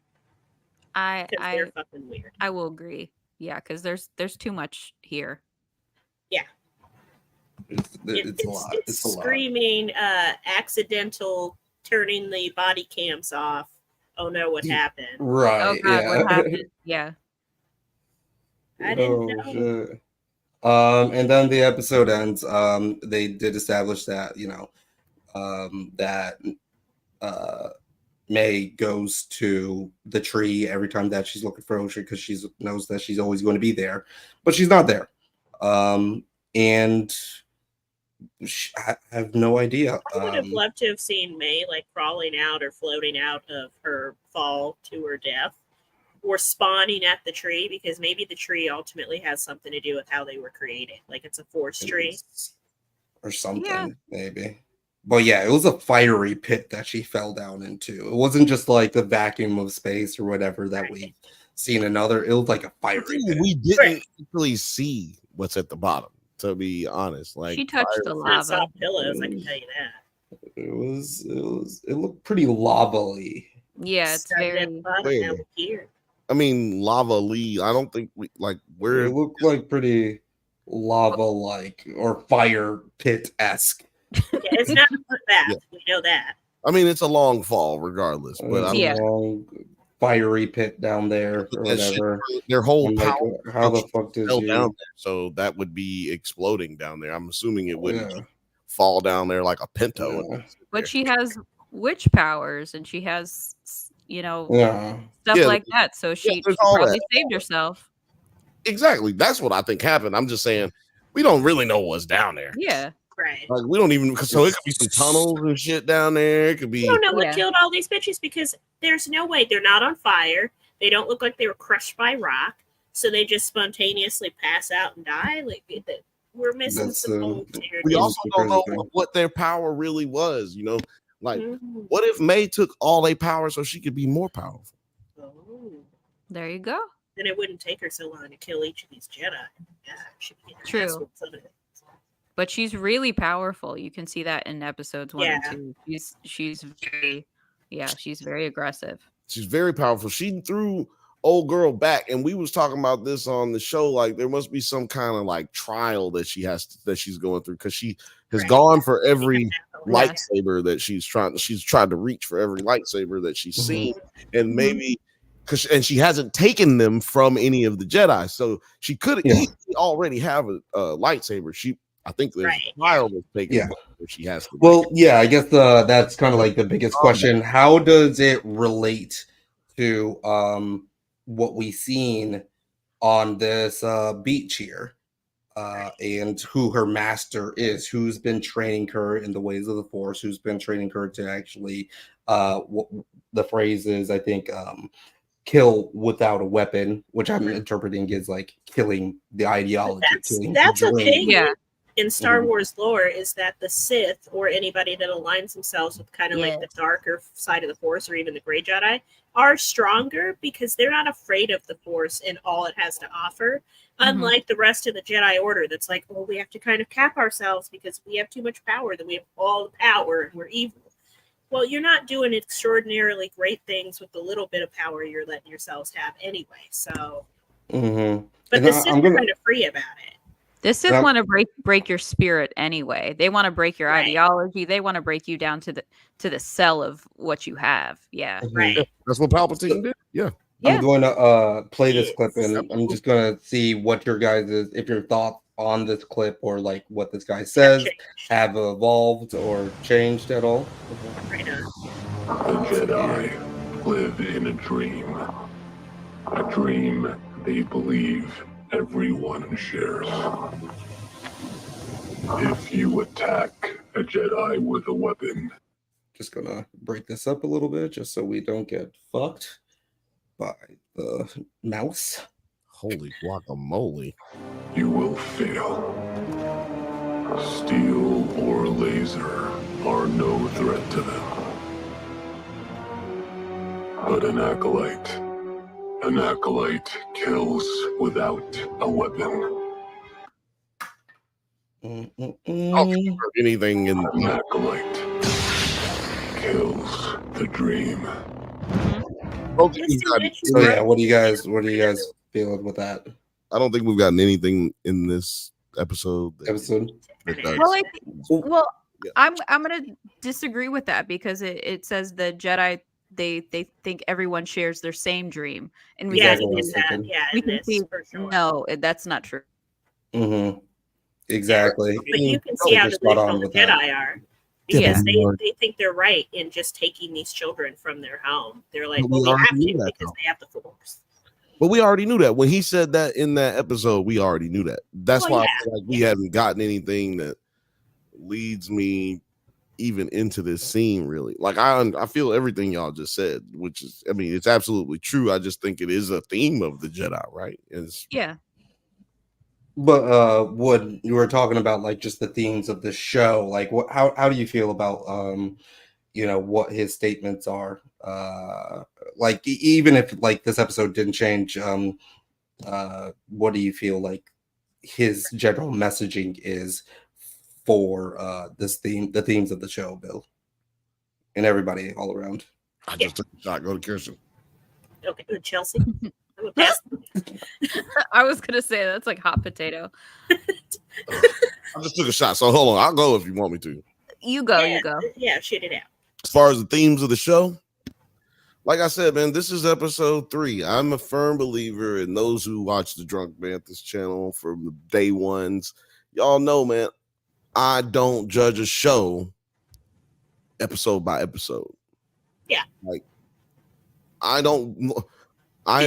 They're fucking weird. I will agree. Yeah, because there's too much here. Yeah. It's a lot. It's a lot. Screaming, accidental turning the body cams off. Oh no, what happened? Right. Oh God, what happened? Yeah. I didn't know. Shit. And then the episode ends. They did establish that, that May goes to the tree every time that she's looking for Ocean because she knows that she's always going to be there, but she's not there. And I have no idea. I would have loved to have seen May like crawling out or floating out of her fall to her death, or spawning at the tree, because maybe the tree ultimately has something to do with how they were created. Like, it's a force tree or something, maybe. But yeah, it was a fiery pit that she fell down into. It wasn't just like the vacuum of space or whatever that we've seen another. It was like a fiery pit. We didn't really see what's at the bottom, to be honest. Like, she touched the lava. Soft pillows, I can tell you that. It looked pretty lava-y. Yeah, it's very. I mean, lava-ly. I don't think we like where it looked like pretty lava-like or fire pit-esque. Yeah, it's not that. We know that. I mean, it's a long fall, regardless. But long fiery pit down there or whatever. Their whole power. How the fuck did you? Down there, so that would be exploding down there. I'm assuming it wouldn't fall down there like a Pinto. Yeah. But she has witch powers, and she has, stuff like that. So she probably saved herself. Exactly. That's what I think happened. I'm just saying we don't really know what's down there. Yeah. Right. Like we don't even so it could be some tunnels and shit down there. It could be. You don't know what killed all these bitches because there's no way they're not on fire. They don't look like they were crushed by rock, so they just spontaneously pass out and die. Like we're missing some old we also don't know what their power really was. You know, like what if May took all their power so she could be more powerful? Oh. There you go. Then it wouldn't take her so long to kill each of these Jedi. Yeah, true. But she's really powerful. You can see that in episodes 1 and 2. She's very aggressive. She's very powerful. She threw old girl back, and we was talking about this on the show. Like there must be some kind of like trial that she's going through because she has gone for every lightsaber that she's tried to reach for every lightsaber that she's seen, and maybe and she hasn't taken them from any of the Jedi, so she could already have a lightsaber. I think there's a trial that's taken where she has to. Well, yeah, I guess that's kind of like the biggest question. How does it relate to what we've seen on this beach here, and who her master is, who's been training her in the ways of the Force, who's been training her to actually, what the phrase is, I think, kill without a weapon, which I'm interpreting as like killing the ideology. That's a thing. Yeah. In Star Wars lore is that the Sith or anybody that aligns themselves with kind of like the darker side of the Force or even the Grey Jedi are stronger because they're not afraid of the Force and all it has to offer. Unlike the rest of the Jedi Order that's like, well, we have to kind of cap ourselves because we have too much power, that we have all the power and we're evil. Well, you're not doing extraordinarily great things with the little bit of power you're letting yourselves have anyway. So, but the Sith are kind of free about it. The Sith want to break your spirit anyway. They want to break your ideology. They want to break you down to the cell of what you have. Yeah, right. That's what Palpatine did. Yeah. I'm going to play this clip, and I'm just going to see what your guys' if your thoughts on this clip or like what this guy says have evolved or changed at all. Right on. The Jedi live in a dream they believe everyone shares. If you attack a Jedi with a weapon, just gonna break this up a little bit just so we don't get fucked by the mouse. Holy guacamole. You will fail. Steel or laser are no threat to them. But an acolyte kills without a weapon. Anything in an acolyte kills the dream. So yeah, what do you guys feeling with that? I don't think we've gotten anything in this episode. Well, I'm gonna disagree with that because it says the Jedi they think everyone shares their same dream, and we can see no, that's not true. Exactly. But you can see how delusional the Jedi are. Because they think they're right in just taking these children from their home. They're like, well, we have to because they have the Force. But we already knew that. When he said that in that episode, we already knew that. That's why I feel like we haven't gotten anything that leads me even into this scene, really. Like, I feel everything y'all just said, which is, I mean, it's absolutely true. I just think it is a theme of the Jedi, right? But when you were talking about like just the themes of the show, like how do you feel about what his statements are? Like even if like this episode didn't change, what do you feel like his general messaging is for the themes of the show, Bill, and everybody all around? I just took a shot. Go to Kirsten. Okay, Chelsea. I was gonna say that's like hot potato. I just took a shot, so hold on. I'll go if you want me to. You go. Yeah, shoot it out. As far as the themes of the show, like I said, man, this is episode 3. I'm a firm believer in those who watch the Drunk Banthas channel from the day ones. Y'all know, man, I don't judge a show episode by episode. Yeah. Like, I don't. I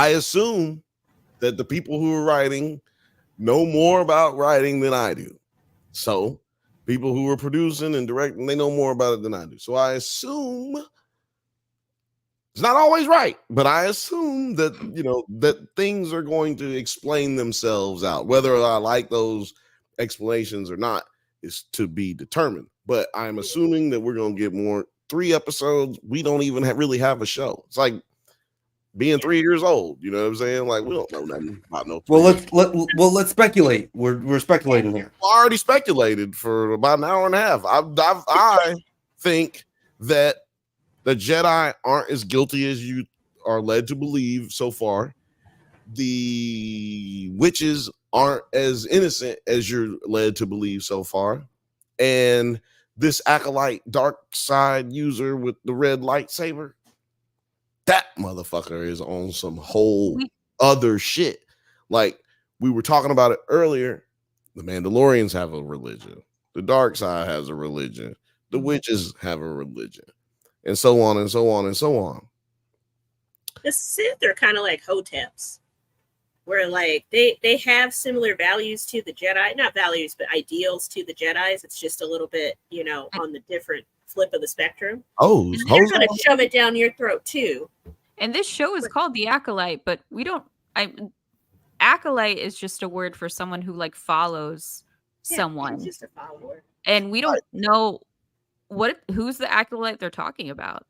assume that the people who are writing know more about writing than I do. So people who are producing and directing, they know more about it than I do. So I assume it's not always right, but I assume that, that things are going to explain themselves out. Whether I like those explanations or not is to be determined. But I'm assuming that we're going to get more 3 episodes. We don't even really have a show. It's like being 3 years old. You know what I'm saying? Like, we don't know nothing about no. Well, let's speculate. We're speculating here. I already speculated for about an hour and a half. I think that the Jedi aren't as guilty as you are led to believe so far. The witches aren't as innocent as you're led to believe so far. And this Acolyte dark side user with the red lightsaber, that motherfucker is on some whole other shit. Like we were talking about it earlier. The Mandalorians have a religion. The dark side has a religion. The witches have a religion. And so on and so on and so on. The Sith are kind of like Hoteps, where like they have similar values to the Jedi, not values, but ideals to the Jedis. It's just a little bit, on the different flip of the spectrum. Oh, and they're going to shove it down your throat too. And this show is called The Acolyte, but Acolyte is just a word for someone who like follows someone. He's just a follower. And we don't know who's the Acolyte they're talking about.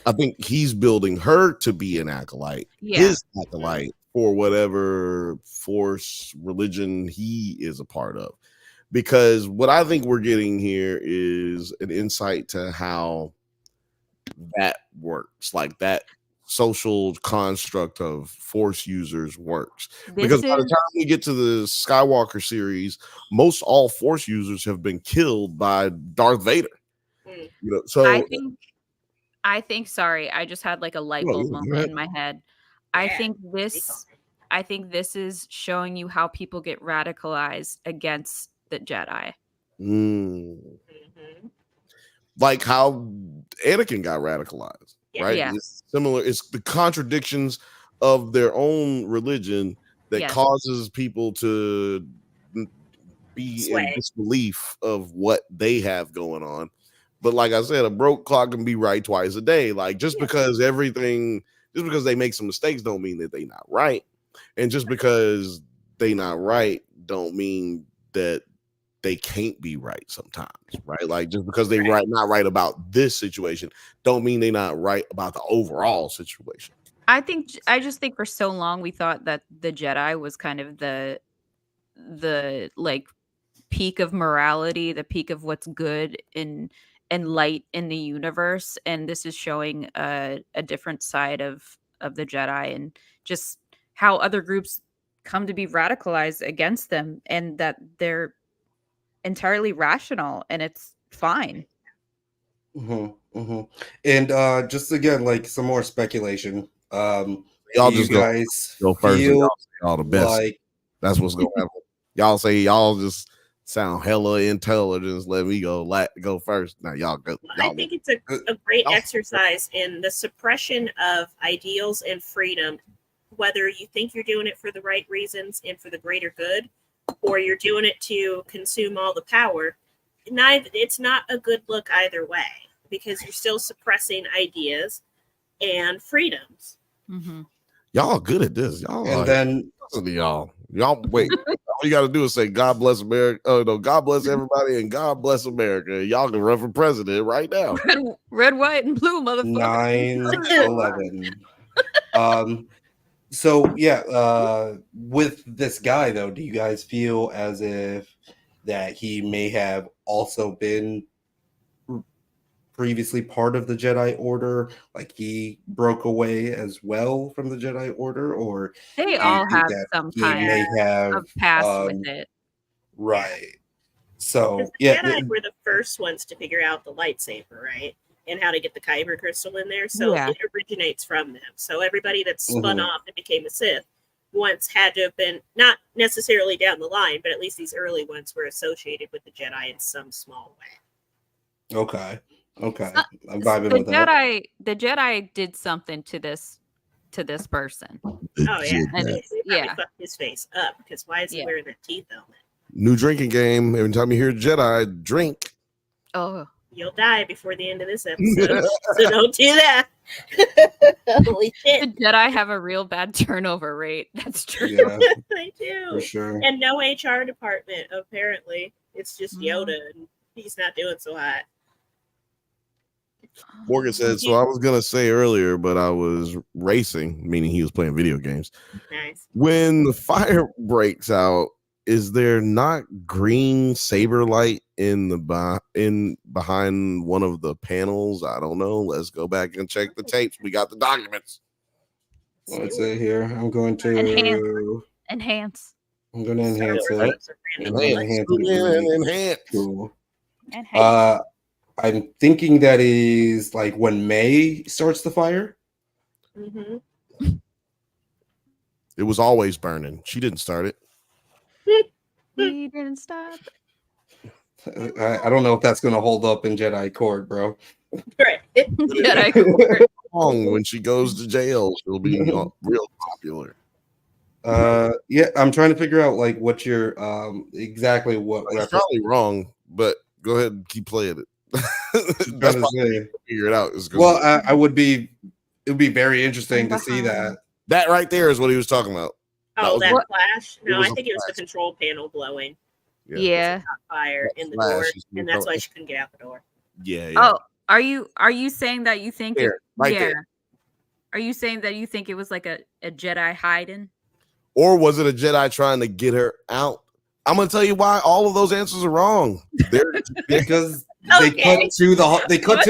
I think he's building her to be an acolyte, his acolyte, for whatever force religion he is a part of. Because what I think we're getting here is an insight to how that works, like that social construct of force users works. Because by the time we get to the Skywalker series, most all force users have been killed by Darth Vader. So I think sorry, I just had like a light bulb moment in my head. I think this is showing you how people get radicalized against the Jedi. Like how Anakin got radicalized, right? Yeah. It's similar. It's the contradictions of their own religion that causes people to be in disbelief of what they have going on. But like I said, a broke clock can be right twice a day. Like just because they make some mistakes don't mean that they not right. And just because they not right don't mean that they can't be right sometimes, right? Like just because they not right about this situation don't mean they not right about the overall situation. I just think for so long we thought that the Jedi was kind of the like peak of morality, the peak of what's good and light in the universe, and this is showing a different side of the Jedi and just how other groups come to be radicalized against them, and that they're entirely rational and it's fine. And just again, like some more speculation. Y'all just go first. And y'all say all the best. Like, that's what's going to happen. Y'all say y'all just sound hella intelligent. Let me go first. Now y'all go. I think it's a great exercise in the suppression of ideals and freedom, whether you think you're doing it for the right reasons and for the greater good, or you're doing it to consume all the power. It's not a good look either way, because you're still suppressing ideas and freedoms. Y'all good at this. Y'all wait. All you got to do is say God bless America. Oh no, God bless everybody and God bless America. Y'all can run for president right now. Red, white, and blue, motherfucker. 9/11. So yeah, with this guy though, do you guys feel as if that he may have also been previously part of the Jedi Order, like he broke away as well from the Jedi Order, or they all have some kind of past with it, right? So the Jedi were the first ones to figure out the lightsaber, right, and how to get the kyber crystal in there. So it originates from them. So everybody that spun off and became a Sith once had to have been, not necessarily down the line, but at least these early ones were associated with the Jedi in some small way. Okay. I'm vibing with that. The Jedi did something to this person. Oh yeah, and he fucked his face up, because why is he wearing that teeth helmet? New drinking game. Every time you hear Jedi, drink. Oh, you'll die before the end of this episode. So don't do that. Holy shit. The Jedi have a real bad turnover rate. That's true. Yeah, They do. for sure. And no HR department, apparently. It's just Yoda, and he's not doing so hot. Morgan said, so I was going to say earlier, but I was racing, meaning he was playing video games. Nice. When the fire breaks out, is there not green saber light in the behind one of the panels? I don't know. Let's go back and check the tapes. We got the documents. Let's see here. I'm going to enhance. I'm going to enhance it. Enhance. Cool. I'm thinking that is like when May starts the fire. Mm-hmm. It was always burning. She didn't start it. We didn't stop. I don't know if that's going to hold up in Jedi Court, bro. Right. Jedi Court. When she goes to jail, she'll be real popular. Yeah, I'm trying to figure out like what your exactly what. It's probably wrong, but go ahead and keep playing it. That's probably figure it out. Well, it would be very interesting to see that. That right there is what he was talking about. Oh, that flash? No, I think it was the control panel blowing. Yeah. Fire in the door, and that's why she couldn't get out the door. Yeah. Oh, are you saying that you think there. Are you saying that you think it was like a Jedi hiding? Or was it a Jedi trying to get her out? I'm gonna tell you why all of those answers are wrong. Because they cut to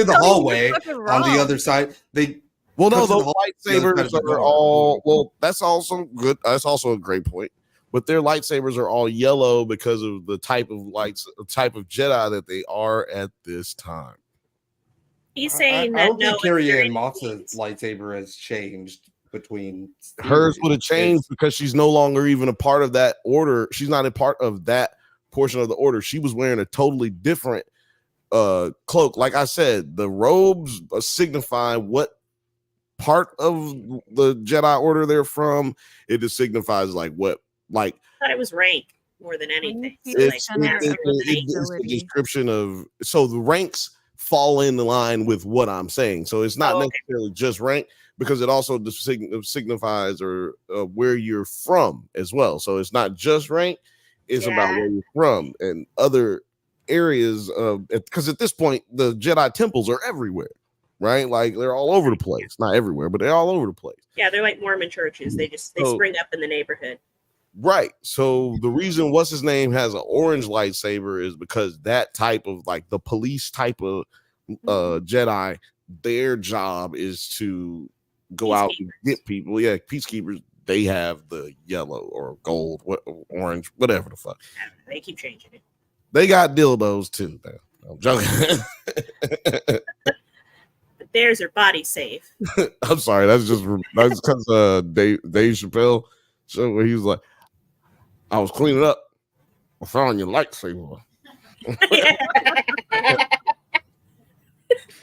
the hallway on the other side. The lightsabers are all that's also good. That's also a great point. But their lightsabers are all yellow because of the type of Jedi that they are at this time. He's saying I don't think Carrie-Anne Moss's lightsaber has changed between hers would have changed because she's no longer even a part of that order. She's not a part of that portion of the order. She was wearing a totally different cloak. Like I said, the robes signify what part of the Jedi Order they're from. It just signifies like what I thought it was rank more than anything. It's a description of the ranks fall in line with what I'm saying. So it's not necessarily just rank, because it also signifies or where you're from as well. So it's not just rank; it's about where you're from and other areas. Because at this point, the Jedi temples are everywhere, right? Like they're all over the place. Not everywhere, but they're all over the place. Yeah, they're like Mormon churches. They spring up in the neighborhood. Right. So the reason what's his name has an orange lightsaber is because that type of like the police type of Jedi, their job is to go out and get people. Yeah, peacekeepers, they have the yellow or gold, orange, whatever the fuck. They keep changing it. They got dildos too. I'm joking. But theirs are body safe. I'm sorry. That's because Dave Chappelle show where he was like, I was cleaning up. I found your lightsaber.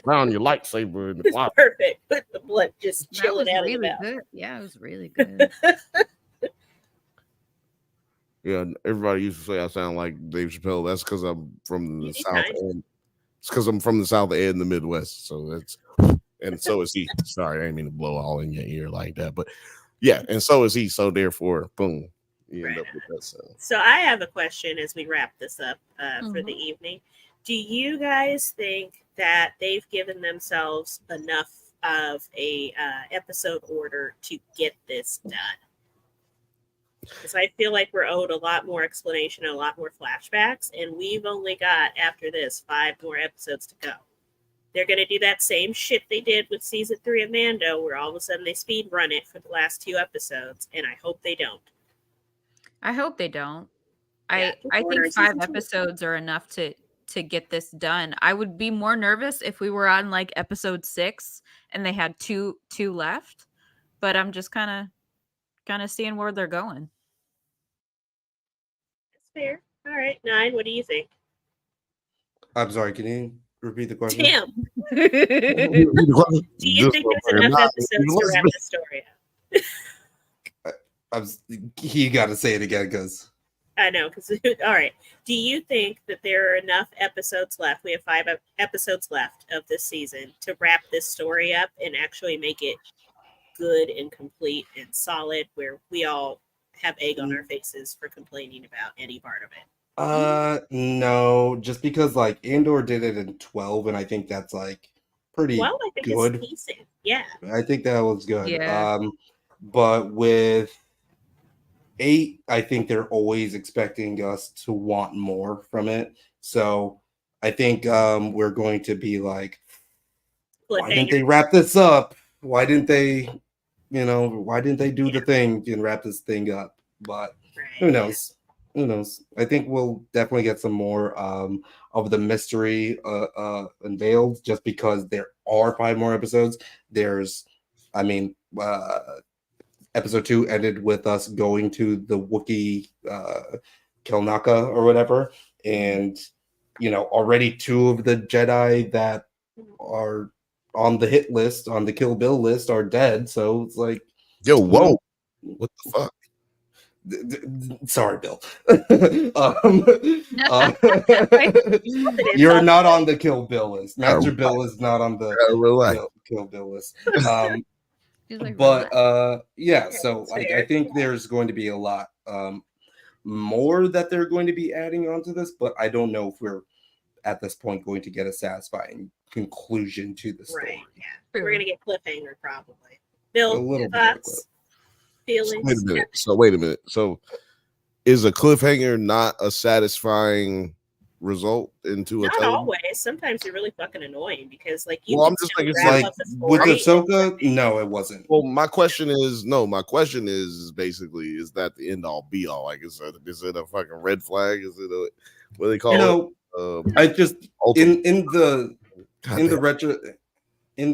Found your lightsaber in the closet. Perfect. Put the blood just chilling out really of the mouth. good. Yeah, it was really good. Yeah, everybody used to say I sound like Dave Chappelle. That's because I'm from the South End. It's because I'm from the South End in the Midwest. So that's, and so is he. Sorry, I didn't mean to blow all in your ear like that. But yeah, and so is he. So therefore, boom, you end up with that sound. So I have a question as we wrap this up for the evening. Do you guys think that they've given themselves enough of a episode order to get this done? Because I feel like we're owed a lot more explanation and a lot more flashbacks, and we've only got, after this, 5 more episodes to go. They're going to do that same shit they did with season 3 of Mando, where all of a sudden they speed run it for the last 2 episodes, and I hope they don't. I hope they don't. I think 5 episodes are enough to get this done. I would be more nervous if we were on like episode 6 and they had two left, but I'm just kind of seeing where they're going. That's fair. All right, 9. What do you think? I'm sorry. Can you repeat the question? Damn. Do you think there's enough episodes to wrap the story up? You got to say it again, because I know, because all right. Do you think that there are enough episodes left? We have 5 episodes left of this season to wrap this story up and actually make it good and complete and solid, where we all have egg on our faces for complaining about any part of it. No, just because like Andor did it in 12, and I think that's like pretty I think good. it's decent. Yeah. I think that was good. Yeah. But with 8, I think they're always expecting us to want more from it. So I think we're going to be like, why didn't they wrap this up? Why didn't they, why didn't they do the thing and wrap this thing up? But who knows? Who knows? I think we'll definitely get some more of the mystery unveiled, just because there are 5 more episodes. Episode 2 ended with us going to the Wookiee Kelnaka or whatever, and already 2 of the Jedi that are on the hit list, on the Kill Bill list, are dead. So it's like, whoa, what the fuck? Sorry, Bill. You're not on the Kill Bill list. Master Bill is not on the Kill Bill list. So like I think there's going to be a lot more that they're going to be adding onto this, but I don't know if we're at this point going to get a satisfying conclusion to the story. Right. Yeah. We're gonna get cliffhanger probably. Bill, A little bit thoughts, feelings. Wait a minute. So is a cliffhanger not a satisfying result into not a tale? always. Sometimes they're really fucking annoying because like Well, I'm just thinking like with Ahsoka, no, it wasn't. Well, my question is basically, is that the end all be all? Like, is it a fucking red flag? Is it a what do they call it? I just in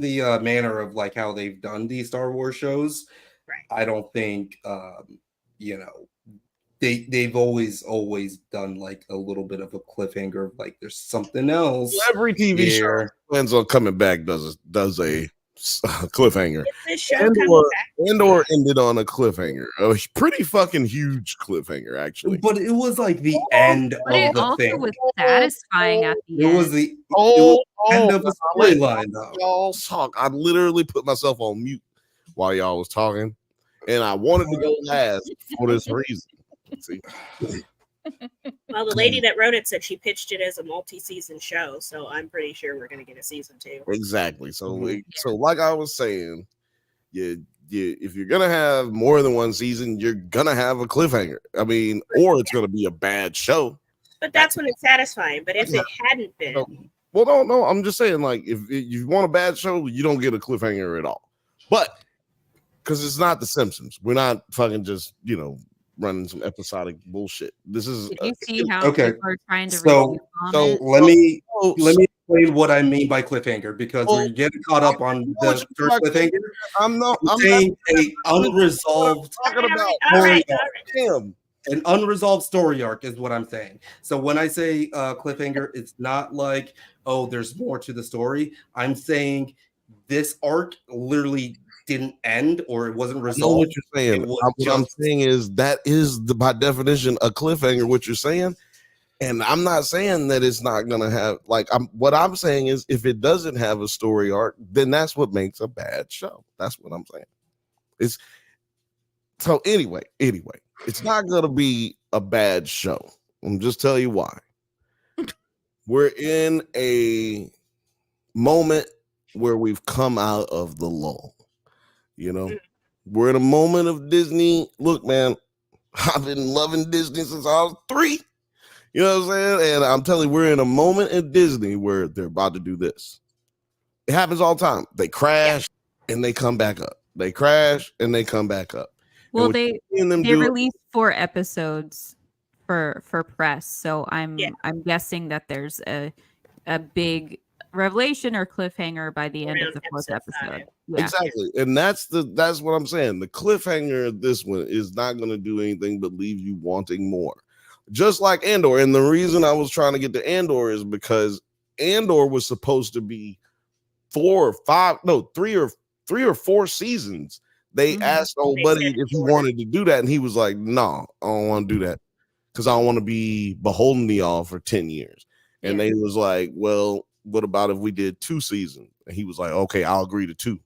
the manner of like how they've done these Star Wars shows, right. I don't think they've always done like a little bit of a cliffhanger, like there's something else. Every TV show plans on coming back does a cliffhanger. Andor ended on a cliffhanger, a pretty fucking huge cliffhanger, actually. But it was like the end of the thing. Was satisfying at the end. It was the end of the storyline, though. Y'all talk. I literally put myself on mute while y'all was talking, and I wanted to go last for this reason. See. Well, the lady that wrote it said she pitched it as a multi-season show, so I'm pretty sure we're going to get a season 2. Exactly. So, like I was saying, if you're gonna have more than one season, you're gonna have a cliffhanger. I mean, or it's gonna be a bad show. But that's when it's satisfying. But if it hadn't been, no, I'm just saying, like, if you want a bad show, you don't get a cliffhanger at all. But because it's not The Simpsons, we're not fucking just running some episodic bullshit. This is. Did you see how people are trying to? So let me explain what I mean by cliffhanger, because we're getting caught up on the first cliffhanger. I'm saying an unresolved story arc. An unresolved story arc is what I'm saying. So when I say cliffhanger, it's not like, oh, there's more to the story. I'm saying this arc literally didn't end, or it wasn't resolved. I know what you're saying. What I'm saying is that is by definition a cliffhanger. What you're saying, and I'm not saying that it's not gonna have what I'm saying is if it doesn't have a story arc, then that's what makes a bad show. That's what I'm saying. So anyway, it's not gonna be a bad show. I'm just tell you why. We're in a moment where we've come out of the lull. We're in a moment of Disney. Look, man, I've been loving Disney since I was 3. You know what I'm saying? And I'm telling you, we're in a moment at Disney where they're about to do this. It happens all the time. They crash and they come back up. They crash and they come back up. Well, they released 4 episodes for press, so I'm guessing that there's a big revelation or cliffhanger by the end of the 4th episode. Yeah. Exactly. And that's what I'm saying. The cliffhanger of this one is not going to do anything but leave you wanting more. Just like Andor. And the reason I was trying to get to Andor is because Andor was supposed to be 3 or 4 seasons. They asked old buddy if he wanted to do that, and he was like, no, I don't want to do that. because I don't want to be beholden to y'all for 10 years. And they was like, well, what about if we did 2 seasons? And he was like, okay, I'll agree to 2.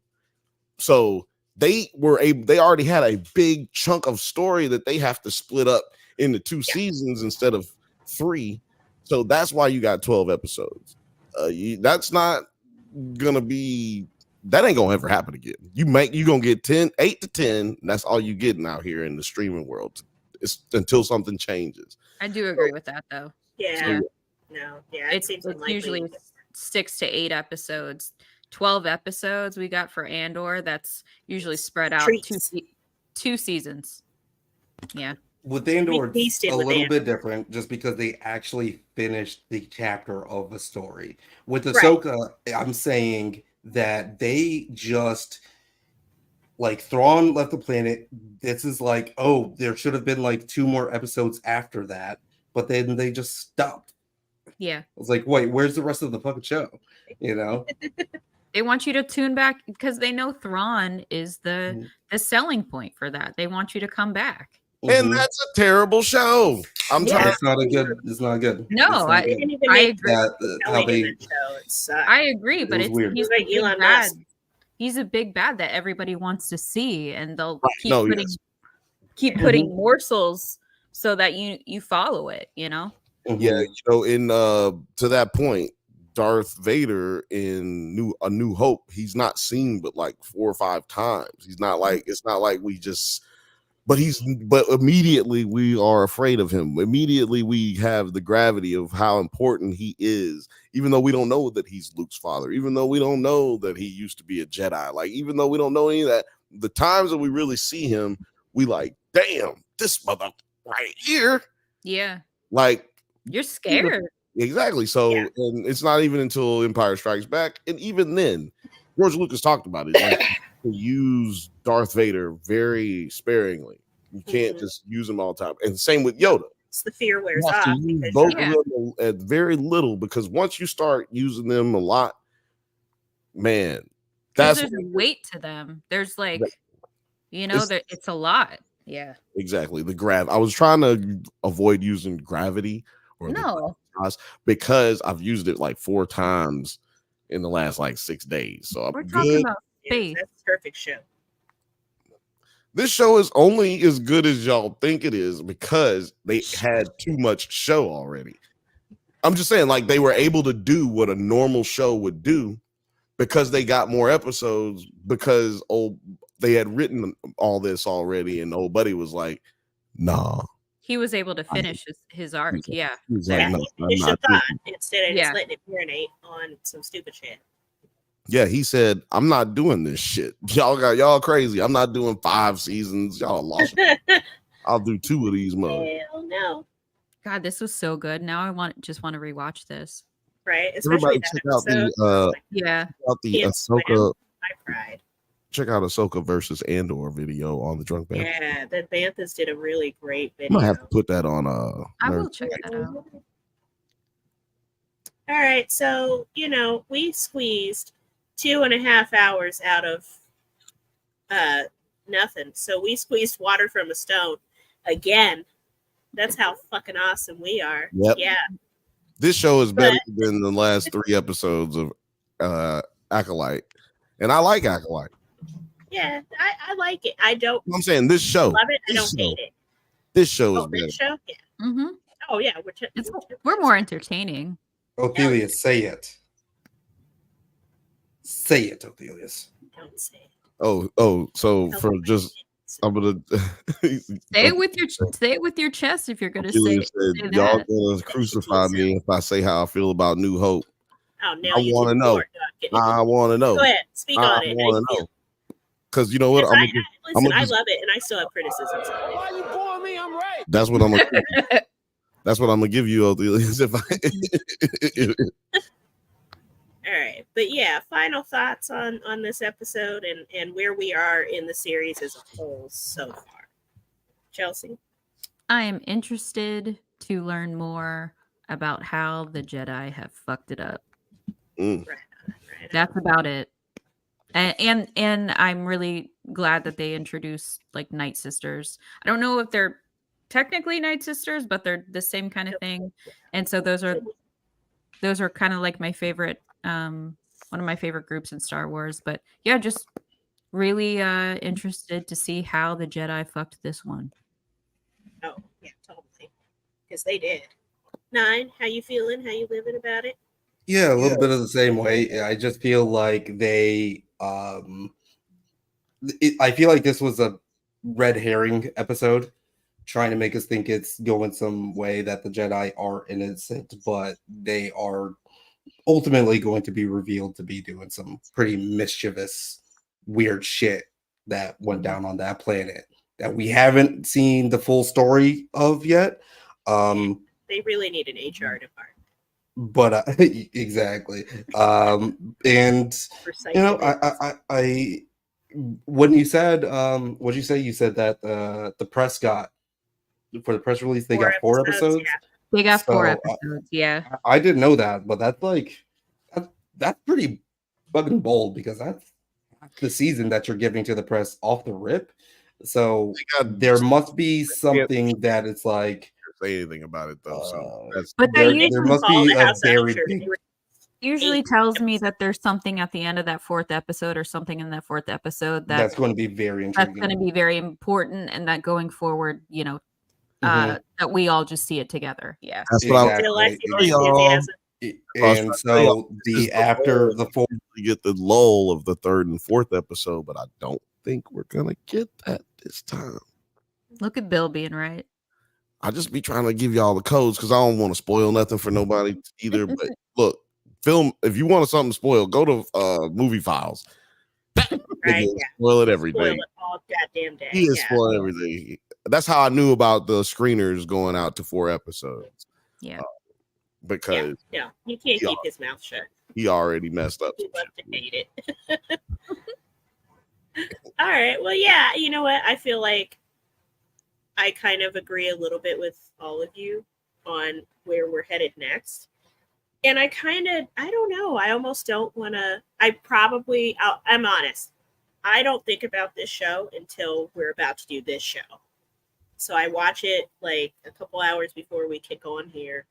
So they already had a big chunk of story that they have to split up into 2 seasons instead of 3. So that's why you got 12 episodes. That's not gonna be, that ain't gonna ever happen again. You gonna get 8 to 10. That's all you getting out here in the streaming world. It's until something changes. I do agree with that though. Yeah. No. Yeah. It's usually 6 to 8 episodes. 12 episodes we got for Andor. That's usually spread out 2 seasons. Yeah. With Andor, it's a little bit different just because they actually finished the chapter of the story. With Ahsoka, I'm saying that they just, like, Thrawn left the planet. This is like, oh, there should have been like 2 more episodes after that, but then they just stopped. Yeah. I was like, wait, where's the rest of the fucking show? You know? They want you to tune back because they know Thrawn is the selling point for that. They want you to come back. And that's a terrible show. I'm trying. It's not good. No, I agree. I agree, but he's like Elon bad. Musk. He's a big bad that everybody wants to see, and they'll keep Yes. putting morsels so that you follow it. You know. Yeah, in to that point, Darth Vader in A New Hope, he's not seen but like 4 or 5 times. He's not like, it's not like we just, but immediately we are afraid of him. Immediately we have the gravity of how important he is, even though we don't know that he's Luke's father, even though we don't know that he used to be a Jedi, like, even though we don't know any of that, the times that we really see him, we like, damn, this mother right here. Yeah. Like, you're scared. Exactly. So, and it's not even until Empire Strikes Back, and even then, George Lucas talked about it. Like, to use Darth Vader very sparingly. You can't just use him all the time. And same with Yoda. It's the fear wears You have off. to use both of them at very little, because once you start using them a lot, man, there's a weight to them. There's like, it's a lot. Yeah. Exactly. I was trying to avoid using gravity because I've used it like 4 times in the last like 6 days. So we're talking about space. That's a perfect show. This show is only as good as y'all think it is because they had too much show already. I'm just saying, like, they were able to do what a normal show would do because they got more episodes, because they had written all this already, and old buddy was like, nah. He was able to finish his arc. Yeah. He's like, no, he finish a thought instead of just letting it marinate on some stupid shit. Yeah, he said, I'm not doing this shit. Y'all crazy. I'm not doing 5 seasons. Y'all lost it. I'll do 2 of these mother. Hell no. God, this was so good. Now I just want to rewatch this. Right. Especially check out the Ahsoka. I cried. Check out Ahsoka versus Andor video on the Drunk Band. Yeah, the Banthas did a really great video. I might have to put that on I will check that out. All right, so we squeezed 2.5 hours out of nothing. So we squeezed water from a stone again. That's how fucking awesome we are. Yep. Yeah. This show is better than the last 3 episodes of Acolyte. And I like Acolyte. Yeah, I like it. I don't. I'm saying this show. Love it. I don't hate it. This show is better. This show? Yeah. Mm-hmm. Oh, yeah. We're more entertaining. Othelius, say it. Say it, Othelius. Don't say it. Oh, so for just, I'm gonna say it with your chest if you're gonna say it. Y'all gonna crucify me if I say how I feel about New Hope. Oh, no, I want to know. I want to know. Go ahead, speak on it. I want to know. Because you know what? I love it, and I still have criticisms. Why you booing me? I'm right. That's what I'm gonna. That's what I'm gonna give you, Othelius. All right, but yeah, final thoughts on this episode and where we are in the series as a whole so far. Chelsea, I am interested to learn more about how the Jedi have fucked it up. Right. That's about it. And I'm really glad that they introduced like Night Sisters. I don't know if they're technically Night Sisters, but they're the same kind of thing. And so those are kind of like my favorite, one of my favorite groups in Star Wars. But yeah, just really interested to see how the Jedi fucked this one. Oh, yeah, totally. Because they did. 9, how you feeling? How you living about it? Yeah, a little bit of the same way. I just feel like I feel like this was a red herring episode, trying to make us think it's going some way that the Jedi are innocent, but they are ultimately going to be revealed to be doing some pretty mischievous, weird shit that went down on that planet that we haven't seen the full story of yet. They really need an HR department. But exactly. And you know, I when you said what'd you say? You said that the press got for the press release they got 4 episodes. Yeah. They got 4 episodes. Yeah, I didn't know that, but that's like that's pretty fucking bold because that's the season that you're giving to the press off the rip. So there must be something that it's like say anything about it though. So but there must be a very big. Usually tells me that there's something at the end of that 4th episode or something in that 4th episode that's going to be very intriguing. That's going to be very important, and that going forward, you know, that we all just see it together. Yeah, that's what and so after the 4th, we get the lull of the 3rd and 4th episode, but I don't think we're gonna get that this time. Look at Bill being right. I just be trying to give y'all the codes because I don't want to spoil nothing for nobody either. But look, film if you want something to spoil, go to Movie Files. Right? Spoil it every day. Spoil it all goddamn day. He is spoil everything. That's how I knew about the screeners going out to 4 episodes. Yeah, because he can't keep his mouth shut. He already messed up. He loved to hate it. All right. Well, yeah. You know what? I feel like I kind of agree a little bit with all of you on where we're headed next. And I don't know. I almost don't want to. I'm honest. I don't think about this show until we're about to do this show. So I watch it like a couple hours before we kick on here.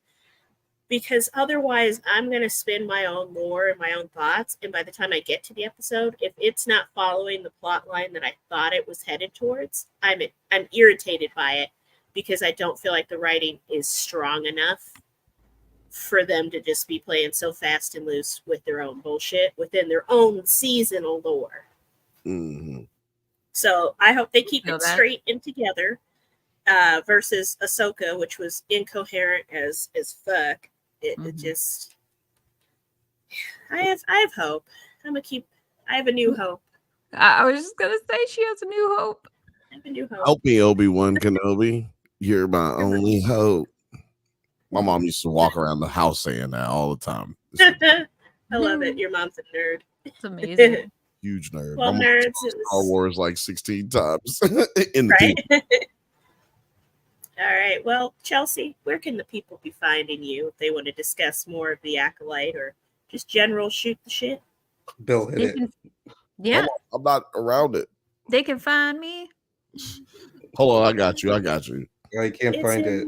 Because otherwise, I'm going to spin my own lore and my own thoughts. And by the time I get to the episode, if it's not following the plot line that I thought it was headed towards, I'm irritated by it because I don't feel like the writing is strong enough for them to just be playing so fast and loose with their own bullshit within their own seasonal lore. Mm-hmm. So I hope they keep it straight and together versus Ahsoka, which was incoherent as fuck. It just, I have hope. I have a new hope. I was just gonna say she has a new hope. I have a new hope. Help me, Obi-Wan Kenobi. You're my only hope. My mom used to walk around the house saying that all the time. I love it. Your mom's a nerd. It's amazing. Huge nerd. Well, nerds. Star Wars like 16 times in the right? All right. Well, Chelsea, where can the people be finding you if they want to discuss more of the Acolyte or just general shoot the shit? Bill hit it. Yeah. I'm not around it. They can find me. Hold on. I got you. I can't find it.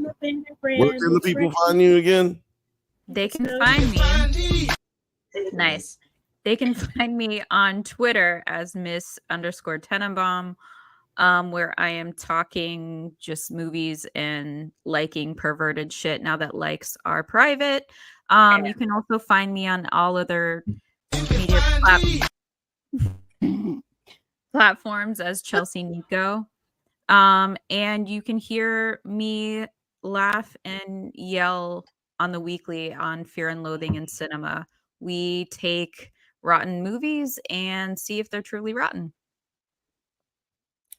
Where can the people find you again? They can find me. Nice. They can find me on Twitter as Miss_Tenenbaum. Where I am talking just movies and liking perverted shit now that likes are private. You can also find me on all other media platforms as Chelsea Nico. And you can hear me laugh and yell on the weekly on Fear and Loathing in Cinema. We take rotten movies and see if they're truly rotten.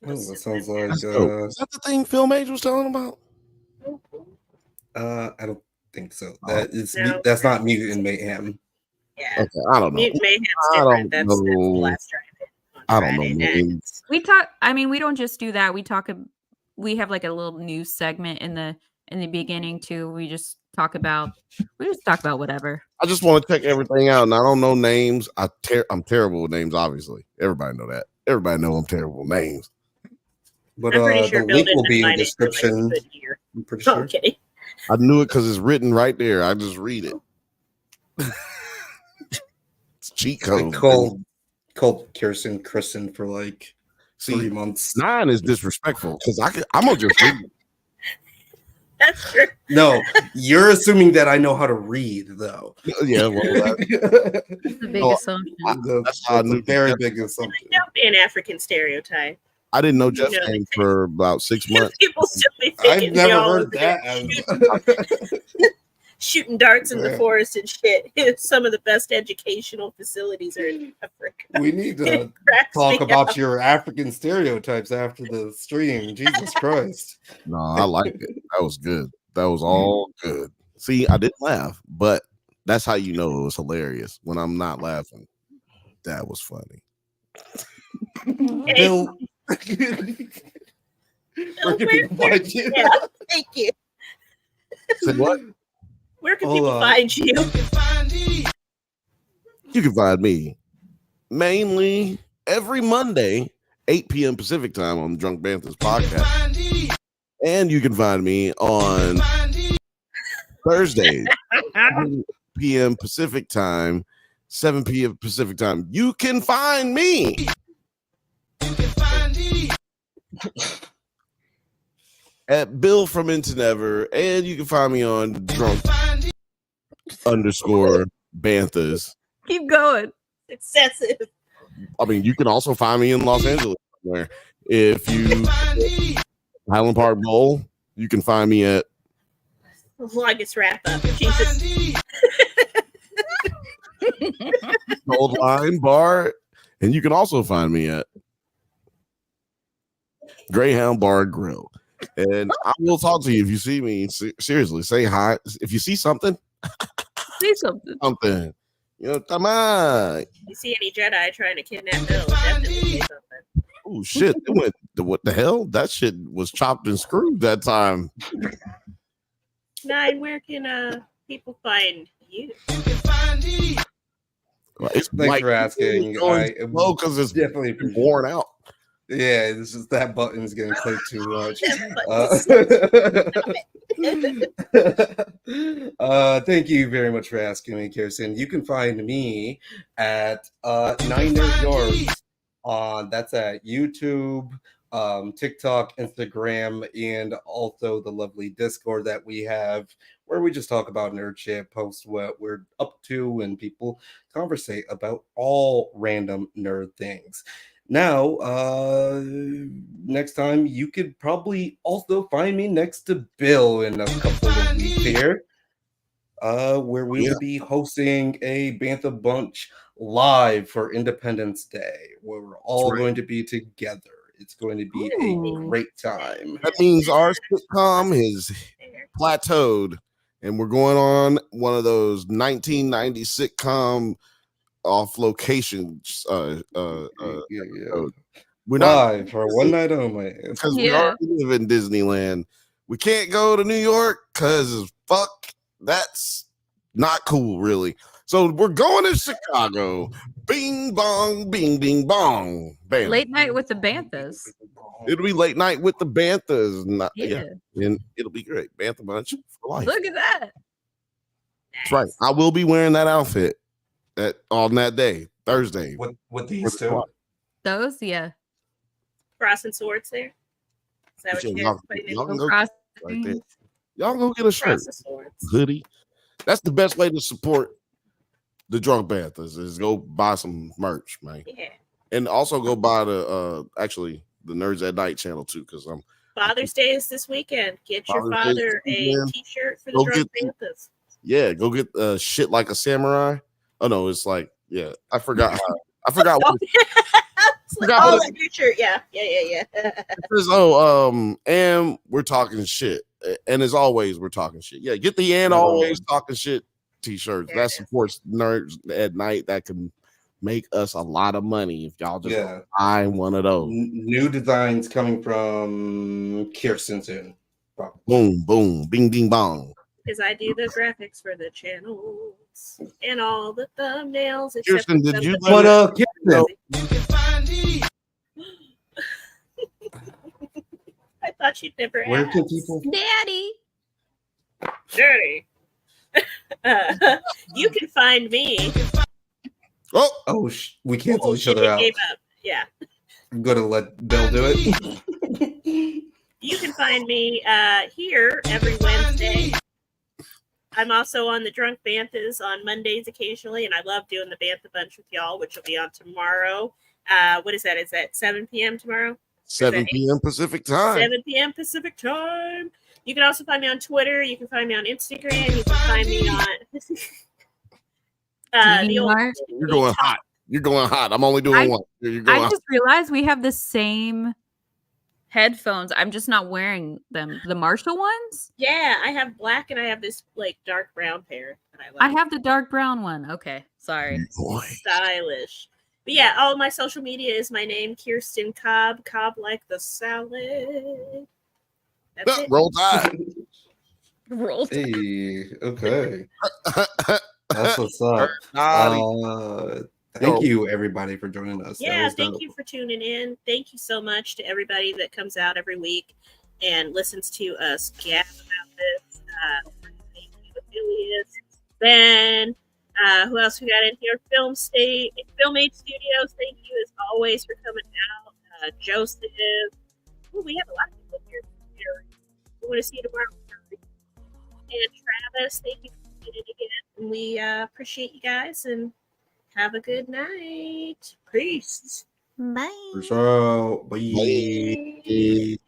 Oh, that sounds like is that the thing Film Age was telling about? I don't think so. That's not Mutant Mayhem. Yeah. Okay, I don't know. Mutant Mayhem's different. That's the last drive-in. I don't know. We talk. I mean, we don't just do that. We have like a little news segment in the beginning too. We just talk about whatever. I just want to check everything out, and I don't know names. I'm terrible with names. Obviously, everybody know that. Everybody know I'm terrible with names. But I'm pretty sure the Bill link didn't will be in find the it for, like, a description. good year. I'm pretty Oh, sure. I'm kidding. I knew it because it's written right there. I just read it. It's cheat I code. called Kirsten Kristen for like 3 months. 9 is disrespectful because I'm gonna just read it. That's true. No, you're assuming that I know how to read, though. Yeah, well, That's a big assumption. That's how I knew a very Jeff. big assumption. Don't be an African stereotype. I didn't know Jeff's No, name for about 6 months. People still be I've thinking never y'all heard over there that. shooting darts in the Yeah. forest and shit. Some of the best educational facilities are in Africa. We need to It cracks talk me about up. your African stereotypes after the stream. Jesus Christ. No, I like it. That was good. That was all good. See, I didn't laugh, but that's how you know it was hilarious. When I'm not laughing, that was funny. Bill, where can people find you? Yeah, thank you. Say what? Where can Hold people on. find you? You can find me mainly every Monday, 8 p.m. Pacific time on the Drunk Banthas podcast. And you can find me on Thursdays, 7 p.m. Pacific time, 7 p.m. Pacific time. You can find me. At Bill from Into Never, and you can find me on drunk_Banthas. Keep going. Excessive. I mean, you can also find me in Los Angeles somewhere. If you Highland Park Bowl, you can find me at Longest wrap up. Jesus. Gold Line Bar, and you can also find me at Greyhound Bar and Grill. And I will talk to you if you see me. Seriously, say hi. If you see something, Say something. You know, come on. You see any Jedi trying to kidnap Bill? Definitely say something. Oh shit! It went. What the hell? That shit was chopped and screwed that time. Nine, where can people find you? It's Thanks for asking. Because it's definitely worn out. Yeah, it's just that button's getting clicked too much. Thank you very much for asking me, Kirsten. You can find me at 9 Nerd Yards on that's at YouTube, TikTok, Instagram, and also the lovely Discord that we have where we just talk about nerd shit, post what we're up to, and people conversate about all random nerd things. Now, next time you could probably also find me next to Bill in a couple of weeks here, where we will be hosting a Bantha Bunch live for Independence Day, where we're all going to be together. It's going to be a great time. That means our sitcom is plateaued, and we're going on one of those 1990 sitcom off location. We're live for one night only because we already live in Disneyland. We can't go to New York because fuck, that's not cool, really. So we're going to Chicago. Bing bong, bing bing bong, bam. Late night with the Banthas. It'll be late night with the Banthas. Yeah. And it'll be great. Bantha Bunch for life. Look at that. That's right. I will be wearing that outfit on that day, Thursday. With these two. Those, yeah. Cross and swords there. Is that what Y'all can go right there. Y'all go get a shirt, hoodie. That's the best way to support the Drunk Banthas is go buy some merch, man. Yeah. And also go buy the Nerds at Night channel too, because I'm Father's Day is this weekend. Get your father a t-shirt for the Drunk Banthas. Yeah, go get shit like a samurai. Oh no, it's like I forgot what. Oh, that new shirt, yeah. It says, and we're talking shit, and as always, we're talking shit. Yeah, get the and always talking shit t-shirts. That supports Nerds at Night. That can make us a lot of money if y'all just buy one of those. New designs coming from Kirsten soon. Boom, boom, bing, bing, bong. Because I do the graphics for the channels and all the thumbnails. Kirsten, did you? But Kirsten. thought you'd never Where ask. can people? Daddy. You can find me. Oh, we cancel each other out. Gave up. Yeah. I'm gonna let Bill do it. You can find me here every Wednesday. I'm also on the Drunk Banthas on Mondays occasionally, and I love doing the Bantha Bunch with y'all, which will be on tomorrow. What is that? Is that 7 p.m. tomorrow? 7 p.m. Pacific time. 7 p.m. Pacific time. You can also find me on Twitter. You can find me on Instagram. You can find me on You're going hot. You're going hot. I'm only doing one. I just realized we have the same headphones. I'm just not wearing them. The Marshall ones? Yeah, I have black and I have this like dark brown pair that I like. I have the dark brown one. Okay, sorry. Stylish. But yeah, all of my social media is my name, Kirsten Cobb. Cobb like the salad. That's it. Roll Tide. Roll Tide. Hey, okay. That's what's up. Thank you, everybody, for joining us. Yeah, thank you for tuning in. Thank you so much to everybody that comes out every week and listens to us gab about this. Thank you, Affiliates. Ben, who else we got in here? Film Aid Studios. Thank you as always for coming out. Joseph. Ooh, we have a lot of people here. We want to see you tomorrow. And Travis, thank you for tuning in again. And we appreciate you guys and have a good night. Peace. Bye. So, bye.